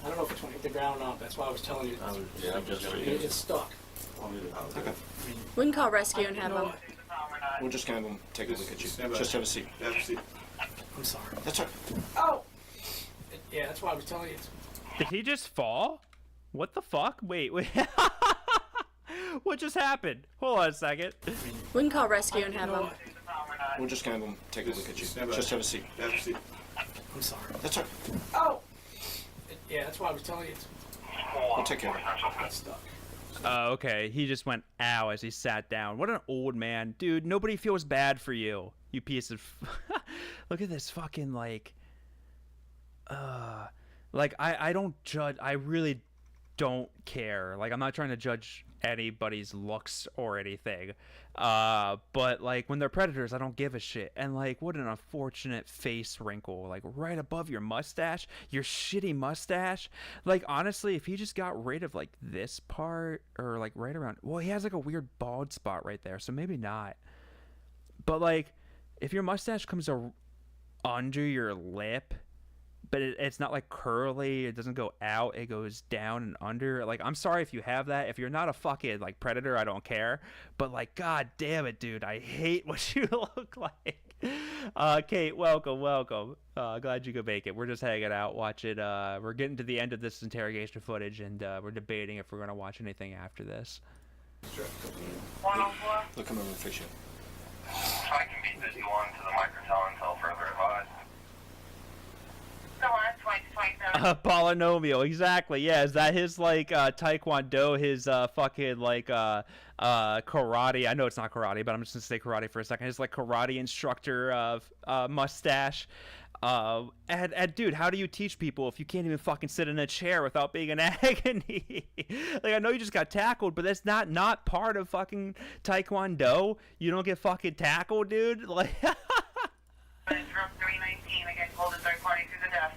I don't know if it's going to hit the ground or not. That's why I was telling you. It's stuck. Okay. We can call rescue and have them. We're just going to take a look at you. Just have a seat. Have a seat. I'm sorry. That's okay. Oh! Yeah, that's why I was telling you. Did he just fall? What the fuck? Wait. What just happened? Hold on a second. We can call rescue and have them. We're just going to take a look at you. Just have a seat. Have a seat. I'm sorry. That's okay. Oh! Yeah, that's why I was telling you. We'll take care of it. It's stuck. Oh, okay. He just went ow as he sat down. What an old man. Dude, nobody feels bad for you. You piece of... Look at this fucking, like... I don't judge... I really don't care. Like, I'm not trying to judge anybody's looks or anything. But, like, when they're predators, I don't give a shit. And, like, what an unfortunate face wrinkle. Like, right above your mustache. Your shitty mustache. Like, honestly, if he just got rid of, like, this part, or, like, right around... Well, he has, like, a weird bald spot right there, so maybe not. But, like, if your mustache comes under your lip... But it's not like curly. It doesn't go out. It goes down and under. Like, I'm sorry if you have that. If you're not a fucking, like, predator, I don't care. But, like, god damn it, dude. I hate what you look like. Kate, welcome. Glad you could make it. We're just hanging out, watching. We're getting to the end of this interrogation footage, and we're debating if we're going to watch anything after this. Sure. Look, come over and fix you. I can beat this one to the microtel until further advised. Polynomial, exactly. Yeah, is that his like taekwondo, his fucking like karate? I know it's not karate, but I'm just gonna say karate for a second. His like karate instructor mustache. And dude, how do you teach people if you can't even fucking sit in a chair without being in agony? Like, I know you just got tackled, but that's not part of fucking taekwondo. You don't get fucking tackled, dude. Like. From 319, again, called the third party through the desk.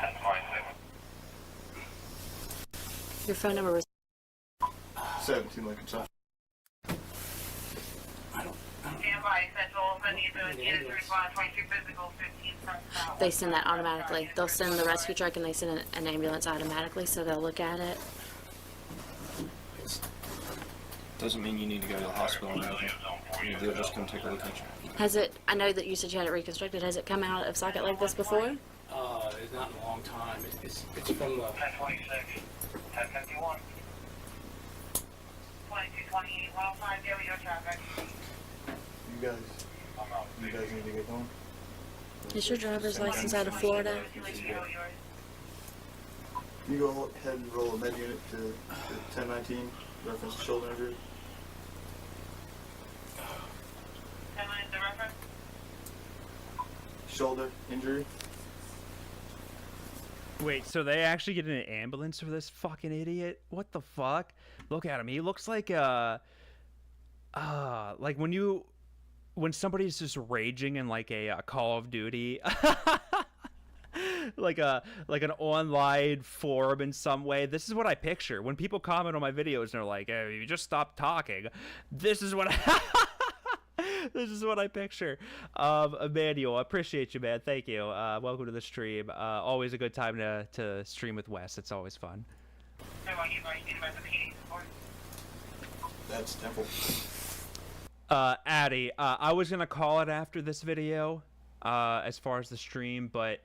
That's fine, Your phone number was 17 Lincoln South. Stand by, Central, send you to unit to respond, 22 physical, 15 front south. They send that automatically. They'll send the rescue truck and they send an ambulance automatically, so they'll look at it. Doesn't mean you need to go to the hospital or anything. They'll just come take a look at you. Has it, I know that you said you had it reconstructed, has it come out of socket like this before? It's not in a long time. It's from the... 1026, 1051. 2228, 105, daily your traffic. You guys need to get going? Is your driver's license out of Florida? You go ahead and roll a med unit to 1019, reference to shoulder injury. 10 the reference? Shoulder injury. Wait, so they actually get an ambulance for this fucking idiot? What the fuck? Look at him. He looks like like when somebody's just raging in like a Call of Duty. like an online forum in some way. This is what I picture when people comment on my videos and they're like, "Hey, you just stop talking." This is what this is what I picture. Emmanuel, I appreciate you, man. Thank you. Welcome to the stream. Always a good time to stream with Wes. It's always fun. That's Temple. Addy, I was gonna call it after this video, as far as the stream, but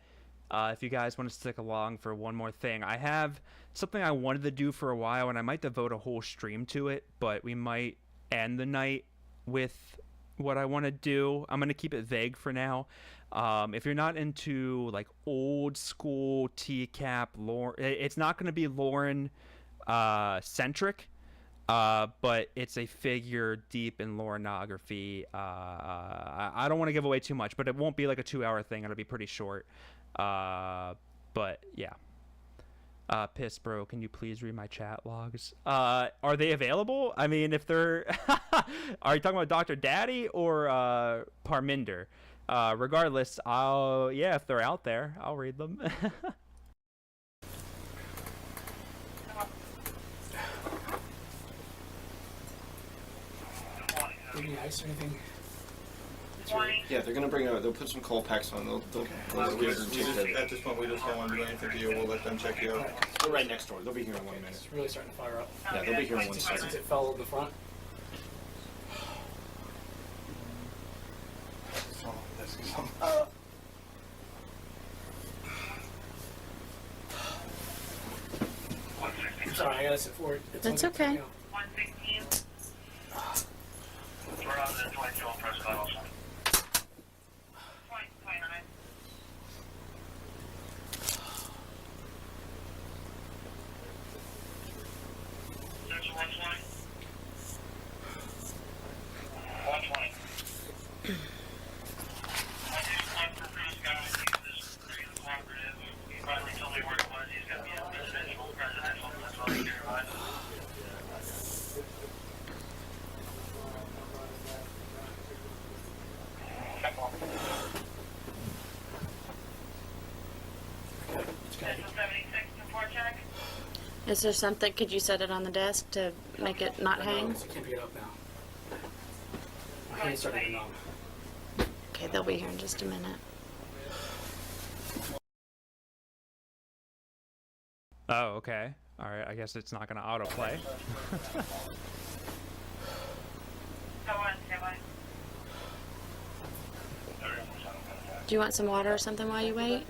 if you guys want to stick along for one more thing, I have something I wanted to do for a while, and I might devote a whole stream to it, but we might end the night with what I want to do. I'm gonna keep it vague for now. If you're not into like old school TCAP lore, it's not gonna be Lauren centric. But it's a figure deep in lorenography. I don't want to give away too much, but it won't be like a 2-hour thing. It'll be pretty short. But yeah. Piss bro, can you please read my chat logs? Are they available? I mean, if they're are you talking about Dr. Daddy or Parminder? Regardless, yeah, if they're out there, I'll read them. Any ice or anything? Yeah, they're gonna bring they'll put some cold packs on. They'll At this point, we just don't want to do anything to you. We'll let them check you out. They're right next door. They'll be here in 1 minute. It's really starting to fire up. Yeah, they'll be here in 1 second. Since it fell in the front. I'm sorry, I gotta sit forward. That's okay. 116. We're on the 22 on press call. 29. Search 120. 120. I just went for Chris guys. He's this pretty cooperative. He finally told me where it was. He's gonna be a presidential. That's all I care about. Is there something, could you set it on the desk to make it not hang? I can't pick it up now. My hand's starting to numb. Okay, they'll be here in just a minute. Oh, okay. All right. I guess it's not gonna autoplay. Do you want some water or something while you wait?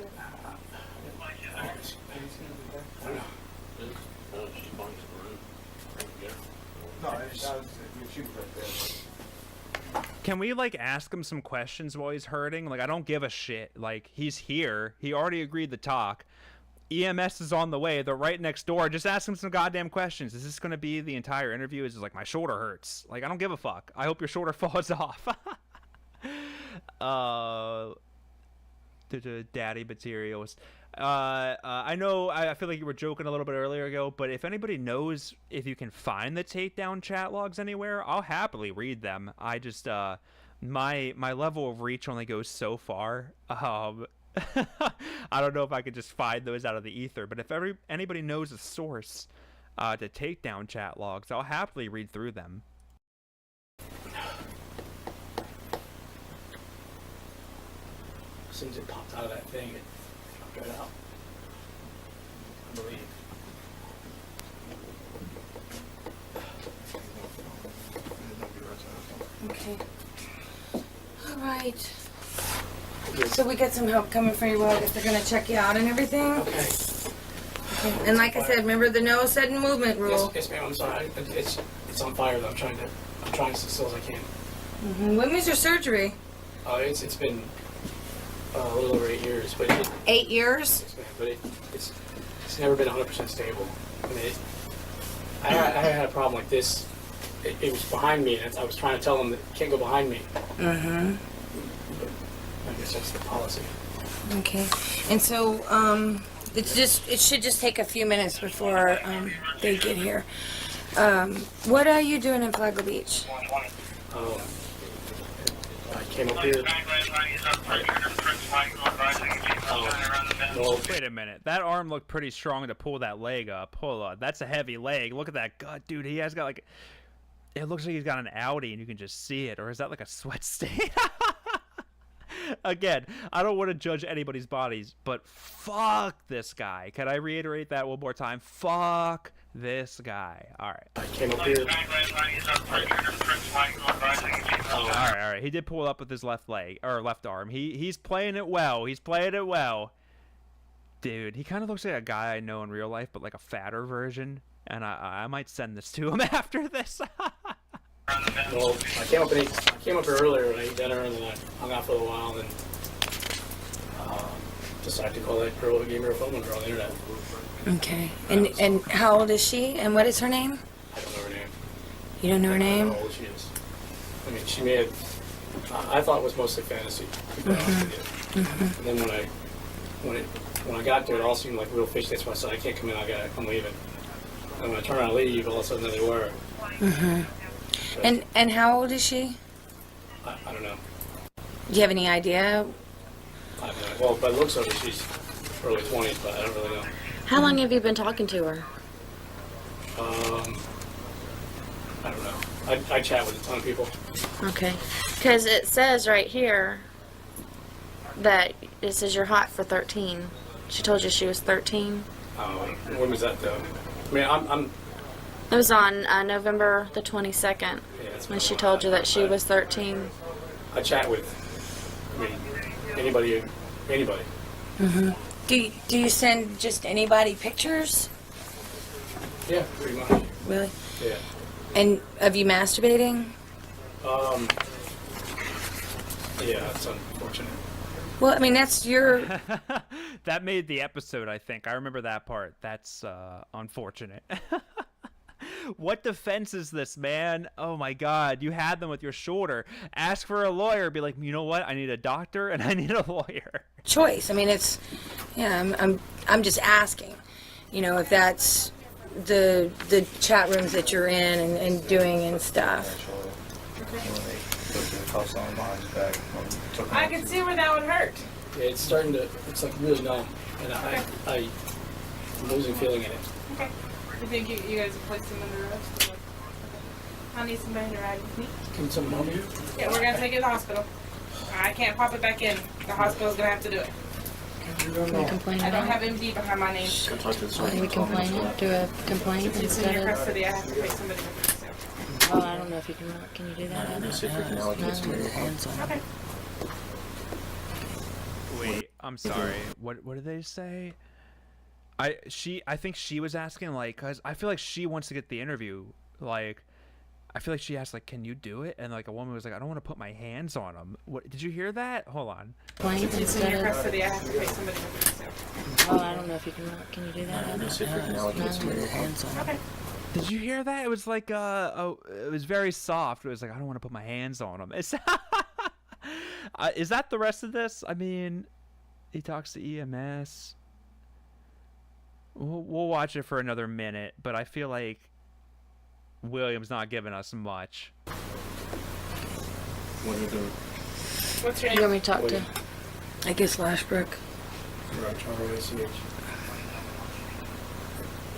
Can we like ask him some questions while he's hurting? Like, I don't give a shit. Like, he's here. He already agreed to talk. EMS is on the way. They're right next door. Just ask him some goddamn questions. Is this going to be the entire interview? Is it like, my shoulder hurts? Like, I don't give a fuck. I hope your shoulder falls off. Daddy materials. I know I feel like you were joking a little bit earlier ago, but if anybody knows if you can find the takedown chat logs anywhere, I'll happily read them. I just my level of reach only goes so far. I don't know if I could just find those out of the ether, but if anybody knows a source to take down chat logs, I'll happily read through them. As soon as it popped out of that thing, it popped right out. I believe. Okay. All right. So we got some help coming for you. Well, I guess they're gonna check you out and everything. Okay. Okay. And like I said, remember the no sudden movement rule. Yes, ma'am. I'm sorry. It's on fire though. I'm trying to sit still as I can. When was your surgery? It's been a little over 8 years, but 8 years. Yes, ma'am. But it's never been 100% stable. I mean, I had a problem like this. It was behind me, and I was trying to tell them that it can't go behind me. Mm-hmm. I guess that's the policy. Okay. And so it should just take a few minutes before they get here. What are you doing in Flagler Beach? I came up here. Wait a minute. That arm looked pretty strong to pull that leg up. Hold on. That's a heavy leg. Look at that gut, dude. He has got like... It looks like he's got an Audi and you can just see it. Or is that like a sweat stain? Again, I don't want to judge anybody's bodies, but fuck this guy. Can I reiterate that one more time? Fuck this guy. All right. I came up here. All right. He did pull up with his left leg or left arm. He's playing it well. He's playing it well. Dude, he kind of looks like a guy I know in real life, but like a fatter version. And I might send this to him after this. Well, I came up here earlier and I ate dinner and then I hung out for a while and decided to call that girl who gave me her phone number on the internet. Okay. And how old is she? And what is her name? I don't know her name. You don't know her I don't name? know how old she is. I mean, she may have. I thought it was mostly fantasy. To be honest with you. And then when I got there, it all seemed like real fish. That's why I said I can't come in. I'm leaving. And when I turn around and leave, all of a sudden there they were. And how old is she? I don't know. Do you have any idea? I don't know. Well, by the looks of it, she's early 20s, but I don't really know. How long have you been talking to her? I don't know. I chat with a ton of people. Okay. Because it says right here that it says you're hot for 13. She told you she was 13. When was that, though? I mean, I'm It was on November the 22nd when she told you that she was 13. I chat with, I mean, anybody. Do you send just anybody pictures? Yeah, pretty much. Really? Yeah. And of you masturbating? Yeah, it's unfortunate. Well, I mean, that's your... That made the episode, I think. I remember that part. That's unfortunate. What defense is this, man? Oh my God, you had them with your shoulder. Ask for a lawyer. Be like, you know what? I need a doctor and I need a lawyer. Choice. I mean, it's... Yeah, I'm just asking. You know, if that's the chat rooms that you're in and doing and stuff. I can see where that would hurt. Yeah, it's starting to, it's like really numb. And I'm losing feeling in it. Okay. You think you guys have placed him under arrest? I need somebody to ride with me. Can someone help you? Yeah, we're gonna take it to the hospital. I can't pop it back in. The hospital's gonna have to do it. Can we complain I don't about have MD behind my name. Can we complain? Do a complaint It's in instead your of... custody. I have to take somebody with me. Oh, I don't know if you can you do that? Okay. Wait, I'm sorry. What did they say? I think she was asking, like, cause I feel like she wants to get the interview. Like, I feel like she asked, like, can you do it? And like a woman was like, I don't want to put my hands on him. What did you hear that? Hold on. It's in your custody. I have to take somebody with me. Oh, I don't know if you can you do that? Okay. Did you hear that? It was like it was very soft. It was like, I don't want to put my hands on him. It's is that the rest of this? I mean, he talks to EMS. We'll watch it for another minute, but I feel like William's not giving us much. What are you doing? What's your You name? want me to talk to? I guess Lashbrook. Roach, R-O-A-C-H.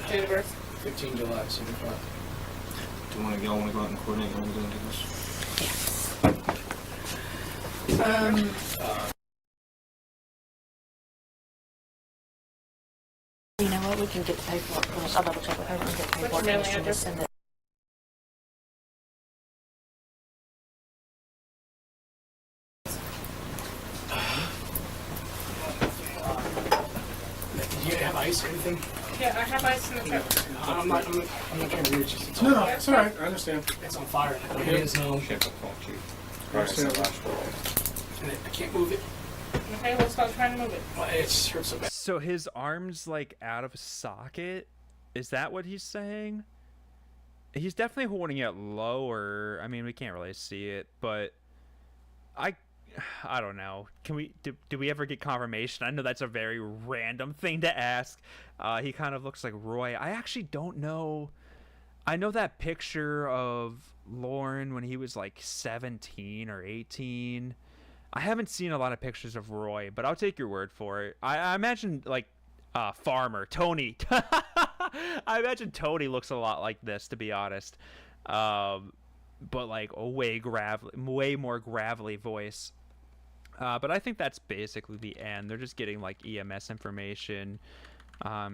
Date of birth? 15 July, 75. Do you want to go? Want to go out and coordinate when we're going to do this? You know what? We can get the paperwork. I'll double check with her and get the paperwork. What's your mailing and she'll address? send it. Do you have ice or anything? Yeah, I have ice in the truck. I'm not trying to reach it. No, it's all right. I understand. It's on fire. My hands numb. I can't move it. Okay, let's stop trying to move it. It just hurts so bad. So his arm's like out of socket? Is that what he's saying? He's definitely holding it lower. I mean, we can't really see it, but I don't know. Can we do we ever get confirmation? I know that's a very random thing to ask. He kind of looks like Roy. I actually don't know. I know that picture of Lauren when he was like 17 or 18. I haven't seen a lot of pictures of Roy, but I'll take your word for it. I imagine like Farmer Tony. I imagine Tony looks a lot like this, to be honest. But like a way more gravelly voice. But I think that's basically the end. They're just getting like EMS information.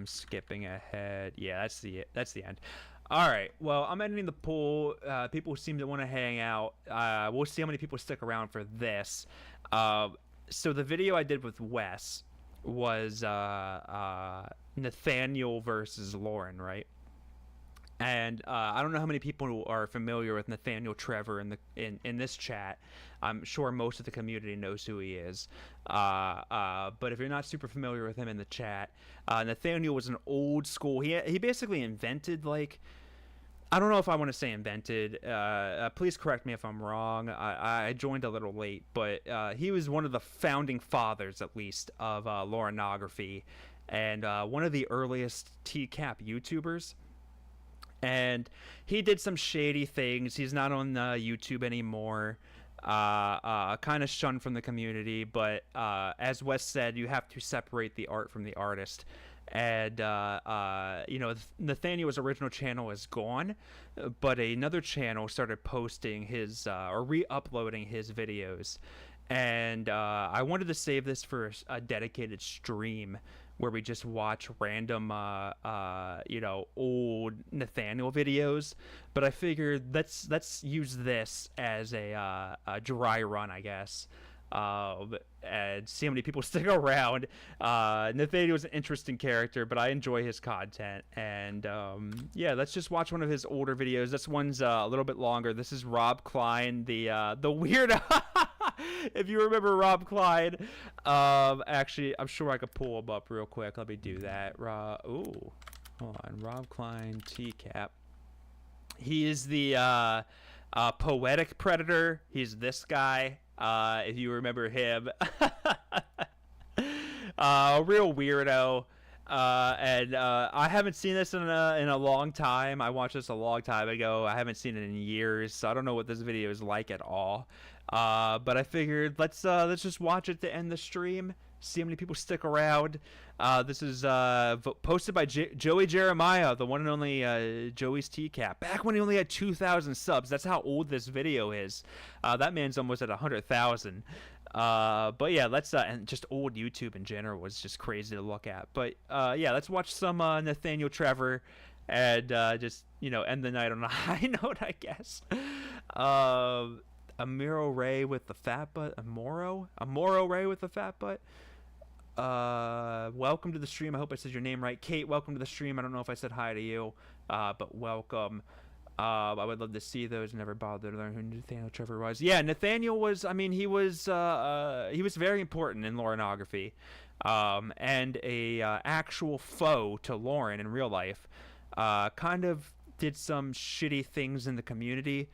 Skipping ahead. Yeah, that's the end. All right. Well, I'm ending the poll. People seem to want to hang out. We'll see how many people stick around for this. So the video I did with Wes was Nathaniel versus Lauren, right? And I don't know how many people are familiar with Nathaniel Trevor in this chat. I'm sure most of the community knows who he is. But if you're not super familiar with him in the chat, Nathaniel was an old school. He basically invented, like, I don't know if I want to say invented. Please correct me if I'm wrong. I joined a little late, but he was one of the founding fathers, at least, of Laurenography, and one of the earliest TCAP YouTubers. And he did some shady things. He's not on YouTube anymore. Kind of shunned from the community. But as Wes said, you have to separate the art from the artist. And, you know, Nathaniel's original channel is gone. But another channel started posting his, or re-uploading his videos. And I wanted to save this for a dedicated stream where we just watch random, you know, old Nathaniel videos. But I figured let's use this as a dry run, I guess, and see how many people stick around. Nathaniel's an interesting character, but I enjoy his content. And yeah, let's just watch one of his older videos. This one's a little bit longer. This is Rob Klein, the weirdo. If you remember Rob Klein, actually, I'm sure I could pull him up real quick. Let me do that. Ooh, hold on. Rob Klein, TCAP. He is the poetic predator. He's this guy. If you remember him, real weirdo. And I haven't seen this in a long time. I watched this a long time ago. I haven't seen it in years, so I don't know what this video is like at all. But I figured let's just watch it to end the stream. See how many people stick around. This is posted by Joey Jeremiah, the one and only Joey's TCAP. Back when he only had 2,000 subs. That's how old this video is. That man's almost at 100,000. But yeah, let's and just old YouTube in general was just crazy to look at. But yeah, let's watch some Nathaniel Trevor and just, you know, end the night on a high note, I guess. Amiro Ray with the fat butt. Amoro Ray with the fat butt. Welcome to the stream. I hope I said your name right. Kate, welcome to the stream. I don't know if I said hi to you, but welcome. I would love to see those. Never bothered to learn who Nathaniel Trevor was. Yeah, Nathaniel was, I mean, he was very important in Laurenography, and a actual foe to Lauren in real life. Kind of did some shitty things in the community.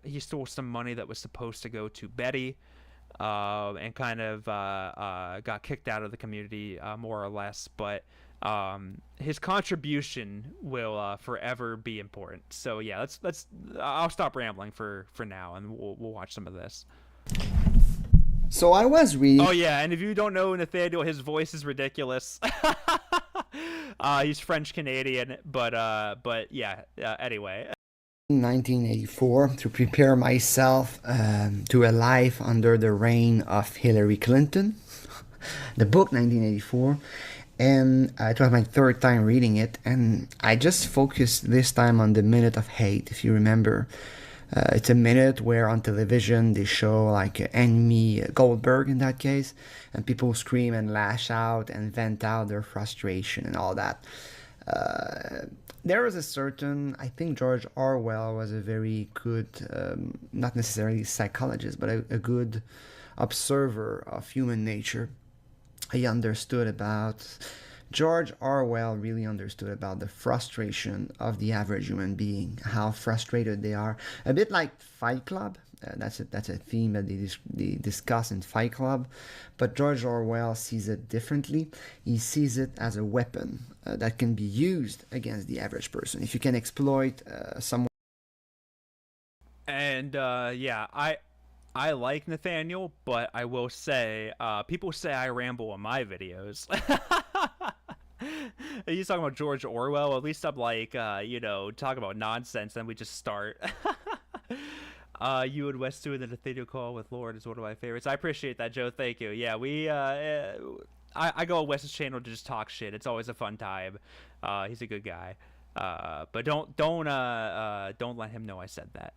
He stole some money that was supposed to go to Betty, and kind of got kicked out of the community, more or less. But his contribution will forever be important. So yeah, let's I'll stop rambling for now, and we'll watch some of this. So I was reading. Oh yeah, and if you don't know Nathaniel, his voice is ridiculous. He's French Canadian, but yeah. Anyway. 1984 to prepare myself to a life under the reign of Hillary Clinton. The book 1984, and it was my third time reading it, and I just focused this time on the Minute of Hate. If you remember, it's a minute where on television they show like Amy Goldberg in that case, and people scream and lash out and vent out their frustration and all that. There was a certain, I think George Orwell was a very good, not necessarily psychologist, but a good observer of human nature. George Orwell really understood about the frustration of the average human being, how frustrated they are. A bit like Fight Club. That's a theme that they discuss in Fight Club, but George Orwell sees it differently. He sees it as a weapon that can be used against the average person. If you can exploit someone. And yeah, I like Nathaniel, but I will say, people say I ramble in my videos. He's talking about George Orwell. At least I'm like, talk about nonsense, then we just start. You and West doing the Nathaniel call with Lord is one of my favorites. I appreciate that, Joe. Thank you. Yeah, I go on West's channel to just talk shit. It's always a fun time. He's a good guy. But don't let him know I said that.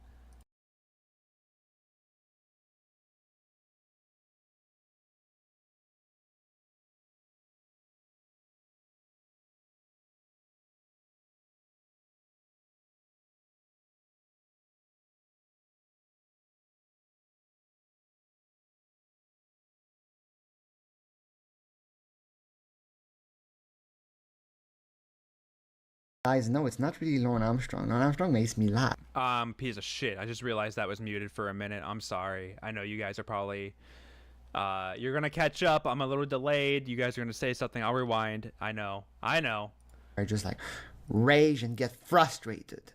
Guys, no, it's not really Lorne Armstrong. Lorne Armstrong makes me laugh. Piece of shit. I just realized that was muted for a minute. I'm sorry. I know you guys are probably you're gonna catch up. I'm a little delayed. You guys are gonna say something. I'll rewind. I know. I just like rage and get frustrated.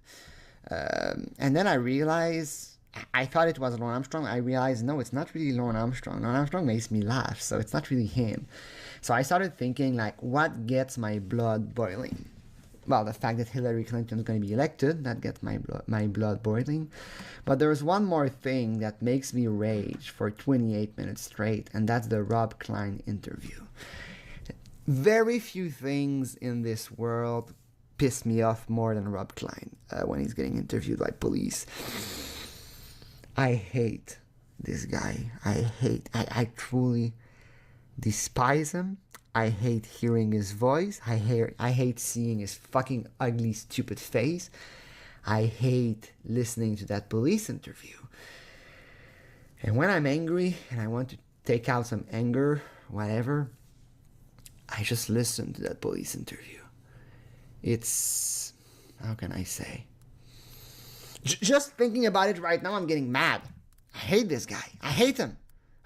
And then I realize, I thought it was Lorne Armstrong. I realized, no, it's not really Lorne Armstrong. Lorne Armstrong makes me laugh, so it's not really him. So I started thinking, like, what gets my blood boiling? Well, the fact that Hillary Clinton is going to be elected, that gets my blood boiling. But there's one more thing that makes me rage for 28 minutes straight, and that's the Rob Klein interview. Very few things in this world piss me off more than Rob Klein when he's getting interviewed by police. I hate this guy. I truly despise him. I hate hearing his voice. I hate seeing his fucking ugly, stupid face. I hate listening to that police interview. And when I'm angry and I want to take out some anger, whatever, I just listen to that police interview. It's, how can I say? Just thinking about it right now, I'm getting mad. I hate this guy. I hate him.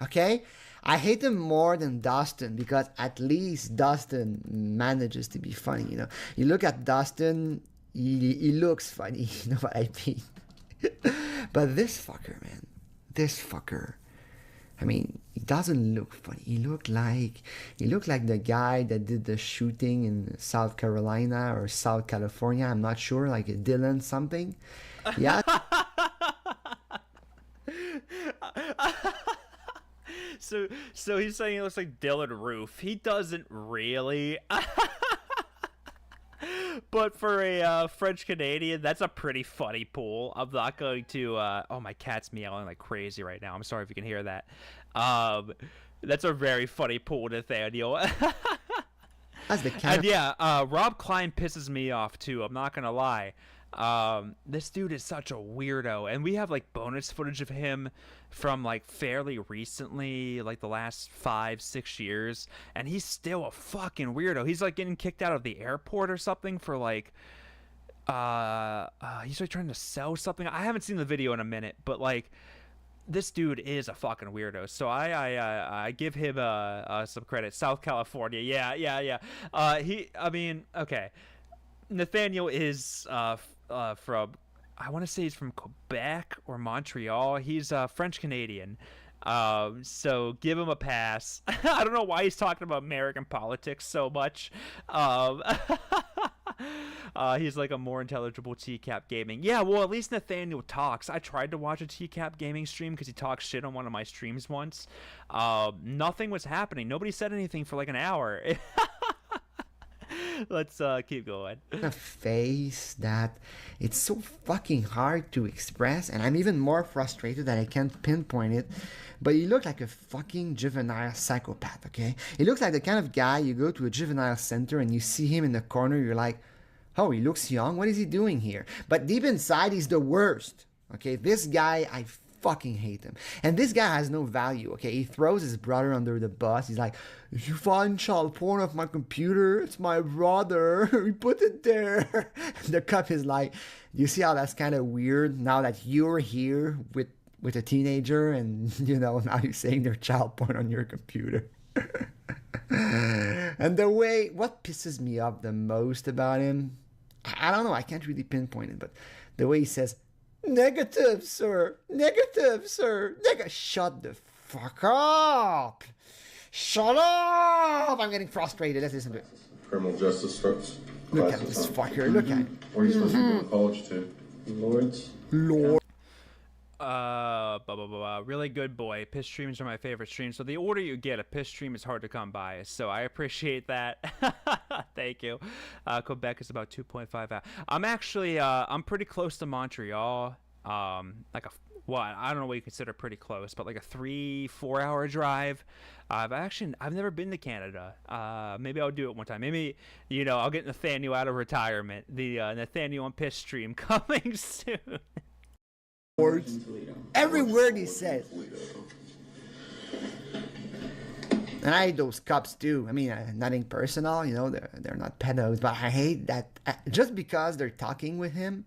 Okay? I hate him more than Dustin, because at least Dustin manages to be funny, you know. You look at Dustin, he looks funny, you know what I mean? But this fucker, man, I mean, he doesn't look funny. He looked like the guy that did the shooting in South Carolina or South California. I'm not sure, like a Dylan something. Yeah. So he's saying he looks like Dylan Roof. He doesn't really. But for a French Canadian, that's a pretty funny pull. I'm not going to. Oh, my cat's meowing like crazy right now. I'm sorry if you can hear that. That's a very funny pull, Nathaniel. That's the and yeah, Rob Klein pisses me off too. I'm not gonna lie. This dude is such a weirdo, and we have like bonus footage of him from like fairly recently, like the last 5-6 years, and he's still a fucking weirdo. He's like getting kicked out of the airport or something for like he's like trying to sell something. I haven't seen the video in a minute, but like this dude is a fucking weirdo. So I give him some credit. South California, yeah. Okay, Nathaniel is from, I want to say he's from Quebec or Montreal. He's French Canadian. So give him a pass. I don't know why he's talking about American politics so much. He's like a more intelligible TCAP gaming. Yeah, well, at least Nathaniel talks. I tried to watch a TCAP gaming stream because he talked shit on one of my streams once. Nothing was happening. Nobody said anything for like an hour. Let's keep going. A face that it's so fucking hard to express, and I'm even more frustrated that I can't pinpoint it. But he looked like a fucking juvenile psychopath, okay? He looks like the kind of guy you go to a juvenile center and you see him in the corner, you're like, oh, he looks young, what is he doing here? But deep inside, he's the worst, okay? This guy, I fucking hate him. And this guy has no value, okay? He throws his brother under the bus. He's like, if you find child porn off my computer, it's my brother. We put it there. The cop is like, you see how that's kind of weird now that you're here with a teenager and, you know, now you're saying there's child porn on your computer. And the way, what pisses me off the most about him, I don't know, I can't really pinpoint it, but the way he says, Negative, sir. Negative, sir. Shut the fuck up. Shut up. I'm getting frustrated. Let's listen to it. Criminal justice starts. Look at this fucker. Look at him. Where are you supposed to go to college to? Lords. Lord. Really good boy. Piss streams are my favorite streams. So the order you get, a piss stream is hard to come by. So I appreciate that. Thank you. Quebec is about 2.5 hours. I'm actually, I'm pretty close to Montreal. Like I don't know what you consider pretty close, but like a 3-4 hour drive. I've never been to Canada. Maybe I'll do it one time. Maybe, I'll get Nathaniel out of retirement. The Nathaniel on piss stream coming soon. Every word he says. And I hate those cops too. I mean, nothing personal, they're not pedos, but I hate that just because they're talking with him.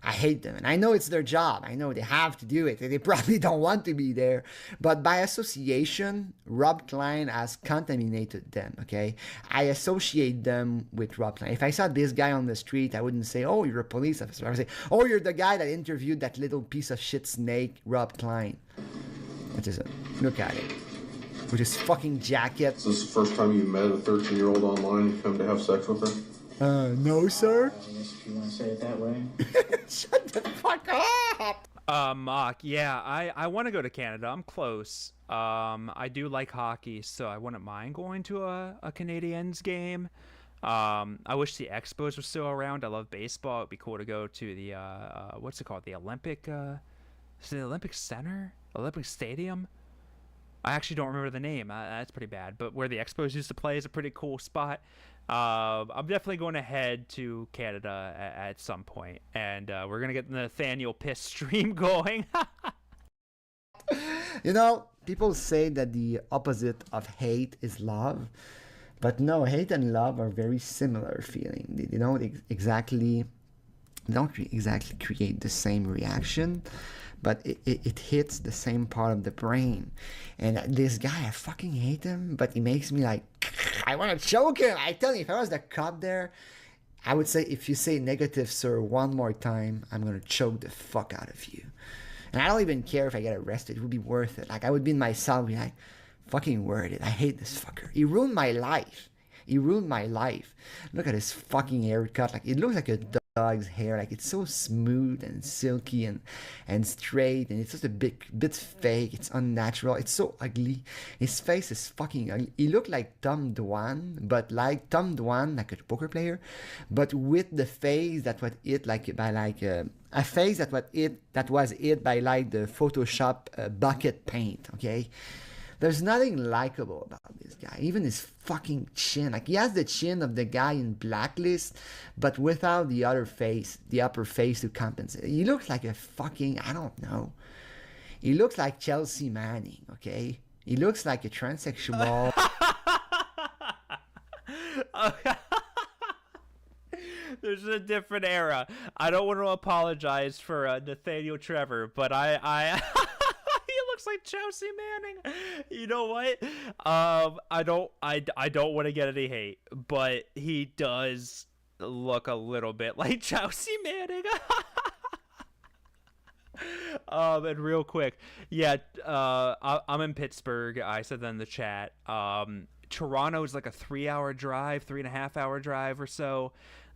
I hate them. And I know it's their job. I know they have to do it. They probably don't want to be there. But by association, Rob Klein has contaminated them, okay? I associate them with Rob Klein. If I saw this guy on the street, I wouldn't say, oh, you're a police officer. I would say, oh, you're the guy that interviewed that little piece of shit snake, Rob Klein. What is it? Look at it. With his fucking jacket. Is this the first time you met a 13-year-old online and come to have sex with her? No, sir. I guess if you want to say it that way. Shut the fuck up. Mock, yeah, I want to go to Canada. I'm close. I do like hockey, so I wouldn't mind going to a Canadiens game. I wish the Expos were still around. I love baseball. It'd be cool to go to the what's it called? The Olympic is it the Olympic Center? Olympic Stadium? I actually don't remember the name. That's pretty bad. But where the Expos used to play is a pretty cool spot. I'm definitely going to head to Canada at some point, and we're gonna get the Nathaniel piss stream going. People say that the opposite of hate is love, but no, hate and love are very similar feeling. They don't exactly create the same reaction, but it hits the same part of the brain. And this guy, I fucking hate him, but he makes me like, I want to choke him. I tell you, if I was the cop there, I would say, if you say negative, sir, one more time, I'm going to choke the fuck out of you. And I don't even care if I get arrested. It would be worth it. Like, I would be in my cell, be like, fucking worth it. I hate this fucker. He ruined my life. He ruined my life. Look at his fucking haircut. Like, it looks like a dog's hair. Like, it's so smooth and silky and straight, and it's just a bit fake. It's unnatural. It's so ugly. His face is fucking ugly. He looked like Tom Dwan, but like Tom Dwan, like a poker player, but with the face that was it like by like a face that was it by like the Photoshop bucket paint. Okay. There's nothing likable about this guy. Even his fucking chin. Like, he has the chin of the guy in Blacklist, but without the other face, the upper face to compensate. He looks like a fucking, I don't know. He looks like Chelsea Manning, okay? He looks like a transsexual. There's a different era. I don't want to apologize for Nathaniel Trevor, but I looks like Chelsea Manning. You know what? I don't want to get any hate, but he does look a little bit like Chelsea Manning. And real quick, yeah, I'm in Pittsburgh. I said that in the chat. Toronto is like a 3-hour drive, 3.5-hour drive or so.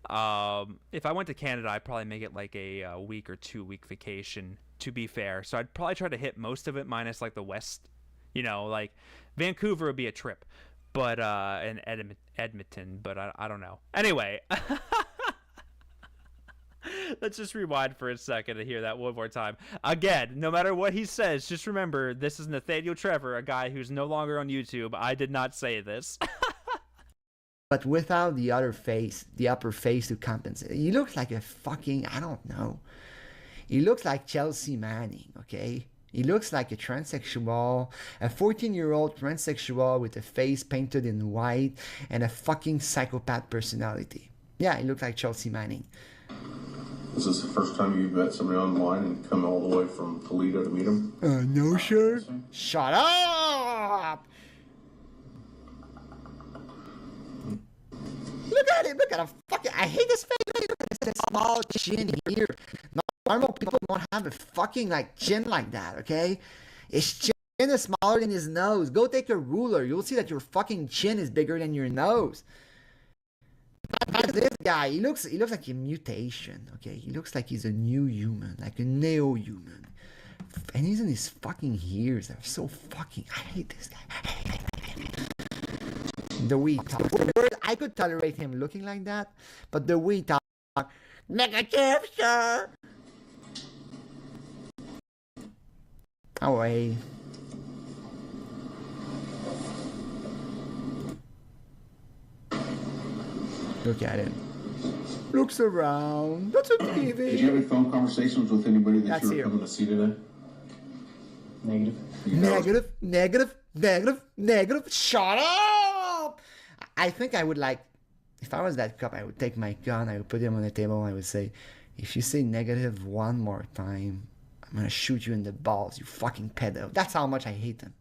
If I went to Canada, I'd probably make it like a week or 2-week vacation, to be fair. So I'd probably try to hit most of it, minus like the west, like Vancouver would be a trip, but and Edmonton, but I don't know. Anyway, let's just rewind for a second to hear that one more time. Again, no matter what he says, just remember, this is Nathaniel Trevor, a guy who's no longer on YouTube. I did not say this. But without the other face, the upper face to compensate. He looks like a fucking, I don't know. He looks like Chelsea Manning, okay? He looks like a transsexual, a 14-year-old transsexual with a face painted in white and a fucking psychopath personality. Yeah, he looks like Chelsea Manning. Is this the first time you've met somebody online and come all the way from Toledo to meet him? No, sir. Shut up! Look at him. Look at him. Fucking, I hate this face. Look at this small chin here. Not normal people don't have a fucking like chin like that, okay? His chin is smaller than his nose. Go take a ruler. You'll see that your fucking chin is bigger than your nose. This guy, he looks like a mutation, okay? He looks like he's a new human, like a neo-human. And he's in his fucking ears. They're so fucking... I hate this guy. The way he talks. I could tolerate him looking like that, but the way he talks... Negative, sir! Away. Look at him. Looks around. That's a TV. Did you have any phone conversations with anybody that you were coming to see today? Negative. Shut up! I think I would like, if I was that cop, I would take my gun, I would put him on the table, and I would say, if you say negative one more time, I'm gonna shoot you in the balls, you fucking pedo. That's how much I hate them.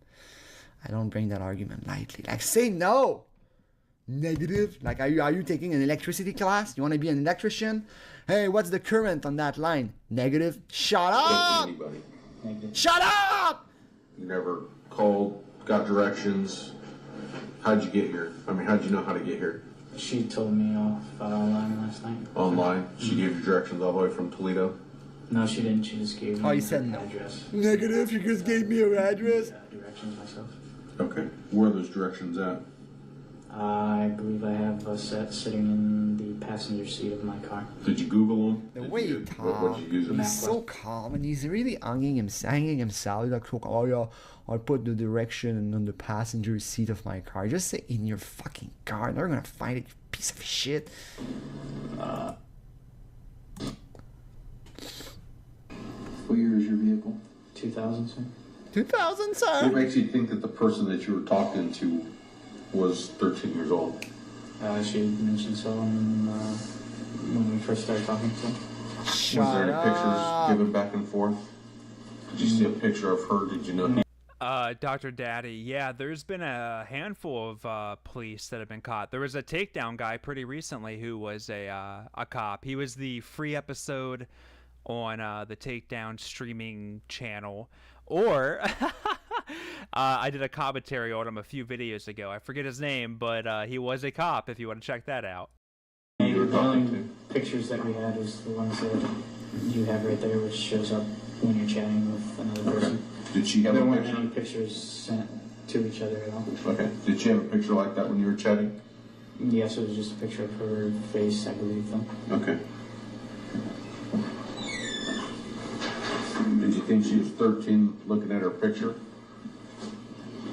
I don't bring that argument lightly. Like, say no! Negative? Like, are you taking an electricity class? You want to be an electrician? Hey, what's the current on that line? Negative? Shut up! Anybody. Shut up! You never called, got directions. How'd you get here? I mean, how'd you know how to get here? She told me off online last night. Online? She gave you directions all the way from Toledo? No, she didn't. She just gave me you said an no. address. Negative? You just gave me your address? Directions myself. Okay. Where are those directions at? I believe I have a set sitting in the passenger seat of my car. Did you Google them? The way he talks, What'd you use them he's so calm, and he's really hanging himself. He's like, oh yeah, I put the direction on the passenger seat of my car. Just say in your fucking car. They're gonna find it, you piece of shit. What year is your vehicle? 2000, sir. 2000, sir? What makes you think that the person that you were talking to was 13 years old? She mentioned so when we first started talking to him. Was there any pictures given back and forth? Did you see a picture of her? Did you know? Dr. Daddy, yeah, there's been a handful of police that have been caught. There was a takedown guy pretty recently who was a cop. He was the free episode on the Takedown streaming channel. Or I did a commentary on him a few videos ago. I forget his name, but he was a cop if you want to check that out. The only pictures that we had is the ones that you have right there, which shows up when you're chatting with another person. Did she have there a weren't picture? any pictures sent to each other at all. Okay. Did she have a picture like that when you were chatting? Yes, it was just a picture of her face, I believe, though. Okay. Did you think she was 13 looking at her picture?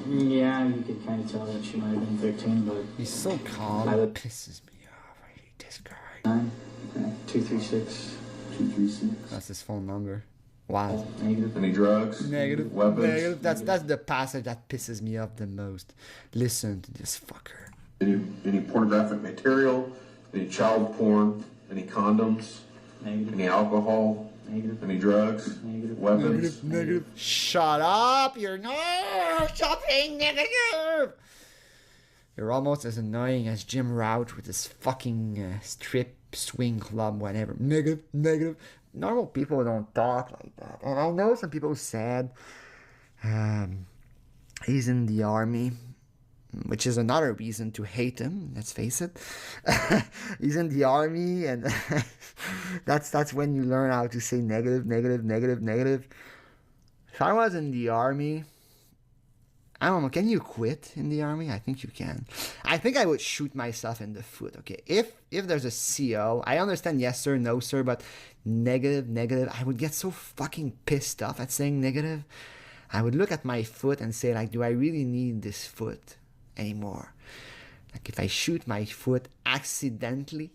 Yeah, you could kind of tell that she might have been 13, but... He's so calm. It pisses me off. I hate this guy. 236. 236. That's his phone number. Wow. Negative. Any drugs? Negative. Weapons? Negative. That's the passage that pisses me off the most. Listen to this fucker. Any pornographic material? Any child porn? Any condoms? Negative. Any alcohol? Negative. Any drugs? Negative. Weapons? Negative. Shut up! You're not shopping negative! You're almost as annoying as Jim Roach with his fucking strip swing club, whatever. Negative. Normal people don't talk like that. And I know some people said he's in the army, which is another reason to hate him, let's face it. He's in the army, and that's when you learn how to say negative. If I was in the army, I don't know, can you quit in the army? I think you can. I think I would shoot myself in the foot, okay? If there's a CO, I understand yes sir, no sir, but negative, I would get so fucking pissed off at saying negative. I would look at my foot and say, like, do I really need this foot anymore? Like, if I shoot my foot accidentally,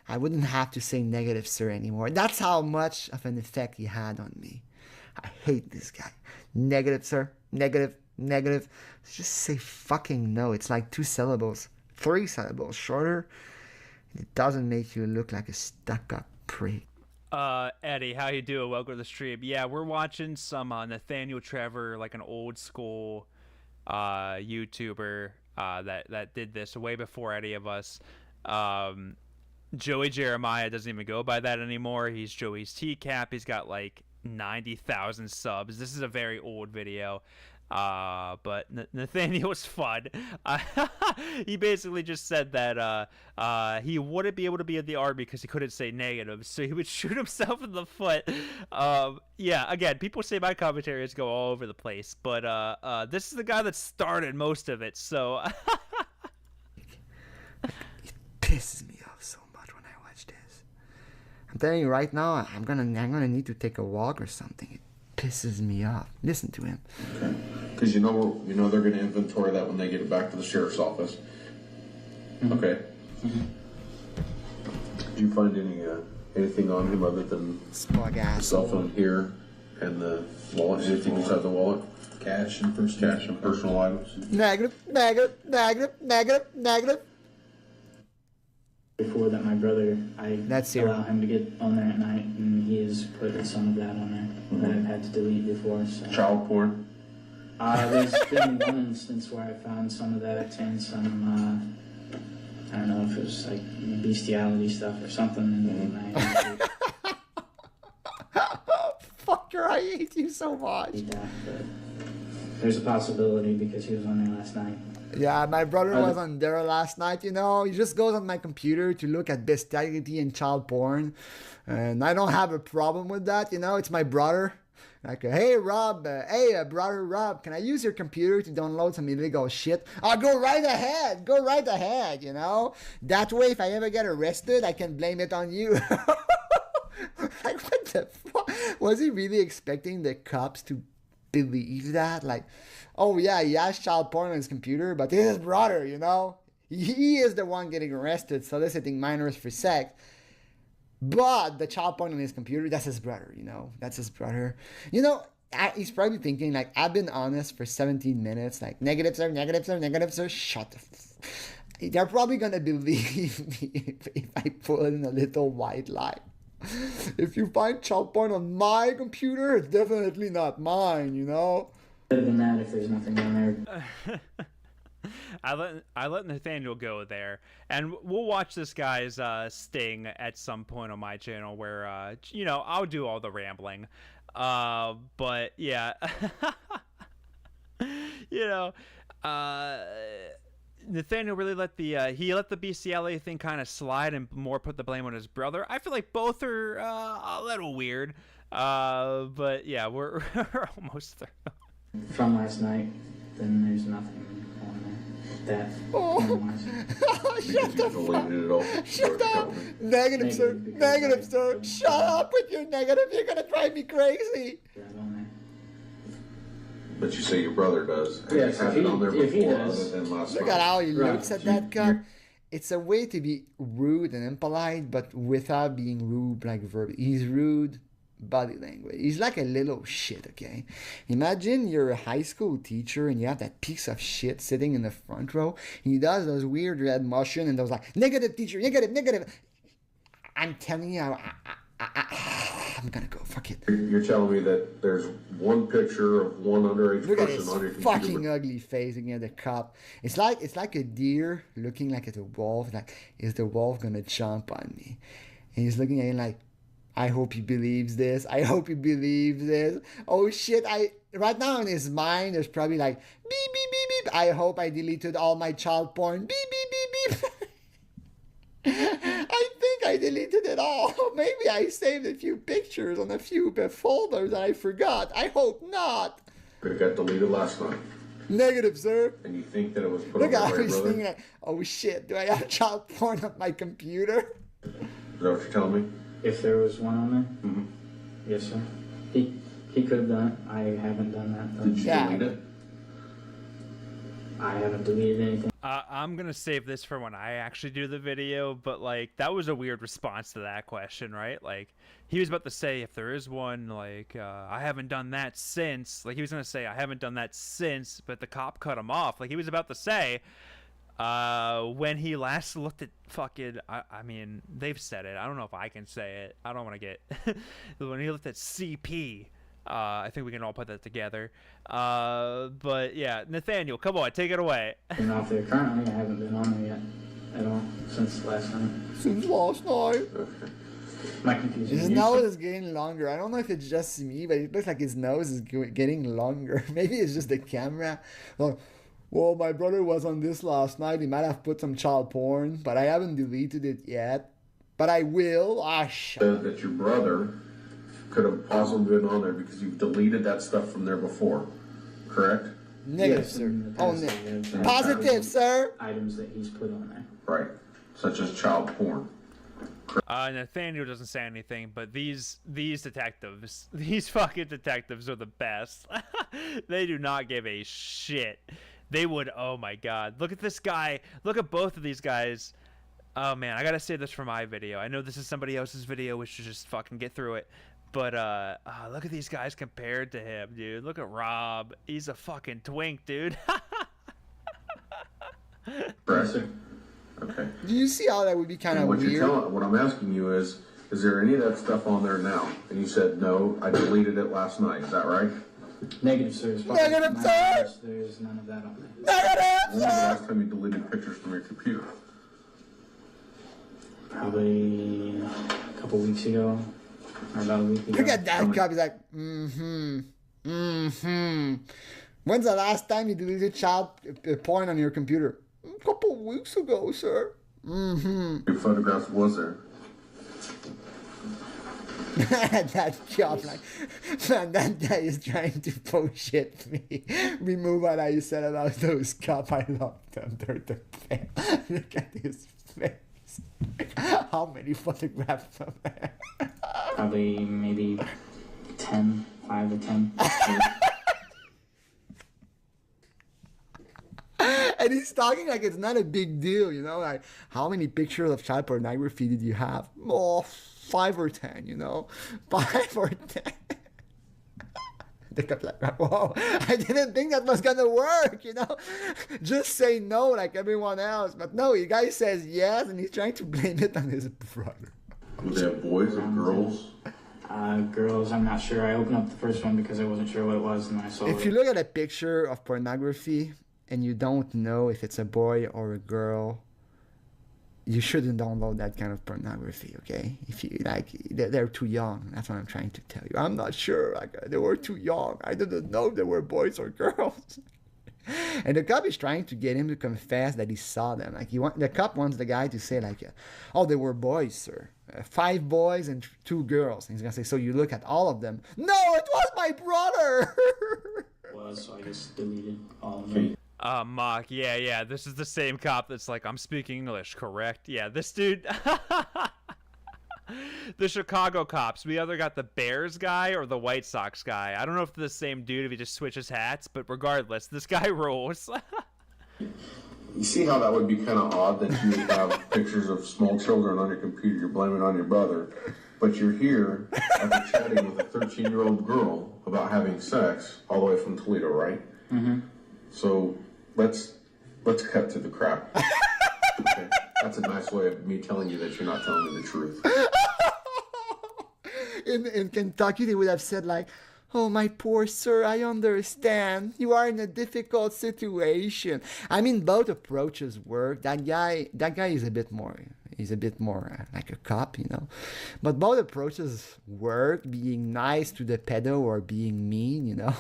I wouldn't have to say negative sir anymore. That's how much of an effect he had on me. I hate this guy. Negative sir, negative. Just say fucking no. It's like 2 syllables, 3 syllables shorter. It doesn't make you look like a stuck-up prick. Eddie, how you doing? Welcome to the stream. Yeah, we're watching some Nathaniel Trevor, like an old school YouTuber that did this way before any of us. Joey Jeremiah doesn't even go by that anymore. He's Joey's TCAP. He's got like 90,000 subs. This is a very old video. But Nathaniel's fun. He basically just said that he wouldn't be able to be in the army because he couldn't say negative, so he would shoot himself in the foot. Yeah, again, people say my commentaries go all over the place, but this is the guy that started most of it, so It pisses me off so much when I watch this. I'm telling you right now, I'm gonna need to take a walk or something. It pisses me off. Listen to him. Because you know they're going to inventory that when they get it back to the sheriff's office. Okay. Did you find anything on him other than the cell phone here and the wallet? Anything inside the wallet? Cash and personal items. Negative. Before that, my brother, I allow him to get on there at night, and he has put some of that on there that I've had to delete before. So. Child porn? There's been one instance where I found some of that and some, I don't know if it was like bestiality stuff or something. And Fucker, I hate you so much. Yeah, but there's a possibility because he was on there last night. Yeah, my brother was on there last night, you know. He just goes on my computer to look at bestiality and child porn. And I don't have a problem with that, you know. It's my brother. Like, hey, Rob, brother Rob, can I use your computer to download some illegal shit? Oh, go right ahead, you know? That way, if I ever get arrested, I can blame it on you. Like, what the fuck? Was he really expecting the cops to believe that? Like, oh yeah, he has child porn on his computer, but his brother, you know? He is the one getting arrested, soliciting minors for sex. But the child porn on his computer, that's his brother, you know? That's his brother. You know, he's probably thinking, like, I've been honest for 17 minutes. Like, negative, sir. Shut the They're probably going to believe me if I pull in a little white lie. If you find child porn on my computer, it's definitely not mine, you know? Better than that if there's nothing on there. I let Nathaniel go there, and we'll watch this guy's sting at some point on my channel where you know, I'll do all the rambling, but yeah. You know, Nathaniel really let the bestiality thing kind of slide and more put the blame on his brother. I feel like both are a little weird, but yeah, we're almost there. From last night, then there's nothing on there. That. Shut the fuck. Shut up. Negative, sir. Shut up with your negative. You're gonna drive me crazy. But you say your brother does. Yes, if he does. Look at how he looks at that cup. It's a way to be rude and impolite, but without being rude like verb. He's rude body language. He's like a little shit, okay? Imagine you're a high school teacher and you have that piece of shit sitting in the front row. And he does those weird red motion and those like, negative teacher, negative. I'm telling you, I'm gonna go. Fuck it. You're telling me that there's one picture of one underage Look person on your at his computer. fucking ugly face against the cup. It's like a deer looking like at a wolf. Like, is the wolf gonna jump on me? And he's looking at him like, I hope he believes this. Oh shit, right now in his mind there's probably like beep beep beep beep. I hope I deleted all my child porn. Beep beep beep beep. I think I deleted it all. Maybe I saved a few pictures on a few folders that I forgot. I hope not. It got deleted last night. Negative, sir. And you think that it was put Look on at by how your he's brother? thinking like, oh shit, do I have child porn on my computer? Is that what you're telling me? If there was one on there? Mm-hmm. Yes, sir. He could have done it. I haven't done that. Did you delete it? I haven't deleted anything. I'm gonna save this for when I actually do the video, but like, that was a weird response to that question, right? Like, he was about to say, if there is one, like, I haven't done that since. Like, he was gonna say, I haven't done that since, but the cop cut him off. Like, he was about to say, when he last looked at fucking, I mean, they've said it. I don't know if I can say it. I don't want to get, when he looked at CP, I think we can all put that together. But yeah, Nathaniel, come on, take it away. Been off there currently. I haven't been on there yet. at all since last night. Since last night. My confusion. His nose is getting longer. I don't know if it's just me, but it looks like his nose is getting longer. Maybe it's just the camera. Well, my brother was on this last night. He might have put some child porn, but I haven't deleted it yet. But I will. That your brother could have possibly been on there because you've deleted that stuff from there before, correct? Negative, Yes, sir. in the Oh, past, positive, sir. Items that he's put on there. Right, such as child porn. Nathaniel doesn't say anything, but these detectives, these fucking detectives are the best. They do not give a shit. They would, oh my god. Look at this guy. Look at both of these guys. Oh man, I gotta say this for my video. I know this is somebody else's video, we should just fucking get through it. But look at these guys compared to him, dude. Look at Rob. He's a fucking twink, dude. Correct. Okay. Do you see how that would be kind of weird? What I'm asking you is there any of that stuff on there now? And you said, no, I deleted it last night. Is that right? Negative, sir. Negative, sir. There's none of that on there. Negative, When was the last time you deleted pictures from your computer? Probably a couple weeks ago. Or about a week ago. Look at that cop. He's like, When's the last time you deleted child porn on your computer? A couple weeks ago, sir. Your photograph was there. That cop, like, man, that guy is trying to bullshit me. Remove what I said about those cops. I love them. They're the best. Look at his face. How many photographs are there? Probably maybe 10, 5 or 10. And he's talking like it's not a big deal, you know? Like, how many pictures of child pornography did you have? Oh, 5 or 10, you know? 5 or 10. The cop's like, whoa, I didn't think that was gonna work, you know? Just say no like everyone else. But no, the guy says yes, and he's trying to blame it on his brother. Was that boys or girls? Girls, I'm not sure. I opened up the first one because I wasn't sure what it was, and then I saw If you look at a picture of pornography and you don't know if it's a boy or a girl, you shouldn't download that kind of pornography, okay? If you like, they're too young. That's what I'm trying to tell you. I'm not sure. Like, they were too young. I didn't know they were boys or girls. And the cop is trying to get him to confess that he saw them. Like, the cop wants the guy to say, like, oh, they were boys, sir. 5 boys and 2 girls. And he's gonna say, so you look at all of them. No, it was my brother. So I just deleted all of them. Mock, yeah, this is the same cop that's like, I'm speaking English, correct? Yeah, this dude, the Chicago cops, we either got the Bears guy or the White Sox guy. I don't know if they're the same dude if he just switches hats, but regardless, this guy rules. You see how that would be kind of odd that you would have pictures of small children on your computer, you're blaming it on your brother, but you're here after chatting with a 13-year-old girl about having sex all the way from Toledo, right? Mm-hmm. So let's cut to the crap. Okay? That's a nice way of me telling you that you're not telling me the truth. In Kentucky, they would have said like, oh, my poor sir, I understand. You are in a difficult situation. I mean, both approaches work. That guy is a bit more. He's a bit more like a cop, you know. But both approaches work, being nice to the pedo or being mean, you know.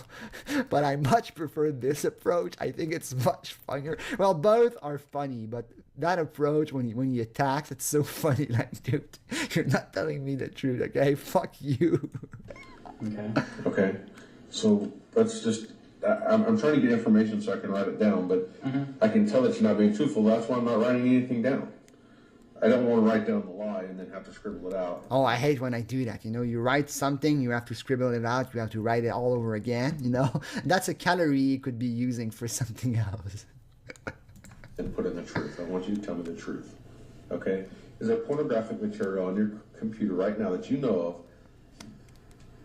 But I much prefer this approach. I think it's much funnier. Well, both are funny, but that approach, when he attacks, it's so funny. Like, dude, you're not telling me the truth, okay? Fuck you. Okay. So let's just. I'm trying to get information so I can write it down, but I can tell that you're not being truthful. That's why I'm not writing anything down. I don't want to write down the lie and then have to scribble it out. Oh, I hate when I do that. You know, you write something, you have to scribble it out, you have to write it all over again, you know? That's a calorie you could be using for something else. And put in the truth. I want you to tell me the truth. Okay? Is there pornographic material on your computer right now that you know of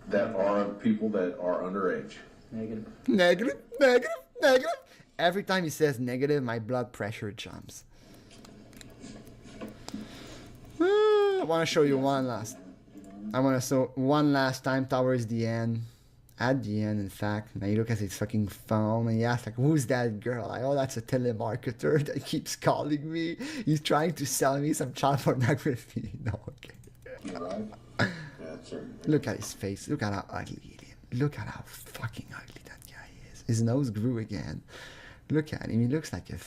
that are people that are underage? Negative. Every time he says negative, my blood pressure jumps. I want to show you one last time towards the end. at the end, in fact, and he look at his fucking phone and he asks like, who's that girl? Like, oh, that's a telemarketer that keeps calling me. He's trying to sell me some child pornography. No, okay. You right? Yeah, that's right. Look at his face. Look at how ugly it is. Look at how fucking ugly that guy is. His nose grew again. Look at him. He looks like a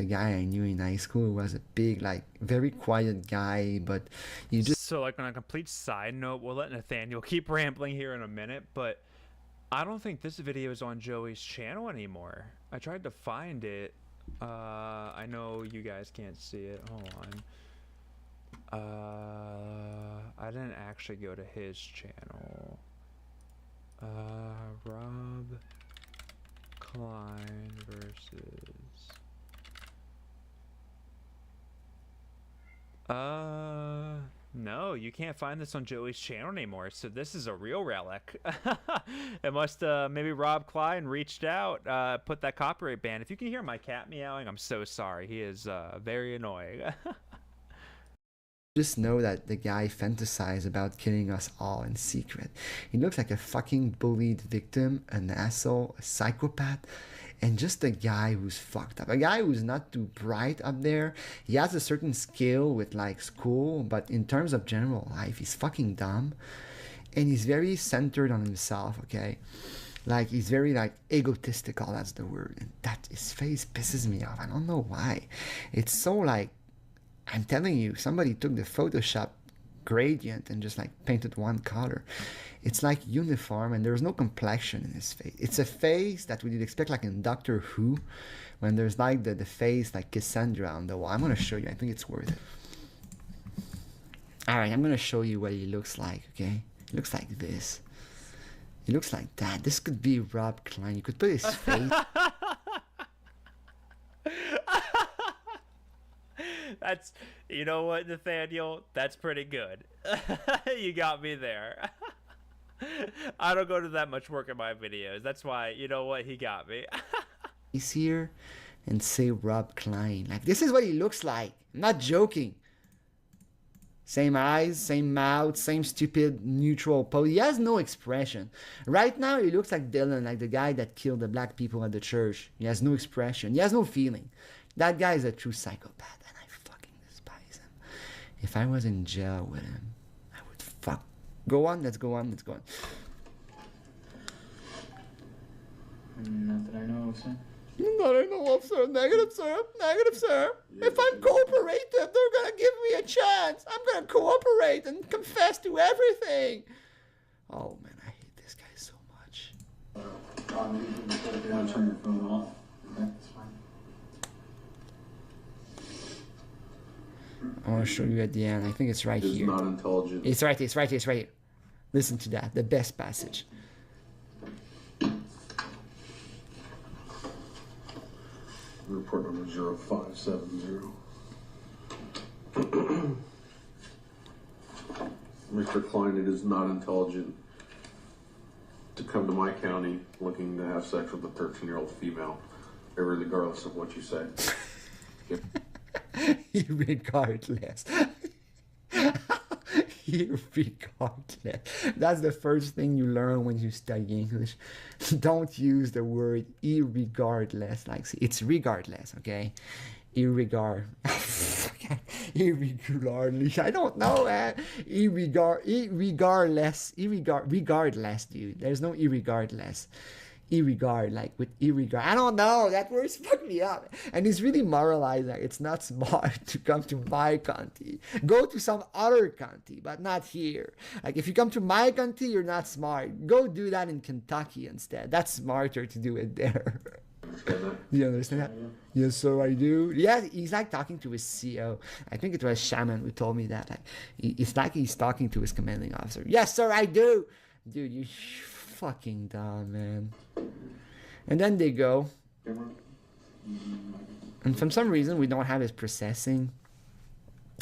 guy I knew in high school who was a big, like, very quiet guy, but you just... So, like, on a complete side note, we'll let Nathaniel keep rambling here in a minute, but I don't think this video is on Joey's channel anymore. I tried to find it. I know you guys can't see it. Hold on. I didn't actually go to his channel. Rob Klein versus... No, you can't find this on Joey's channel anymore, so this is a real relic. It must, maybe Rob Klein reached out, put that copyright ban. If you can hear my cat meowing, I'm so sorry. He is, very annoying. Just know that the guy fantasized about killing us all in secret. He looks like a fucking bullied victim, an asshole, a psychopath, and just a guy who's fucked up. A guy who's not too bright up there. He has a certain skill with like school, but in terms of general life, he's fucking dumb. And he's very centered on himself, okay? Like, he's very like egotistical, that's the word. And that, his face pisses me off. I don't know why. It's so like, I'm telling you, somebody took the Photoshop gradient and just like painted one color. It's like uniform and there's no complexion in his face. It's a face that we would expect like in Doctor Who when there's like the face like Cassandra on the wall. I'm going to show you. I think it's worth it. Alright, I'm going to show you what he looks like, okay? He looks like this. He looks like that. This could be Rob Klein. You could put his face... That's, you know what, Nathaniel? That's pretty good. You got me there. I don't go to that much work in my videos. That's why, you know what, he got me. He's here and say Rob Klein. Like, this is what he looks like. I'm not joking. Same eyes, same mouth, same stupid neutral pose. He has no expression. Right now, he looks like Dylan, like the guy that killed the black people at the church. He has no expression. He has no feeling. That guy is a true psychopath. If I was in jail with him, I would fuck. Go on, let's go on, let's go on. Not that I know of, sir. Not that I know of, sir. Negative, sir. Negative, sir. If I'm cooperative, they're gonna give me a chance. I'm gonna cooperate and confess to everything. Oh, man, I hate this guy so much. You want to turn your phone off? Okay, that's fine. I want to show you at the end. I think it's right here. Not intelligent. It's right here. It's right here. It's right here. Listen to that. The best passage. Report number 0570. Mr. Klein, it is not intelligent to come to my county looking to have sex with a 13-year-old female, regardless of what you say. Okay. Irregardless. Irregardless. That's the first thing you learn when you study English. Don't use the word irregardless. Like, it's regardless, okay? Irregularly. I don't know, man. Regardless, dude. There's no irregardless. Irregard, like with irregard. I don't know. That word's fucked me up. And he's really moralizing. It's not smart to come to my country. Go to some other country, but not here. Like, if you come to my country, you're not smart. Go do that in Kentucky instead. That's smarter to do it there. Do you understand that? Yes, sir, I do. Yeah, he's like talking to his CO. I think it was Shaman who told me that. Like, it's like he's talking to his commanding officer. Yes, sir, I do. Dude, you fucking dumb, man. And then they go. And for some reason, we don't have his processing.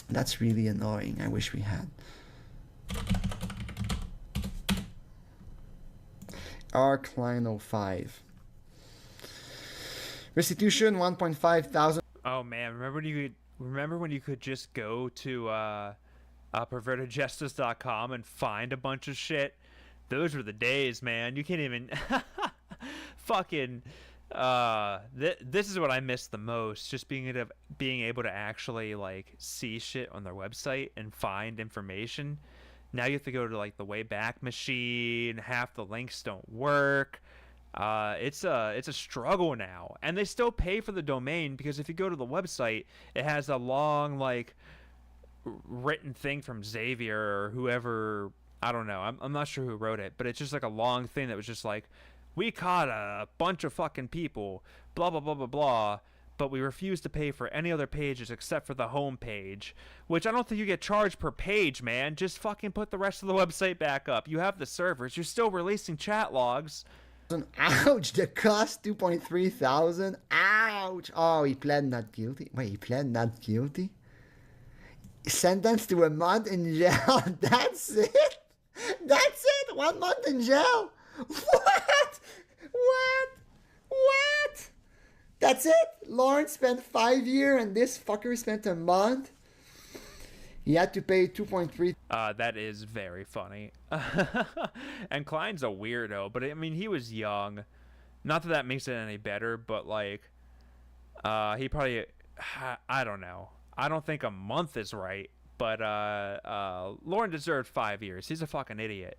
That's really annoying. I wish we had. R. Klein 05. Restitution 1.5 thousand. Oh man, remember when you could just go to pervertedjustice.com and find a bunch of shit? those were the days, man. You can't even fucking this is what I miss the most, just being able to actually like see shit on their website and find information. Now you have to go to like the Wayback Machine, half the links don't work. It's a struggle now, and they still pay for the domain, because if you go to the website, it has a long like written thing from Xavier or whoever, I don't know, I'm not sure who wrote it, but it's just like a long thing that was just like, we caught a bunch of fucking people, blah blah blah blah blah, but we refuse to pay for any other pages except for the home page, which I don't think you get charged per page, man. Just fucking put the rest of the website back up. You have the servers, you're still releasing chat logs. Ouch, the cost 2.3 thousand. Ouch. Oh, he pled not guilty. Wait, he pled not guilty? Sentenced to a month in jail. That's it? That's it? 1 month in jail? What? What? That's it? Lawrence spent 5 years and this fucker spent a month? He had to pay 2.3. That is very funny. And Klein's a weirdo, but I mean, he was young. Not that makes it any better, but like, he probably, I don't know. I don't think a month is right, but Lauren deserved 5 years. He's a fucking idiot.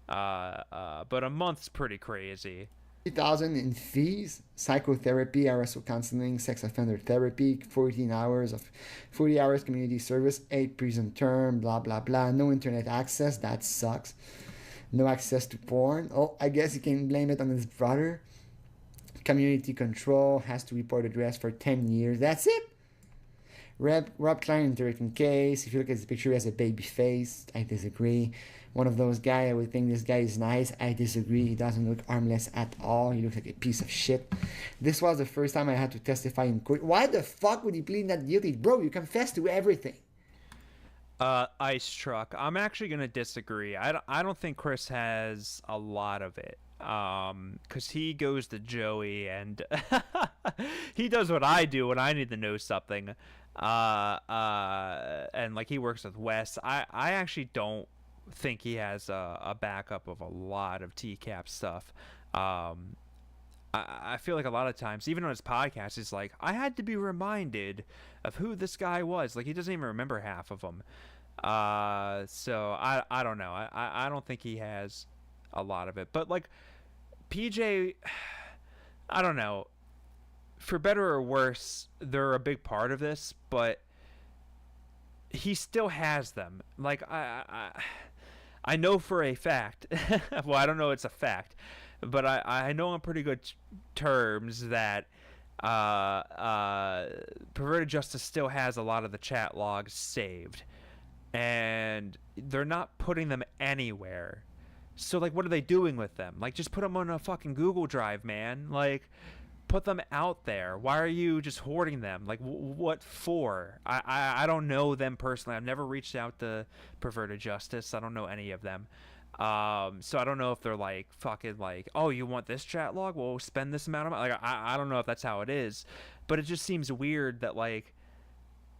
But a month's pretty crazy. 3,000 in fees, psychotherapy, RSO counseling, sex offender therapy, 40 hours community service, 8 prison term, blah blah blah. No internet access, that sucks. No access to porn. Oh, I guess you can blame it on his brother. Community control, has to report address for 10 years. That's it. Rob Klein interrogating case. If you look at his picture, he has a baby face. I disagree. One of those guys, I would think this guy is nice. I disagree. He doesn't look harmless at all. He looks like a piece of shit. This was the first time I had to testify in court. Why the fuck would he plead not guilty? Bro, you confess to everything. Ice Truck. I'm actually going to disagree. I don't think Chris has a lot of it. Because he goes to Joey and he does what I do when I need to know something. And like he works with Wes. I actually don't think he has a backup of a lot of TCAP stuff. I feel like a lot of times, even on his podcast, he's like, I had to be reminded of who this guy was. Like, he doesn't even remember half of them. So I don't know. I don't think he has a lot of it. But like PJ, I don't know. For better or worse, they're a big part of this, but he still has them. Like I know for a fact. Well, I don't know it's a fact, but I know on pretty good terms that Perverted Justice still has a lot of the chat logs saved, and they're not putting them anywhere. So like, what are they doing with them? Like, just put them on a fucking Google Drive, man. Like, put them out there. Why are you just hoarding them? Like, what for? I don't know them personally. I've never reached out to Perverted Justice. I don't know any of them. So I don't know if they're like fucking like, oh, you want this chat log? Well, spend this amount of money. Like, I don't know if that's how it is, but it just seems weird that like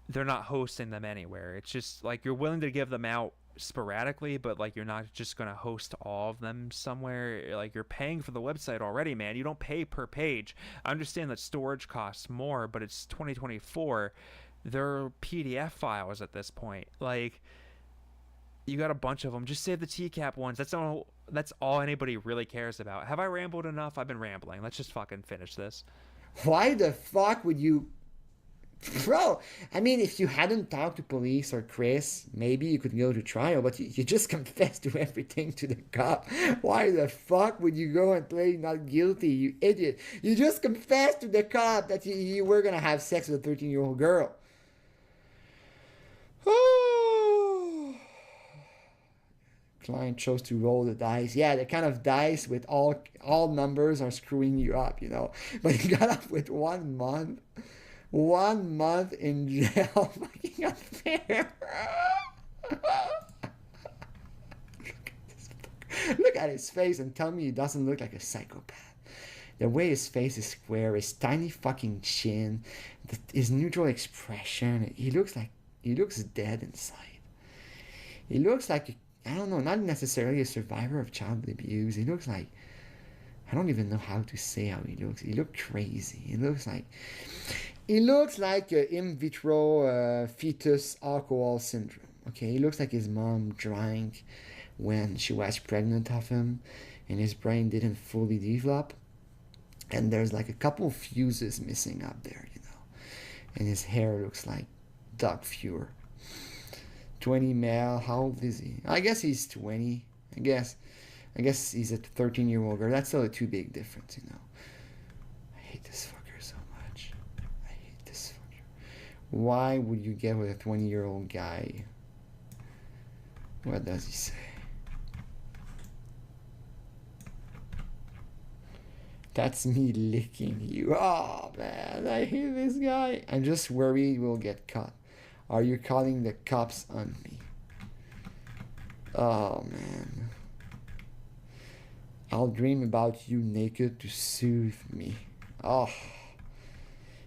they're not hosting them anywhere. It's just like you're willing to give them out sporadically, but like you're not just gonna host all of them somewhere. Like, you're paying for the website already, man. You don't pay per page. I understand that storage costs more, but it's 2024. They're PDF files at this point. Like, you got a bunch of them. Just save the TCAP ones. That's all anybody really cares about. Have I rambled enough? I've been rambling. Let's just fucking finish this. Why the fuck would you... Bro, I mean, if you hadn't talked to police or Chris, maybe you could go to trial, but you just confessed to everything to the cop. Why the fuck would you go and play not guilty, you idiot? You just confessed to the cop that you were going to have sex with a 13-year-old girl. Client chose to roll the dice. Yeah, the kind of dice with all numbers are screwing you up, you know. But he got up with 1 month. 1 month in jail. Fucking unfair. Look at his face and tell me he doesn't look like a psychopath. The way his face is square, his tiny fucking chin, his neutral expression. He looks dead inside. He looks like I don't know, not necessarily a survivor of child abuse. He looks like, I don't even know how to say how he looks. He looks crazy. He looks like in vitro fetus alcohol syndrome. Okay, he looks like his mom drank when she was pregnant of him, and his brain didn't fully develop. And there's like a couple fuses missing up there, you know. And his hair looks like dog fur. 20 male, how old is he? I guess he's 20. I guess he's a 13-year-old girl. That's still a too big difference, you know. I hate this fucker so much. I hate this fucker. Why would you get with a 20-year-old guy? What does he say? That's me licking you. Oh, man, I hate this guy. I'm just worried we'll get caught. Are you calling the cops on me? Oh, man. I'll dream about you naked to soothe me. Oh.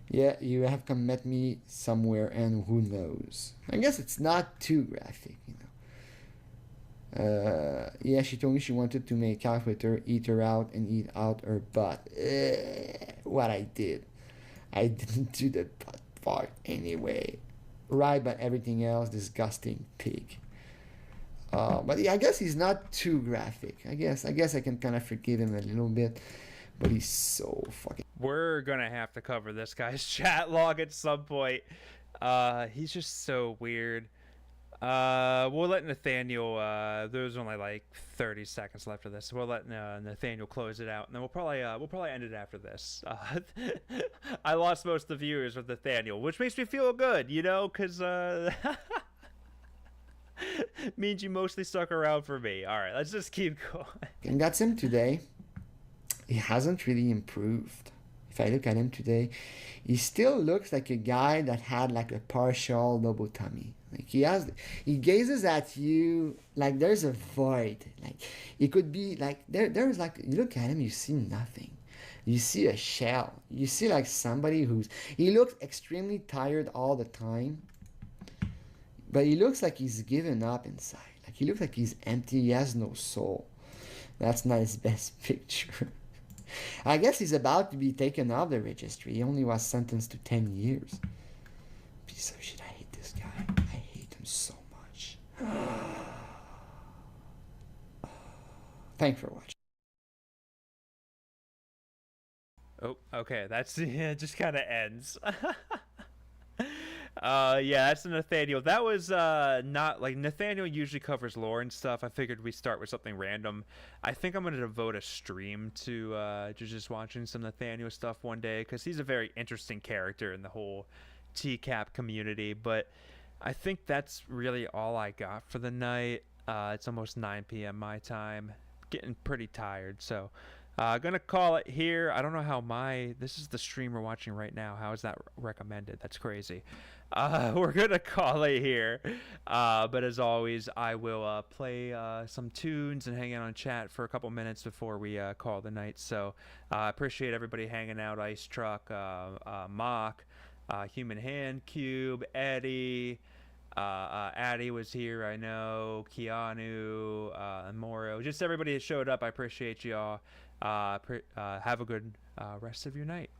Yeah, you have met me somewhere, and who knows? I guess it's not too graphic, you know. Yeah, she told me she wanted to make out with her, eat her out, and eat out her butt. What I did. I didn't do the butt part anyway. Right, but everything else, disgusting pig. But yeah, I guess he's not too graphic. I guess I can kind of forgive him a little bit. But he's so fucking... We're gonna have to cover this guy's chat log at some point. He's just so weird. We'll let Nathaniel, there's only like 30 seconds left of this, so we'll let Nathaniel close it out, and then we'll probably end it after this. I lost most of the viewers with Nathaniel, which makes me feel good, you know, because means you mostly stuck around for me. Alright, let's just keep going. And that's him today. He hasn't really improved. If I look at him today, he still looks like a guy that had like a partial lobotomy. Like he gazes at you like there's a void. Like it could be like there's like, you look at him, you see nothing. You see a shell. You see like somebody he looks extremely tired all the time. But he looks like he's given up inside. Like he looks like he's empty. He has no soul. That's not his best picture. I guess he's about to be taken off the registry. He only was sentenced to 10 years. Piece of shit. I hate this guy. I hate him so much. Thanks for watching. Oh, okay. That's it just kind of ends. Yeah, that's Nathaniel. That was not like Nathaniel usually covers lore and stuff. I figured we start with something random. I think I'm gonna devote a stream to just watching some Nathaniel stuff one day, because he's a very interesting character in the whole TCAP community. But I think that's really all I got for the night. It's almost 9 p.m. my time. Getting pretty tired, so gonna call it here. I don't know how this is the stream we're watching right now. How is that recommended? That's crazy. We're gonna call it here, but as always, I will play some tunes and hang out on chat for a couple minutes before we call the night. So I appreciate everybody hanging out. Ice Truck, Mock, Human Hand Cube, Eddie, Addy was here, I know, Keanu, and Moro, just everybody that showed up. I appreciate y'all. Have a good rest of your night.